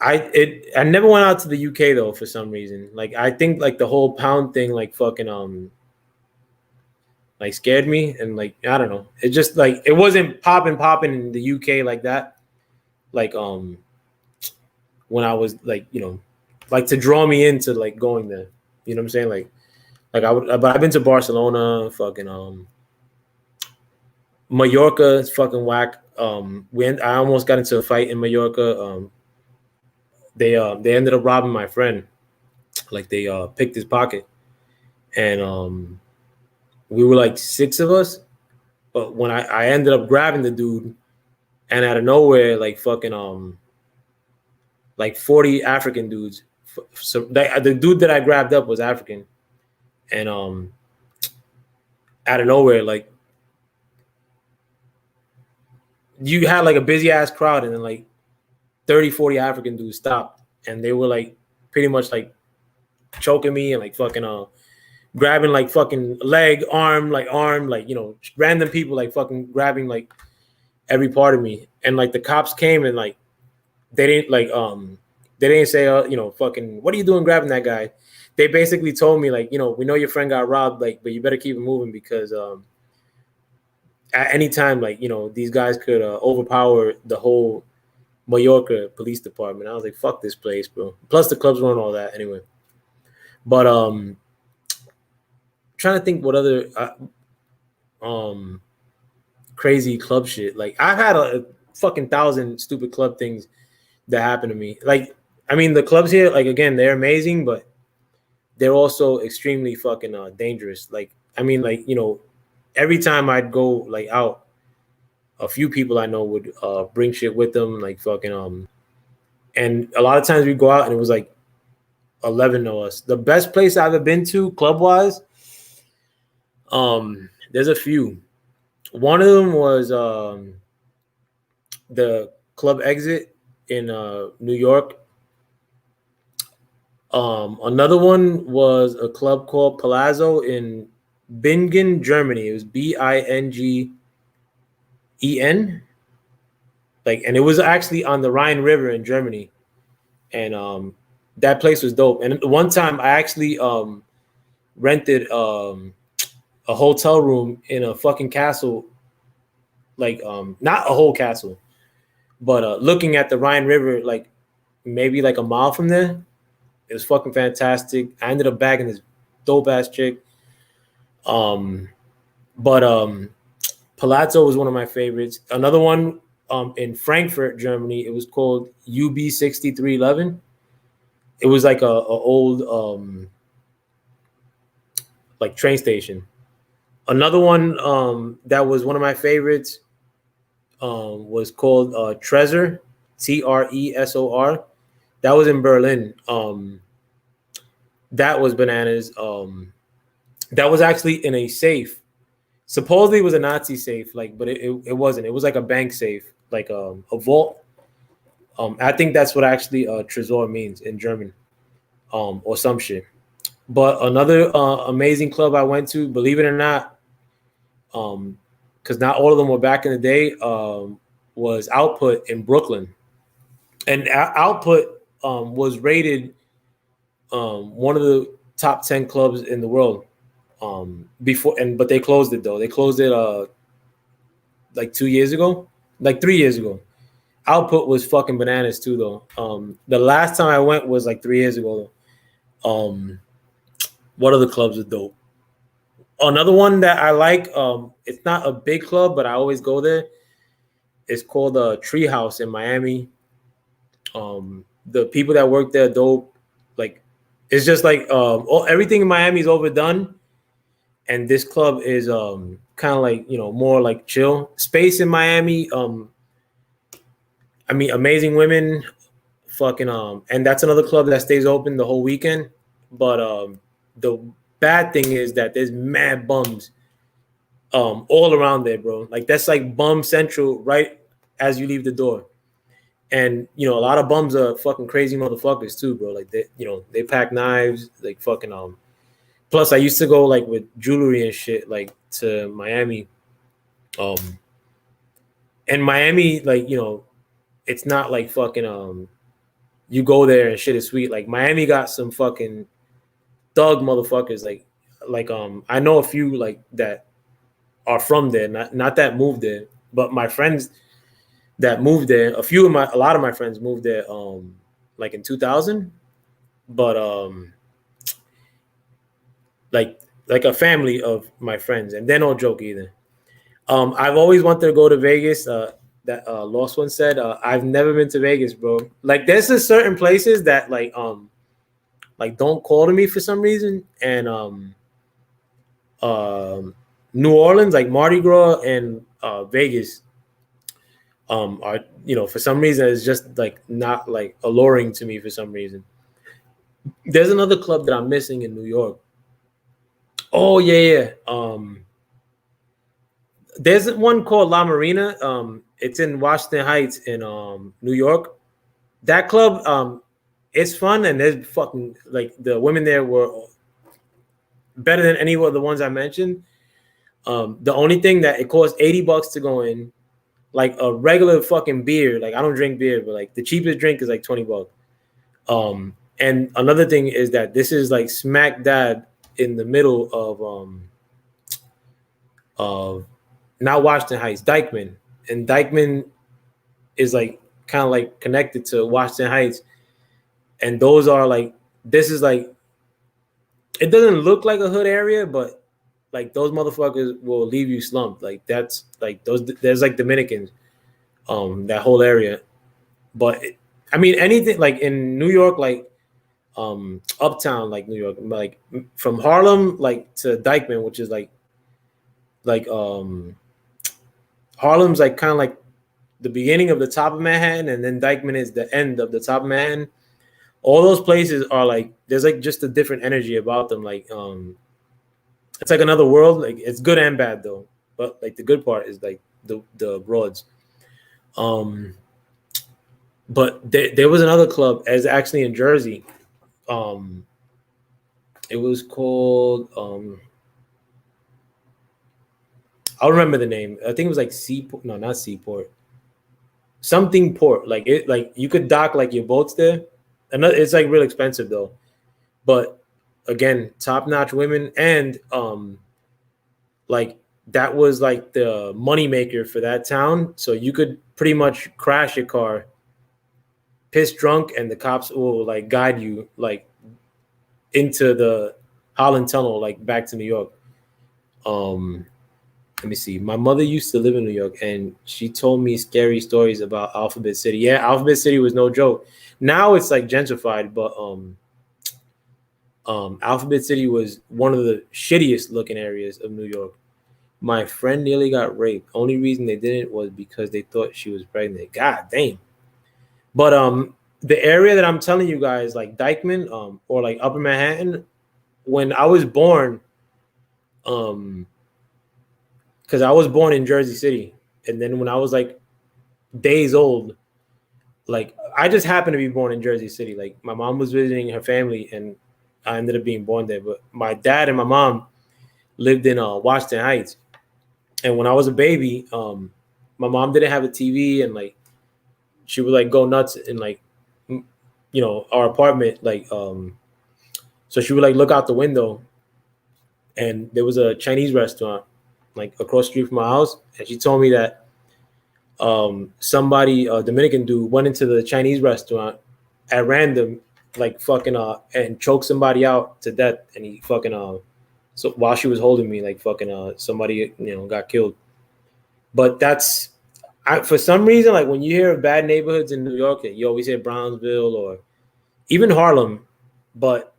I never went out to the UK though for some reason. Like I think like the whole pound thing like fucking like scared me, and like I don't know. It just like it wasn't popping in the UK like that. Like when I was like, you know, like to draw me into like going there. You know what I'm saying? Like I would, but I've been to Barcelona, fucking Mallorca, it's fucking whack. I almost got into a fight in Mallorca. They ended up robbing my friend. Like they picked his pocket, and we were like 6 of us. But when I ended up grabbing the dude, and out of nowhere, like fucking like 40 African dudes. So the dude that I grabbed up was African, and out of nowhere, like you had like a busy ass crowd, and then like 30, 40 African dudes stopped, and they were like pretty much like choking me and like fucking grabbing like fucking leg, arm, like, you know, random people like fucking grabbing like every part of me. And like the cops came and like they didn't say you know, fucking what are you doing grabbing that guy? They basically told me like, you know, we know your friend got robbed, like, but you better keep it moving because at any time, like, you know, these guys could overpower the whole Mallorca police department. I was like, fuck this place, bro. Plus the clubs weren't all that anyway. But trying to think what other crazy club shit. Like I've had a fucking 1,000 stupid club things that happened to me. Like, I mean, the clubs here, like again, they're amazing, but they're also extremely fucking dangerous. Like, I mean, like, you know, every time I'd go like out, a few people I know would bring shit with them, like fucking and a lot of times we go out and it was like 11 of us. The best place I've ever been to club wise, there's a few. One of them was the Club Exit in New York. Another one was a club called Palazzo in Bingen, Germany. It was Bingen. Like, and it was actually on the Rhine River in Germany. And that place was dope. And one time I actually rented a hotel room in a fucking castle, like not a whole castle, but looking at the Rhine River, like maybe like a mile from there. It was fucking fantastic. I ended up bagging this dope ass chick. But Palazzo was one of my favorites. Another one in Frankfurt, Germany, it was called UB 6311. It was like a old like train station. Another one that was one of my favorites was called Tresor, Tresor. That was in Berlin. That was bananas. That was actually in a safe. Supposedly it was a Nazi safe, like, but it wasn't. It was like a bank safe, like a vault. I think that's what actually Tresor means in German, or some shit. But another amazing club I went to, believe it or not, because not all of them were back in the day, was Output in Brooklyn. And Output was rated one of the top 10 clubs in the world before, but they closed it though. They closed it like 2 years ago, like 3 years ago. output was fucking bananas too, though. The last time I went was like 3 years ago. What other clubs are dope? Another one that I like. It's not a big club, but I always go there. It's called Treehouse in Miami. The people that work there are dope. Like, it's just like everything in Miami is overdone, and this club is kind of like, you know, more like chill space in Miami. I mean, amazing women, fucking and that's another club that stays open the whole weekend. But the bad thing is that there's mad bums all around there, bro. Like, that's like bum central right as you leave the door. And, you know, a lot of bums are fucking crazy motherfuckers too, bro. Like, they, you know, they pack knives, like fucking plus I used to go like with jewelry and shit like to Miami. And Miami, like, you know, it's not like fucking you go there and shit is sweet. Like, Miami got some fucking thug motherfuckers. Like I know a few like that are from there, not that moved there, but my friends that moved there, a lot of my friends moved there like in 2000, but like a family of my friends, and they're no joke either. I've always wanted to go to Vegas. That Lost One said, I've never been to Vegas, bro. Like, there's just certain places that like don't call to me for some reason, and New Orleans, like Mardi Gras and Vegas, are, you know, for some reason it's just like not like alluring to me for some reason. There's another club that I'm missing in New York. Oh yeah. There's one called La Marina. It's in Washington Heights in New York. That club, it's fun, and there's fucking, like, the women there were better than any of the ones I mentioned. The only thing that it costs $80 to go in, like a regular fucking beer. Like, I don't drink beer, but like the cheapest drink is like $20. And another thing is that this is like smack dab in the middle of not Washington Heights, Dykeman, and Dykeman is like kind of like connected to Washington Heights, and those are like, this is like, it doesn't look like a hood area, but like those motherfuckers will leave you slumped. Like, that's like those, there's like Dominicans, that whole area. But I mean, anything like in New York, like uptown, like New York, like from Harlem like to Dykeman, which is like Harlem's like kind of like the beginning of the top of Manhattan, and then Dykeman is the end of the top of Manhattan. All those places are like, there's like just a different energy about them. Like it's like another world. Like, it's good and bad though, but like the good part is like the broads. But there was another club, as actually in Jersey. It was called I'll remember the name. I think it was like Seaport. No, not Seaport. Something Port. Like, it, like you could dock like your boats there. Another, it's like real expensive though. But again, top notch women, and like that was like the money maker for that town. So you could pretty much crash your car, piss drunk, and the cops will like guide you like into the Holland Tunnel, like back to New York. Let me see. My mother used to live in New York, and she told me scary stories about Alphabet City. Yeah, Alphabet City was no joke. Now it's like gentrified, but Alphabet City was one of the shittiest looking areas of New York. My friend nearly got raped. Only reason they didn't was because they thought she was pregnant. God damn. But the area that I'm telling you guys, like Dykeman, or like Upper Manhattan, when I was born, because I was born in Jersey City, and then when I was like days old, like I just happened to be born in Jersey City. Like, my mom was visiting her family, and I ended up being born there. But my dad and my mom lived in Washington Heights, and when I was a baby, my mom didn't have a TV, and like she would like go nuts in like, you know, our apartment, like so she would like look out the window, and there was a Chinese restaurant like across the street from my house, and she told me that somebody, a Dominican dude, went into the Chinese restaurant at random, like fucking and choked somebody out to death, and he fucking so while she was holding me, like fucking somebody got killed. But that's for some reason, like when you hear of bad neighborhoods in New York, you always hear Brownsville or even Harlem, but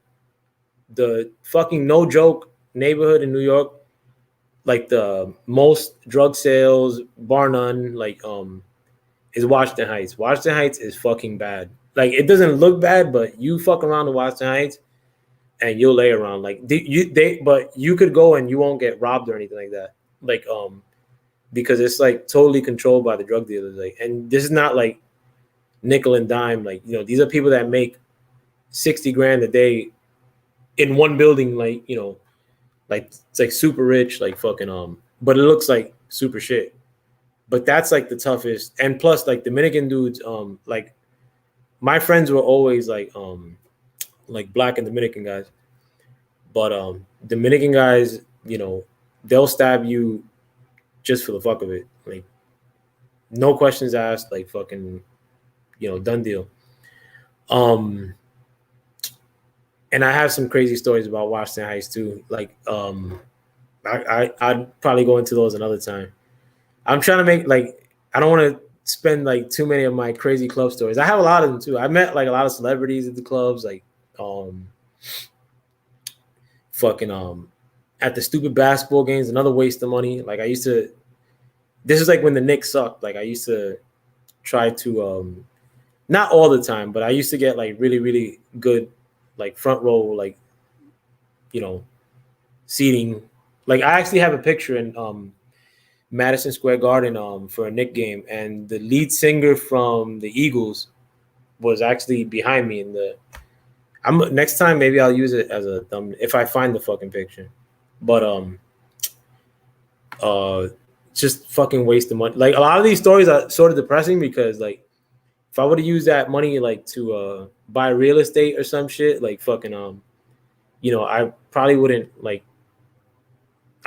the fucking no joke neighborhood in New York, like the most drug sales, bar none, like is Washington Heights. Washington Heights is fucking bad. Like it doesn't look bad, but you fuck around in Washington Heights and you'll lay around. Like but you could go and you won't get robbed or anything like that. Like because it's like totally controlled by the drug dealers. Like, and this is not like nickel and dime. Like these are people that make 60 grand a day in one building. Like like it's like super rich. Like fucking but it looks like super shit. But that's like the toughest. And plus, like Dominican dudes, like my friends were always like black and Dominican guys. But Dominican guys, they'll stab you just for the fuck of it. Like no questions asked, like fucking, done deal. And I have some crazy stories about Washington Heights too. Like I'd probably go into those another time. I'm trying to make I don't want to spend like too many of my crazy club stories. I have a lot of them too. I met like a lot of celebrities at the clubs, like fucking at the stupid basketball games, another waste of money. Like this is like when the Knicks sucked. Like I used to try to not all the time, but I used to get like really, really good like front row, like seating. Like I actually have a picture in Madison Square Garden for a Knicks game, and the lead singer from the Eagles was actually behind me in the. Next time maybe I'll use it as a thumb if I find the fucking picture, but just fucking waste of money. Like a lot of these stories are sort of depressing because like if I would have used that money like to buy real estate or some shit, like fucking I probably wouldn't like.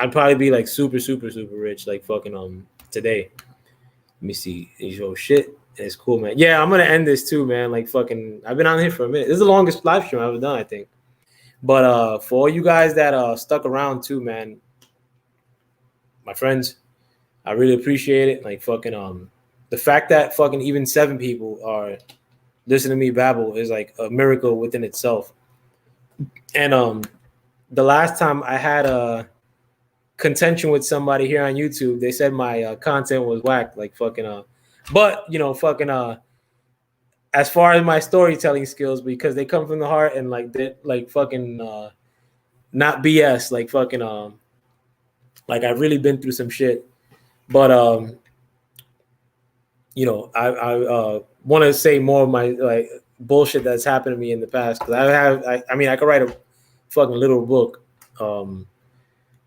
I'd probably be like super, super, super rich, like fucking today. Let me see. Shit. It's cool, man. Yeah, I'm gonna end this too, man. Like fucking I've been on here for a minute. This is the longest live stream I've ever done, I think. But for all you guys that stuck around too, man, my friends, I really appreciate it. Like fucking the fact that fucking even 7 people are listening to me babble is like a miracle within itself. And the last time I had a contention with somebody here on YouTube, they said my content was whack, like fucking but fucking as far as my storytelling skills, because they come from the heart and like they like fucking not BS, like fucking like I've really been through some shit. But I want to say more of my like bullshit that's happened to me in the past, because I mean I could write a fucking little book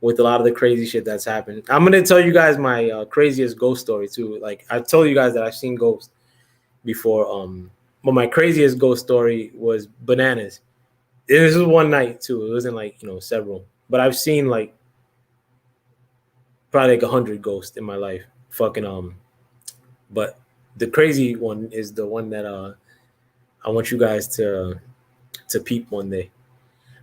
with a lot of the crazy shit that's happened. I'm gonna tell you guys my craziest ghost story too. Like I told you guys that I've seen ghosts before. But my craziest ghost story was bananas. This was one night too. It wasn't like several, but I've seen like probably like 100 ghosts in my life. Fucking but the crazy one is the one that I want you guys to peep one day.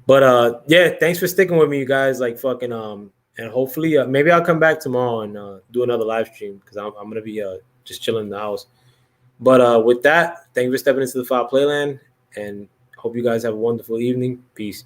But yeah, thanks for sticking with me, you guys. Like fucking and hopefully maybe I'll come back tomorrow and do another live stream, because I'm gonna be just chilling in the house. But with that, thank you for stepping into the Foul Playland, and hope you guys have a wonderful evening. Peace.